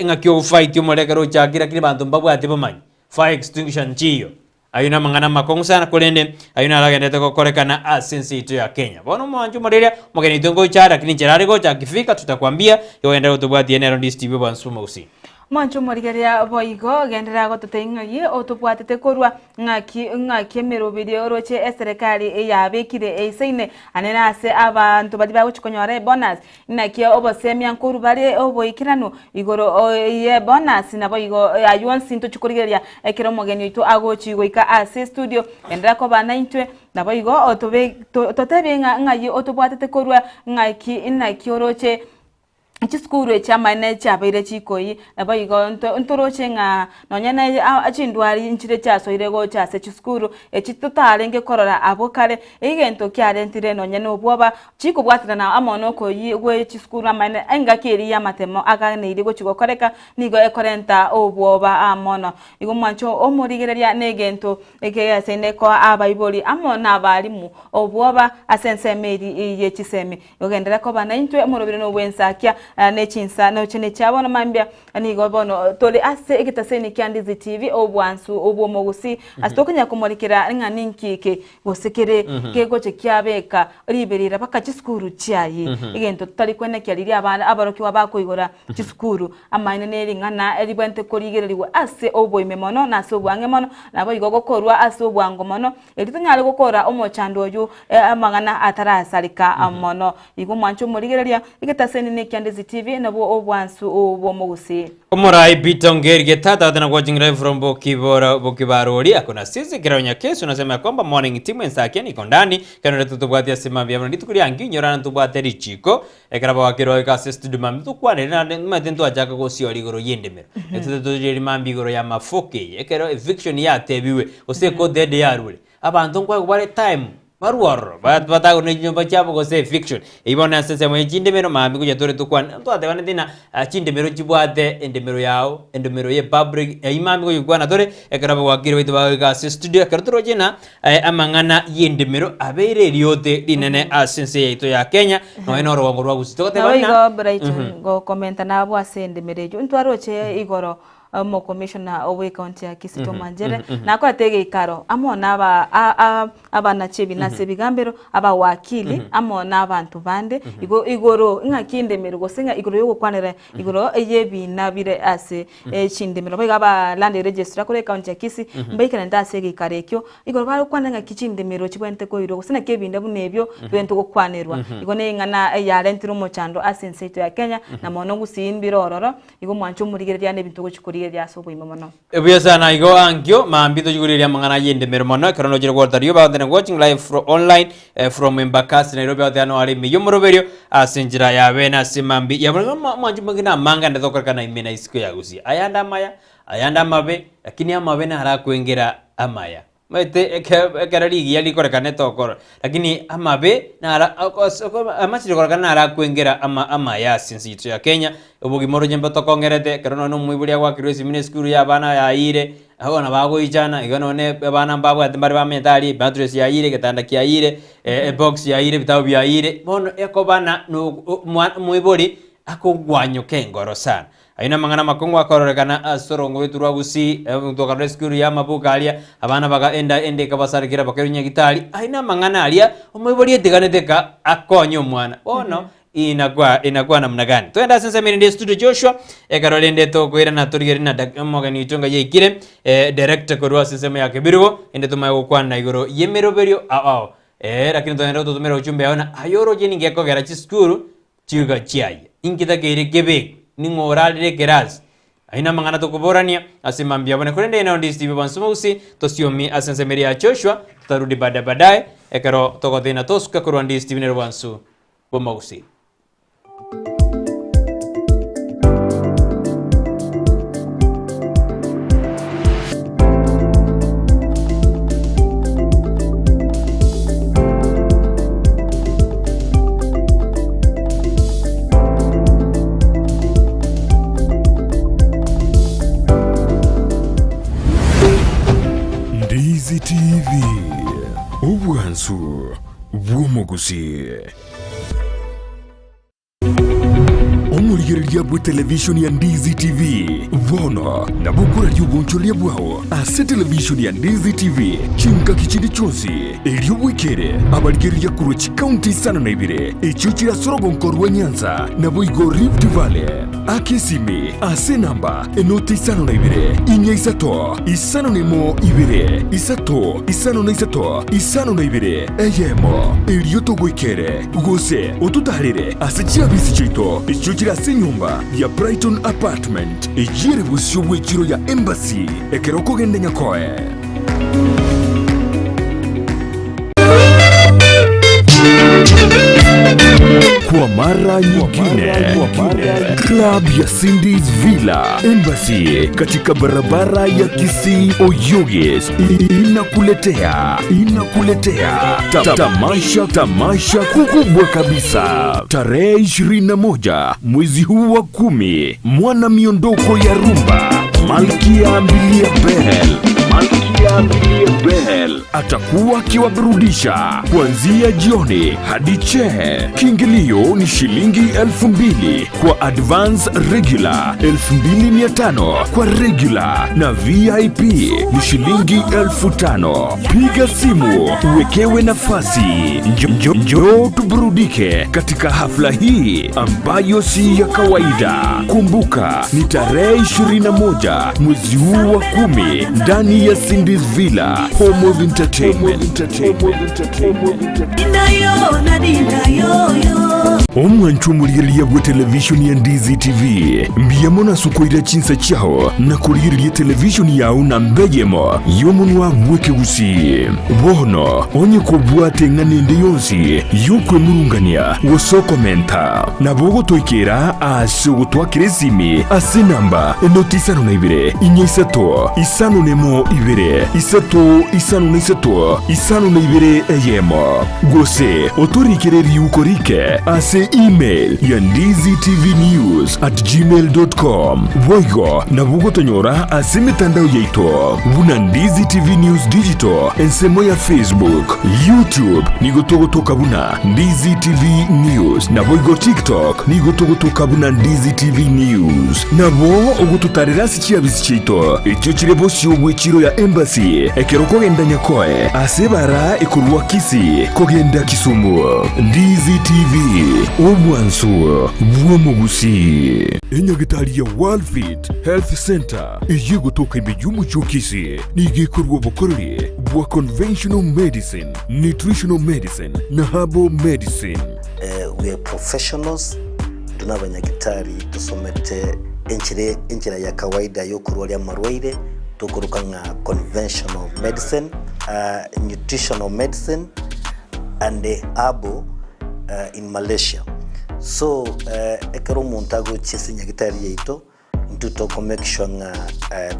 ngakyo fight yo molekero chakira kiri bantu mbabwate bomanyi fire extinguisher chiyo ayuna mangana makongu sana kulende ayuna lagendete kokorekana asensitu ya Kenya bono mwanju moreria mogeni tongo chara kini cherare go chakifika tutakwambia yo enda utubwati enero Ndizi TV bwansumo Gusii Mwancho morigeria boigo gendera gototengaye otobwatete korwa ngaki emerobiri oroche serikali yabekire eiseine anena ase abantu bali bagochikonyora bonus naki obosemia nkuru bari oboikirano igoro ye bonus nabo igo ayonsi into chikorigeria ekero mogeni itu agochi goika ase studio gendera ko bana intwe nabo igo totebe ngayi otobwatete korwa ngaki oroche Chiskuru chamane chabaire chikoyi nabo igo ntoroche nga nonyana achindwari inchire chaso irego chase chiskuru echitutale nge korora abokare igento kyarentire nonyene obwoba chikubwatira na amono koyi gwe chiskuru amane engakeri ya matemo agane irigo chigokoreka nigo ekorenta obwoba amono igo mwancho omurigereria negento ekeyasene ko abaiboli amona abalimu obwoba asensemeri ye chiseme yogendera ko bana intwe murobire no Ensakia nechinsa no chene chabona mambia anigo bono tole ase egitaseni Ndizi TV obwansu obwomo Gusii asitokanya kumurikira ngani nkike gosekere kego chekyabeka riberira paka chiskuru cyayi igento tutali kwene kyaliri abana abaroki wabakoigora chiskuru amaine neri ngana eribwente korigereriwe ase obwoime mono na ase obwange mono nabo igogo korwa ase obwango mono eritonyale gukora omochando oyu amangana atarasalika amono igo mwancho murigereria egitaseni ne Ndizi TV nabo obwansu obwomo Gusii Omorai bitongeri getata tena watching live from Bokibarori akona sisi kiranya kesu nasema kwamba morning team Ensakia niko ndani kana tutubwatia sima bya ndi tukuri anginyorana tubwate richiko ekaraba wakiro ikase studio mambi tukwane na matento ajaka go siori goro yendemera etutujeri mambi goro ya mafoke ekero eviction ya tebiwe oseko dede yarule abantu kwa kubare time Maruoro, batago ni nyumba chabo go say fiction. Ibona sese mwe chindemero mambi kuja tore tukwana. Ntwate wana dina chindemero chibwate endemero yao, endemero ye public. Imambi kuja kwana tore ekaraba wakiro witu baga studio kartoro jena amangana yendemero abeire riote dinene asense yetu ya Kenya. No enoro wangorwa Gusii. Tote bana. Igo Brighton go commenta na abo asendemero. Ntwaroche igoro mo commissioner owe county ya Kisii Manjere na kwa tege ikaro amona abana chebi na sebigambero aba wakili amona abantu bande igoro ngakindemero gosenga igoro yo kwanera igoro eyebi nabire ase chindemero bagaba land register kore county ya Kisii mbaikana ndase gikarekyo igoro bari kwananga kichindemero chibwente ko iro gosena kebinde bunebyo bwente ko kwanerwa igone ngana ya rentiro mo chando asense ya Kenya na mono Gusii mbirororo igo mwancho murigereria ne bintu gochikuri Ebiyasana igo angyo mambito juguriria mangana yendemero mono karono jiro gortario ba tena watching live from online from Embakasi Nairobi atano ali miyomoroberio asenjira ya bena simambi ya mwanju mangina manga ndatoka kana imena isiko ya Gusii ayanda mabe lakini amabe na hara kuengera amaya mete ekarari yali korekane tokoro lakini amabe na amachiro korekana hara kuengera amaya sinsi ya Kenya ubugi moro jemba tokongerete karono no muiburia kwa kirwesi mineskuru ya bana ya ire abana bago ijana iganone bana mbabo atembare ba mentali batteries ya ire getanda kia ire box ya ire bitabu ya ire bono eko bana no muiburi akugwanyo kengoro sana aina mangana makongo akorekana asorongo wetu rwa Gusii mtoka rescue ya mabukalia abana baga ende kabasarikira bakerunya gitari aina mangana alia umuiburi etiganeteka akonyo mwana ono inakuwa namna gani twenda sasa mimi ndiye studio Joshua ekarolende to kwira na turigeri na mogani itonga yekire director korwa sisema yake birugo ende tumaye kwa na igoro yemeroberio lakini twenda tutumira uchumbe yaona ayoro jeni ngeko gara chiskuru chiga chiai inkita kere kebe ningoralire keraz aina mangana to kuborania asimambia bwana kurende ina Ndizi TV bansumo Gusii tosiomi asensemeri ya Joshua tutarudi baadaye ekaro toko tena tosuka korwa Ndizi TV ne bansu bomba Gusii. Ndizi TV obwansu bwomo Gusii. murigereria bwe television ya Ndizi TV vono na bukura ry'ubunchoria bwao ase television ya Ndizi TV chinka kichindi chonsi elio bwikere abarigereria kurochi county sana na ibire echo chira sorogonko rwa Nyanza na boigo Rift Valley akesimi ase namba enoti sana na ibire inya isato isano nemo ibire isato isano na isato isano na ibire eyemo elio to bwikere gose otutarire ase chiabisi chito echo chira se nyumba ya Brighton apartment ejire busyo bwechiro ya embassy ekeroko gende nyakoe kwa mara nyingine club ya Cindy's Villa Embassy katika barabara ya Kisii Oyogis inakuletea tamasha kubwa kabisa tarehe 21 mwezi huu wa 10 mwana miondoko ya rumba Malkia Mbilia Bell atakuwa akiwaburudisha kuanzia jioni hadi chehe. Kiingilio ni shilingi 2,000 kwa advance regular, 2,500 kwa regular na VIP ni shilingi 5,000. Piga simu uwekewe nafasi. Njoo tuburudike katika hafla hii ambayo si ya kawaida. Kumbuka ni tarehe 21 mwezi huu wa 10 ndani ya Cindy's Villa, Home of Entertainment. Omwanchu murigereria bwe television ya Ndizi TV mbiyemo sukoira chinsa chao na kurigereria television yao na mbejemo yomunwa bweke Gusii bono onye kubwate nganende yonsi yukwe murungania wosokomenta na bogo toikera ase gutwakirezimi ase namba enotisano na ibire inyisato isano nemo ibire isato isano na isato isano na ibire eyemo gose otorikireri ukorike ase email ya ndiztvnews@gmail.com voigo na bugo tonyora ase mitandao yaito buna Ndizi TV News Digital ensemo ya Facebook YouTube nigotogotoka buna Ndizi TV News na voigo TikTok nigotogotoka buna Ndizi TV News na bo ogututarira sichiabisi chito echo chirebo syo bwechiro ya embassy ekeroko genda nyakoe ase bara ekurwa Kisii kogenda Kisumu Ndizi TV omwansu bwomo Gusii enyagitari ya World Fit Health Center eyegotoka imbejumu chokisi nigekorwa bokorore bwa conventional medicine, nutritional medicine na herbal medicine. We are professionals tunabanyagitari tusomete enchira ya kawaida yo kurwalia marwaire tukuruka nga conventional medicine, nutritional medicine and herbal in Malaysia. So ekero montago chisi nyagitari yeito ntutoko make sure nga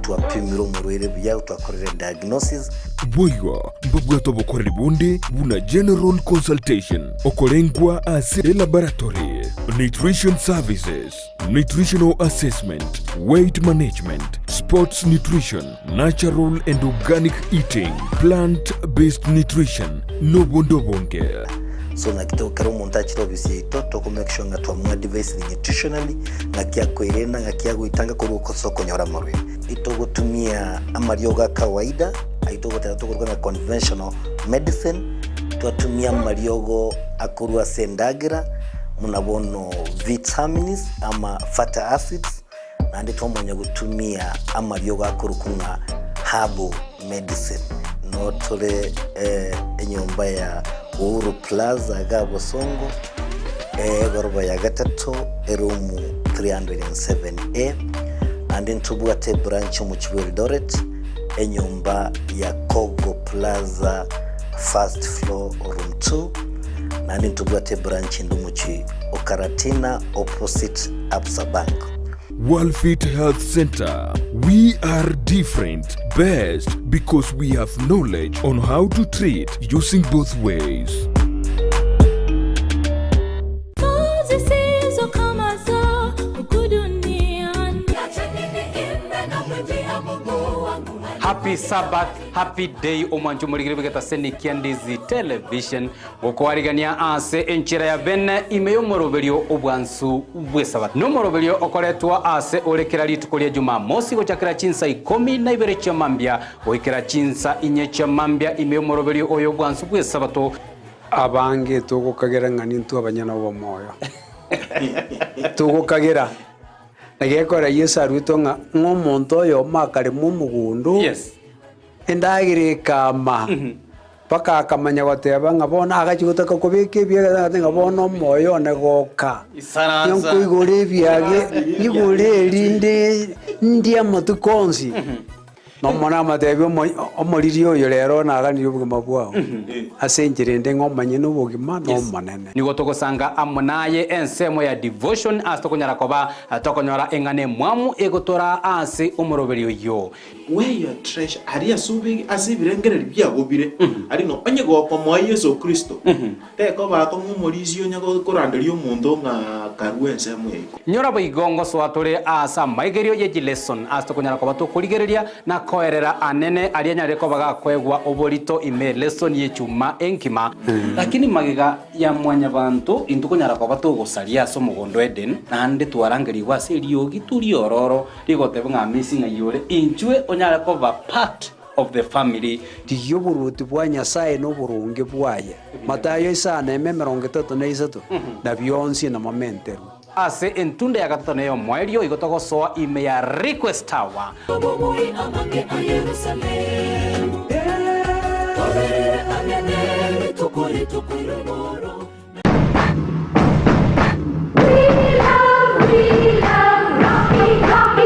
tuapimiro murwere bya twakorera diagnosis boigo mbabwato bokorera bunde buna general consultation okolengwa ase laboratory nutrition services, nutritional assessment, weight management, sports nutrition, natural and organic eating, plant-based nutrition no bondobonge. So na kitokero montachi obisi ito to make sure nga twamwa device nutritionally nga kyakwirena nga kyagwitanga ko soko nyora marwe ito gutumia amaryoga kawaida aito gutera tukurwa na conventional medicine twatumia amaryogo akurwa sendagira munabono vitamins ama fatty acids andi twamonya gutumia amaryogo akurukunga herbal medicine no tole enyomba ya Uhuru Plaza Gabo Songo goroba ya gatatu erumu 307A and in Tubuate branch mu Eldoret enyumba ya Kogo Plaza first floor room 2 and in Tubuate branch ndumuchi Okaratina opposite Absa Bank. World Fit Health Center. We are different, best because we have knowledge on how to treat using both ways. happy Sabbath, happy day omwancho murigire bigeta Kisii and Ndizi television gukwarigania ase enchira ya bene imeyo moroberio obwansu bwesabato no moroberio okoretwa ase orekera litukulia Jumamosi gochakira chinsa 12 cha mambia goikira chinsa 4 cha mambia imeyo moroberio oyo bwansu bwesabato abange tugukagera ngani ntu abanyana bo moyo tugukagera nagekora Yesu arwito nga ngomonto yo makare mu mugundu yes endagire kama paka akamanya goteba ngabona agachigotaka kubike bya ngabona moyo negoka isaranza yonkugore byage yigore linde ndia matukonzi no mona matebe omoririo yo rero naganire ubugima bwao asenjire ndengomanye n'ubugima no manene nigo togosanga amunaye ensemo ya devotion astokonyara koba atokonyora engane mwamu egotora ase omoroberio yo where your treasure ari asubi asibirengereri byagobire ari no onye gopa mwa Yesu Kristo teko bato nk'umurizio nyago koranderio omuntu nga karwense mwego nyora boigongo swatore asa maigerio ye lesson astokonyara koba to kurigereria na koerera anene ari nyare ko baga kwegwa oborito ime lesson ye chuma enkima lakini magiga ya mwanya bantu intukonyara koba to gosaria so mugondo Eden nande twarangeri wase riogi turi ororo rigote nga missing ayore inchwe onyara koba part of the family tiyo buruti bwa Nyasaye no burunge bwaye Matayo 5:33 na byonsi na momentero ase entunde ya gatatu neyo mwerio igotogosoa ime ya request tower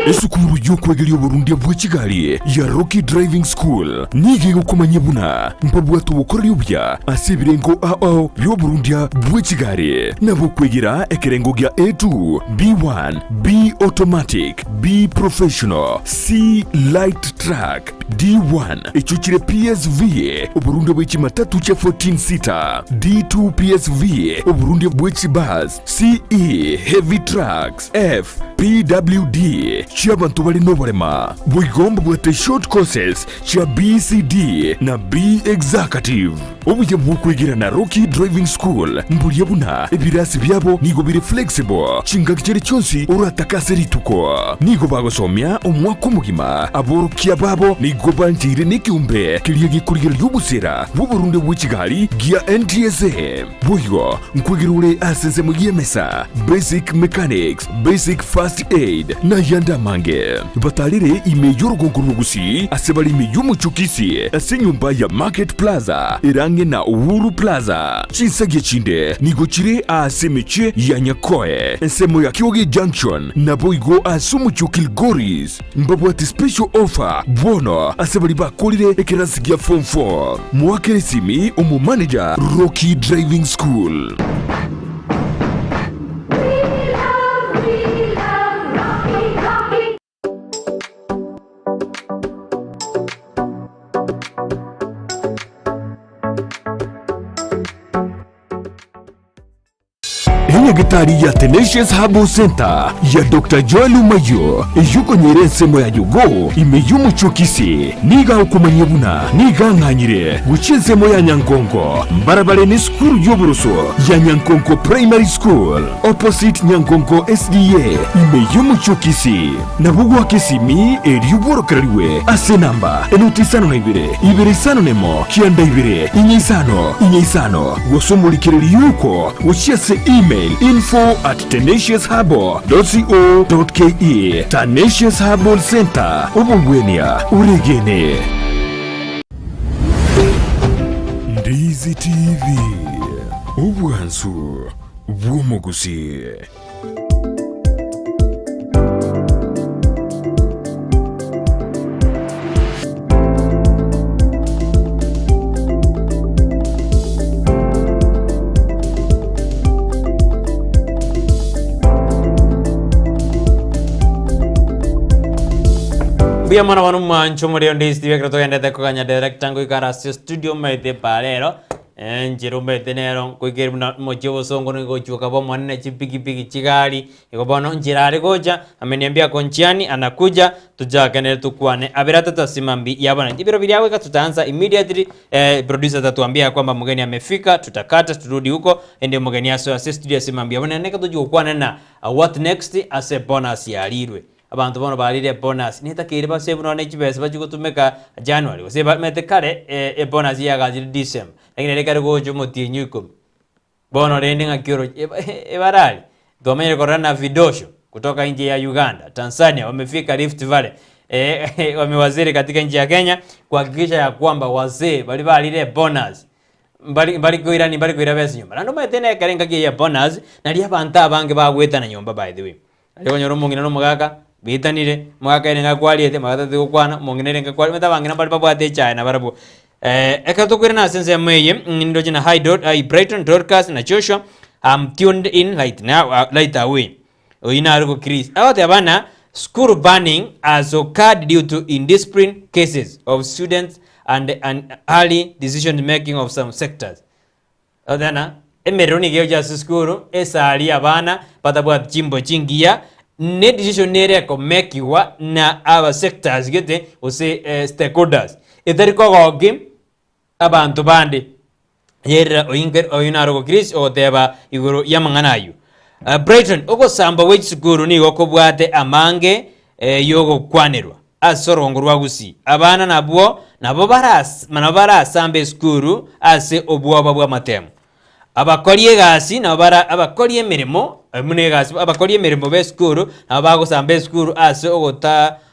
esukuru y'okwegeria oburundia bwa Kigali ya Rocky Driving School nige gukomanya buna mpabwatu bukorera ubya asibirengo ao by'oburundia bwa Kigali nabo kwegera ekerengo gya A2 B1 B automatic B professional C light track D1 echuchire PSV oburundia bwa chimatatu cha 14 seater D2 PSV oburundia bwa chibus CE heavy trucks F PWD Chiabantu bali nobarema bwigomba bwate short courses cha BCD na B executive obuye bwukwigira na Rocky Driving School mburiye buna ebirasi byabo nigo biri flexible chinga kicere cyonsi uratakase rituko nigo bagosomya omwako mugima aborokia babo nigo banjire nikiumbe kiliye gikurigera y'ubusera bw'Uburundi bwa Kigali gya NTSA bwigo nkwigirure aseze mugiyemesa basic mechanics basic first aid na yanda mange batalire imeyo Gusii asebali imeyo muchukisi asenyumba ya Market Plaza irange na Uhuru Plaza chinsage chinde nigochire asemeche ya Nyakoe ensemo ya Kioge Junction na boigo asumuchukil Goris mbabo ati special offer bono asebali bakolire ekerasi gya form 4 mwakere simi omu manager Rocky Driving School Gitari ya Tenacious Herbal Center ya Dr. Joel Umayo yuko nyerensemo ya yugo imeyumu chokisi niga ukumanye buna niga nkanyire guchezemo ya Nyangongo mbarabare ni skuru y'uburuso ya Nyangongo Primary School opposite Nyangongo SDA imeyumu chokisi nabugo akisimi eriyuborokerariwe ase namba enutisano na ibere isano nemo kianda ibere inyisano gosumulikiriri yuko uchiase email info@tenaciousherbal.co.ke Tenacious Herbal Center ubungwenia uregene Ndizi TV ubwansu bw'umugusi Bia mwana mancho muri Ndizi TV krato yende ko kanya director ngo ikarasio studio maite parero njirume tenero kuigeri mochiwo songo ni gochuka bo mwanene chipiki chigari ikobono njirari goja ameniambia konchiani anakuja tujakane tukwane abira tutasimambi yabona ibiro biriawe tutaanza immediately. Producer tatuambia kwamba mgeni amefika, tutakata turudi huko ende mgeni aso assist studio simambi yabona neka tujukwana na what next as a bonus yarirwe abantu bono balire bonus nitakire ba save no chibese bachugutumeka January gose mete kare bonus yagajire December lakini rekare gojo motinyu 10 bono rende ngakiro ebarali domere korana vidosho kutoka nje ya Uganda, Tanzania wamefika Rift Valley wamewaziri katika nchi ya Kenya kuhakikisha ya kwamba wazee bali balire bonus bali kuira bese nyumba nando metene karenga ya bonus na lia banta bange bagweta na nyumba by the way ariko nyoro mungina no mugaka bitanire mwaka ene ngakwaliete magatatu gukwana mungine ngakwali metabangina bali babwate China barabu eka tukwira na sense meye ndo jina Brighton Dorcas na Joshua. I'm tuned in right now right away oina ariko Chris awate abana school banning has occurred due to indiscipline cases of students and early decision making of some sectors. Odana emeroni geoja school esali abana patabwa chimbo chingia ne decision nere ko mekiwa na our sectors gete ose stakeholders etheriko gogi abantu bandi yera oyinaro Chris oteba iguru yamanganayo. Brighton oko samba which school ni okobwate amange yogo kwanirwa asorongo rwa Gusii abana nabo barasa sambe school ase obwoba bwa matemu abakoriye gasi abakoriye mirimo munegasi abakoriye mirimo be school abago sambe school ase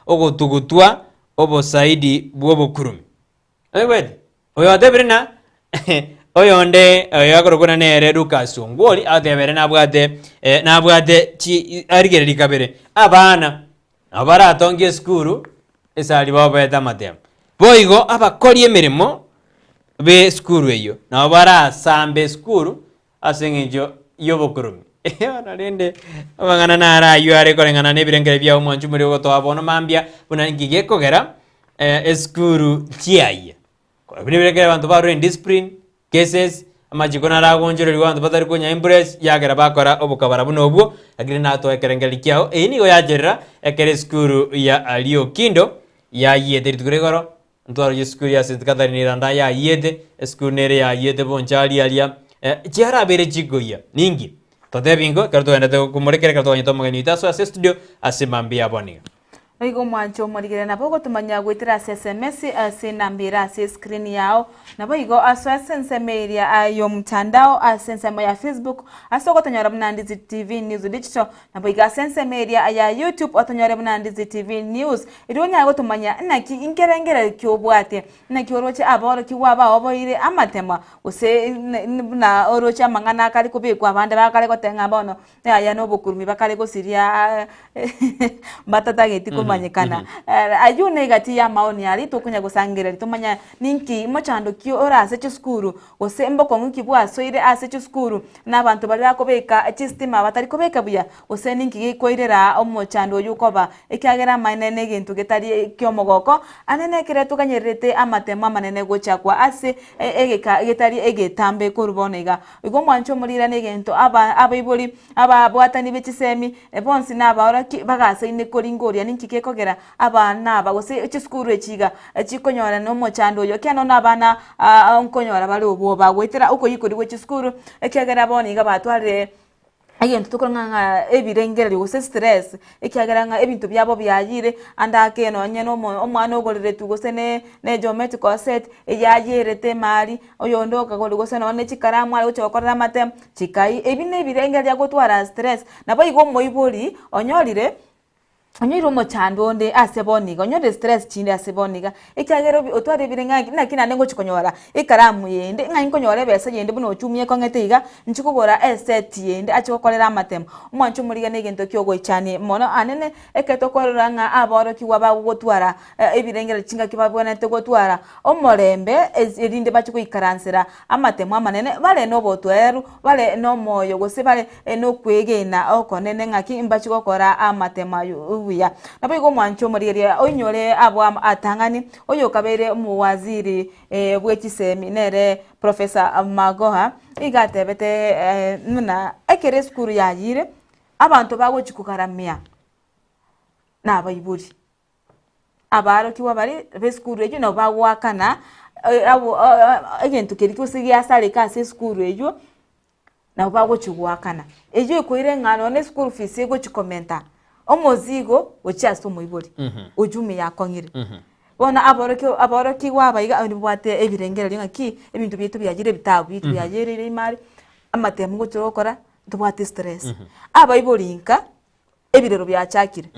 ogotugutwa obosaidi bwobukurumi wede oyo debrina oyonde yakorokona nere Lucas Ongoli atebere nabwate chi arigere likabere abana abaratongie skuru esali babeta matem boigo abakori emirimo be skuru eyo nabara sambe skuru asengejo yobokurumi narende abangana nara yuare korengana nebirengere bya omwanju muri goto abono mambia buna ngige kogera skuru chiaye kwa birengere abantu baro in discipline cases amajikona ragonjero rwanda batari kunya embrace yagera bakora obukabara buno obwo agire nato ekerengeri kyao nigo yagerera ekere skuru ya Alio Kindo ya yede tugregoro ntwaro ye skuru ya St Catherine randa ya yede skuru nere ya yede bonchali alia chiara bere chigoya ningi todebingo karto enda kumurekere karto nyito mugeni taso ase studio asimambia boniga Oigo mwancho morigere nabo gotumanya gwitira SMS ase nambira ase screen yao nabo igo asense media ayo mtandao asense ya Facebook aso gotonyora Ndizi TV News Digital nabo iga asense media ya YouTube otonyora Ndizi TV News ironya gotumanya naki ingerengere kyobwate naki oroche aboro kiwaba oboire amatema use na oroche amangana kali kubikwa abande bakale gotenga bono ya no bukurumi bakale gosiria batata getiko manyekana ayune gati ya maoni yali tokunya gusangire tumanya ninki mochando kyo ora se skuru ose mboko nki bwa soire ase skuru nabantu bali bakobeka chistima batari kobeka buya ose ninki gikoirera omochando yukoba ekagera mainene gintu getari kyomogoko anene kire tukanyerete amatema manene gochakwa ase egeka getari egetambe kurubonega igo mwancho mulira negento abaiboli ababwatani bechisemi bonsi naba bagase ine koringoria ninki kekogera abana bagose chisukuru echiga chikonyora no mochando yo kyano nabana onkonyora bali obo bagwetera uko yikori we chisukuru ekyagera boniga batware agento tukoranga ebirengere gose stress ekyageranga ebintu byabo byayire andake no nyeno omwana ogorere tugose ne geometrical set eyayerete mari oyondoka gose no ne chikaramu ali uchokorera matem chikai ebine ebirengere yagotwara stress nabo igo moibori onyorire onyiro mochando onde aseboniga onyode stress chinde aseboniga ekyagero otware birenga nakina nengo chikonyora ikaramu yende nga inkonyora besa yende buno chumye kongeteiga nchikugora asset yende achikokorera amatemo omwanchu muriga negento kyogo ichane mono anene eketokorera nga aboro kiwaba gotwara ebirengera chinga kibabonete gotwara omorembe erinde bachikoikaransera amatemo amanene bale no botweru bale no moyo gose bale no kwegena okonene ngaki imbachikokora amatema buya nabo igo mwancho morigeria onyore abo atangani oyo kabere mu waziri bwekisemi nere Professor Magoha igatebete muna ekere skuru yayire abantu bago chikukaramia na bayiburi abaro kiwa bari beskuru ejo no bagwakana abo agento keriko sigia sale ka se skuru ejo na bago chigwakana ejo ikoire ngano ne skuru fees ego chikomenta omozigo ochiaso moiburi ojumi yakongire bona abaro kiwa bayiga bwate ebirengera linga ki ebintu byetu byagire bitabu bitu byagire imari amatemu go chokora tubwate stress abayibolinka ebirero byachakire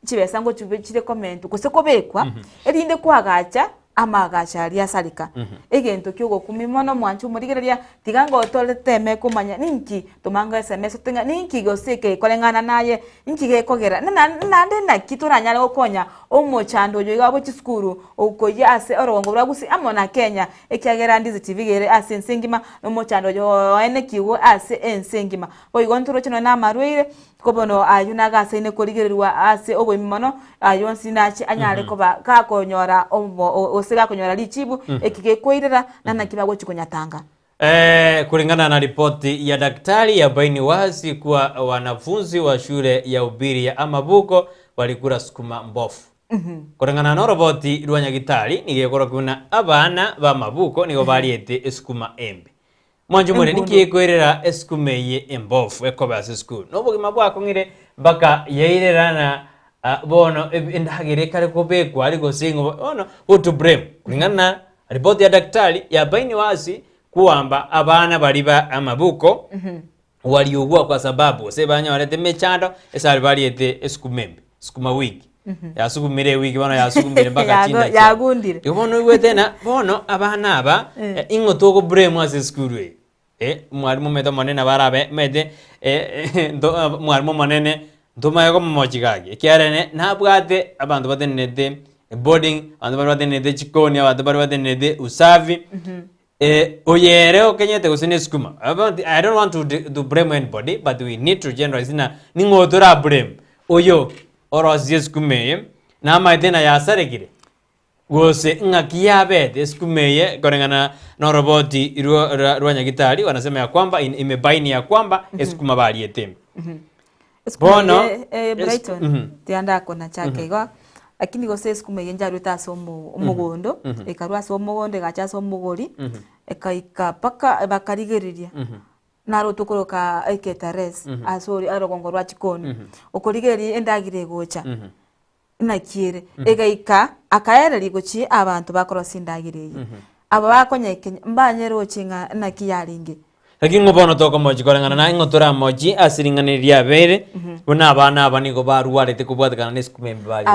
chibesa ngo chire comment kuseko bekwa erinde kwagacha amagacha ali asalika egento kyogo kumimono mwanchu murigereria tigango toleteme kumanya ninki tumanga SMS tinga ninki goseke kolengana naye ninki gekogera nande na kituranya gokonya omochando yo gabo chiskuru okoye ase orongo buragusi amona Kenya ekyagera Ndizi TV gere ase ensengima omochando yo ene kiwo ase ensengima boigonturo chino na marwire kobono ayunaga ase ne korigererwa ase obwimimono ayonsi nachi anyale koba kakonyora osega konyora lichibu ekigekwoirera nana kibago chikonyatanga kulingana na ripoti ya daktari ya baini wazi kuwa wanafunzi wa shule ya ubiri ya Amabuko walikula sukuma mbofu. Kulingana na ripoti rwanyagitari nigekora kuna abana ba Mabuko nigo bariete sukuma embe. Mwanju mwere nikiyekwerera eskumeye embofu ekobase school. Nobugima bwako ngire baka yeirerana bono endagire kare kobekwa ariko singo ono utu blame. Kulingana na ripoti ya daktari ya baini wazi kuamba abana baliba Amabuko waliugua kwa sababu sebanya walete mechando esali baliete eskumembe sukuma wiki ya sukumire wiki bana ya sukumire mpaka chinda yagundire ibono wetena bono abana aba ingo toko blame ase school mwalimu meto manene barabe mede mwalimu manene nduma yako mochigage kyarene nabwate abantu batenede boarding abantu batenede chikoni abantu batenede usavi oyere okenyete kusine skuma. I don't want to blame anybody, but we need to generalize na ningotora blame oyo orosie skumeye na maitena ya sarekire gose ngakiabe skumeye korengana na roboti rwanyagitari wanasema ya kwamba imebaini ya kwamba skuma baliete bono Brighton tianda kona chake go lakini gose skumeye njaruta somo umugondo ekarwa somo umugondo gacha somo umugori ekaika paka bakarigereria naro tukoroka eketares asori arogongo rwa chikoni okorigeri endagire gocha nakire egaika akaereri gochi abantu bakorosi ndagire aba bakonyeke mbanyero chinga nakiyaringe lakini ngobono toko moji korengana na ngotora moji asiringaniria bere bona abana abanigo baruarete kubwatakana neskumembe bali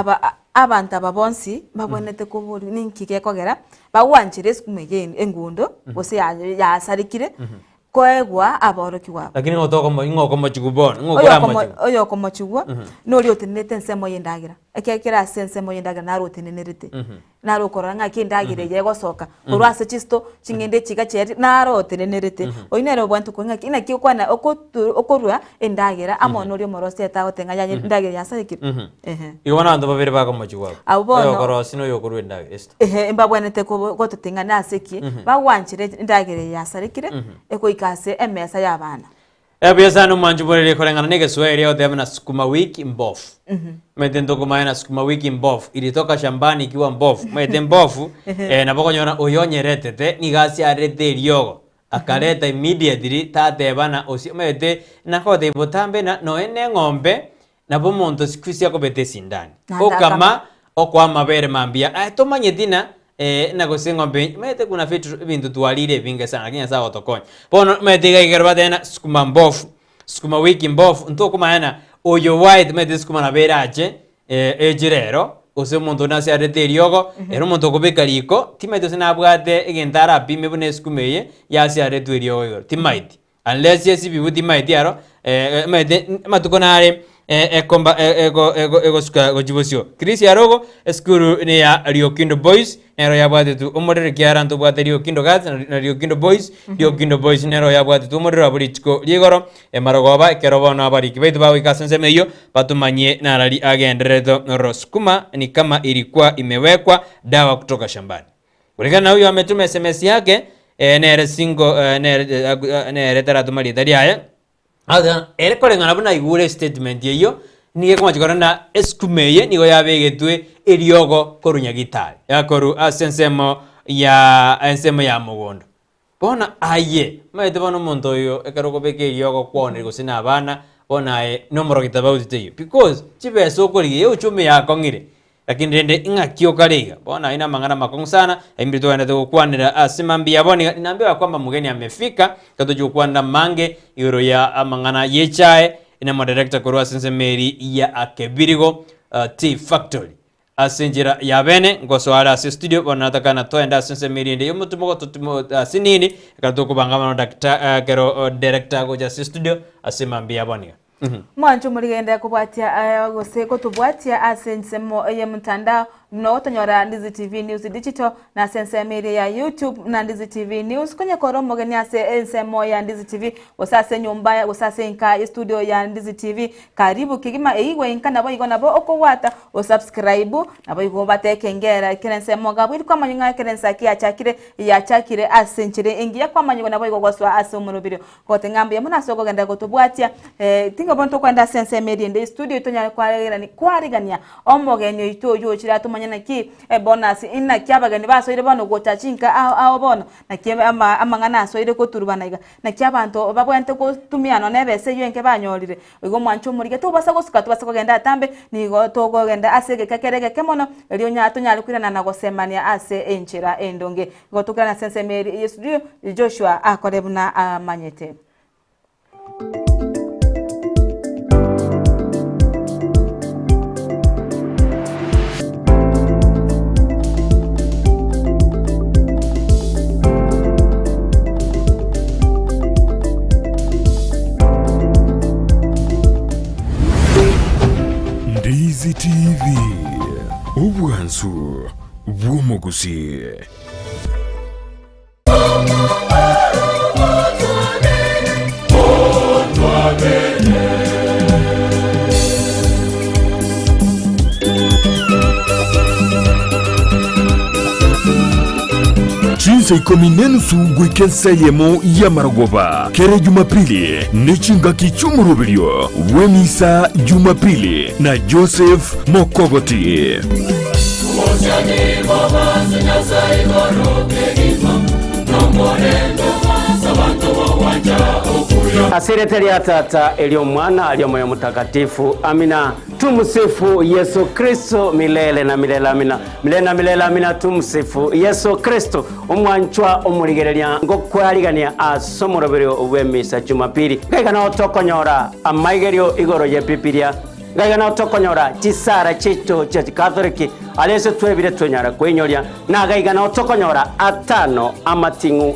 abantu ababonsi babonete kuburi ninkike kogera bawanchire skumege engundo gose ya sarikire koegwa aboroki wabo lakini ngotoko ngoko chigubona ngokora moji oyo komo chigwa nori otenete nsemo yendagira ekekera sensemo yendagira naro otenenerete naro koranga kindagire yego soka urwase chisto chingende chiga cheri naro otenenerete oinero bwantu konga ina kikwana okorwa endagira amonori morose ta otenga ya ndagira yasarikire ibona ndo babere bako moji wabo oyo korosi no yokorwa endagira esto mbabwanete ko totenga naseki bawanchire ndagira yasarikire ekoikase emesa y'abana Ebyasano manju borere korengana nege Swahili yote na sukuma wiki mbofu. Metendo kumaena sukuma wiki mbofu ilitoka shambani ikiwa mbofu. Mete mbofu na boko nyona oyonyeretete ni gasi arete ryogo. Akaleta immediately tate bana osi mete nakote ibotambe na noene ngombe na bomonto sikusi yako bete sindani. Okama okwa mabere mambia tomanye dina na gosengo mbe mete kuna fitu bintu tualire vinge sana kinya sawa tokonya bono mete gaigerba tena sukuma wiki mbofu ntoko maana oyo white mete sukuma na beraje ejirero ose muntu nasi arete ryogo ero muntu kobekariko timete sinabwate egentara bime bune sukumeye yasi arete ryogo timaiti unless yes bibuti maiti aro mete matukonare ekomba ego suka gojibosio Kisii arogo eskuru ne ya Riokindo Boys nero yabwatetu umodere kiaranto bwate Riokindo Girls na Riokindo Boys Riokindo Boys nero yabwatetu umodere abulitiko ligoro emarogoba kerobona abariki baitu bawe kasense meyo batumanye narali agendereto roskuma ni kama ilikuwa imewekwa dawa kutoka shambani. Kulingana na huyo ametuma SMS yake nere singo nere taratu mali tariaye ada ere kolengana buna igure statement yeyo niye kwa chikorana eskumeye nigo yabegetwe eriogo korunya gitari yakoru asensemo ya mugondo bona aye maite bono muntu yo ekaroko beke eriogo kwone gusina abana bona no moro gitabauti yo because chibeso koriye uchumi yakongire lakini rende ingakio kariga bona ina mangana makong sana imbito enda kukwanira asimambi yaboni inaambiwa kwamba mgeni amefika katojo kwanda mange yoro ya mangana yechae ina director korwa sense Mary ya akebirigo tea factory asinjira yabene ngoswara studio bona takana toenda sense Mary ndi yomutumo tutumo sinini katoko bangama doctor kero director goja studio asimambi yaboni mwancho muligenda kubwatia gose ko tubwatia asensemo ye mtandao no tonyora Ndizi TV News Digital na sense media ya YouTube na Ndizi TV News kwenye koromo gani ase ensemo ya Ndizi TV wasase nyumba wasase inka studio ya Ndizi TV karibu kigima eigwe inka nabo igona bo okowata o subscribe nabo igomba batekengera kirensemo gabiri kwa manyinga Ensakia chakire asenchire ingia kwa manyinga nabo igogwaswa ase umurubiro kote ngambe muna soko genda kutubwatia tinga bonto kwenda sense media ndi studio tonya kwarigania omogenyo itoyo chira manyana ki bonus inna kyabagani basoire bano gotachinka aho bono na kiebe amangana asoire ko turubanaga na kyabanto babwente ko tumiano nebese yenke banyorire igo mwancho murige to basa gosika to basa kugenda tambe ni go to genda asege kakerege kemono elio nyato nyali kwirana na gosemania ase enchira endonge go tukana sense Mary studio Joshua akorebuna amanyete Ndizi TV ubwansu bw'Gusii. Chinsa ikominenusu gwikenseyemo yamaragoba kere Jumapili nechinga kichumurubirio wemisa Jumapili na Joseph Mokogoti Asireteli ya tata elio mwana alio moyo mtakatifu amina tumsifu Yesu Kristo milele na milele amina milele na milele amina tumsifu Yesu Kristo umwanchwa umurigereria ngo kwarigania asomoroberio wemisa Jumapili gaigana otokonyora amaigerio igoro ye pipiria gaigana otokonyora chisara chito cha Katoliki alese twebire twonyara kwenyoria na gaigana otokonyora atano amatingu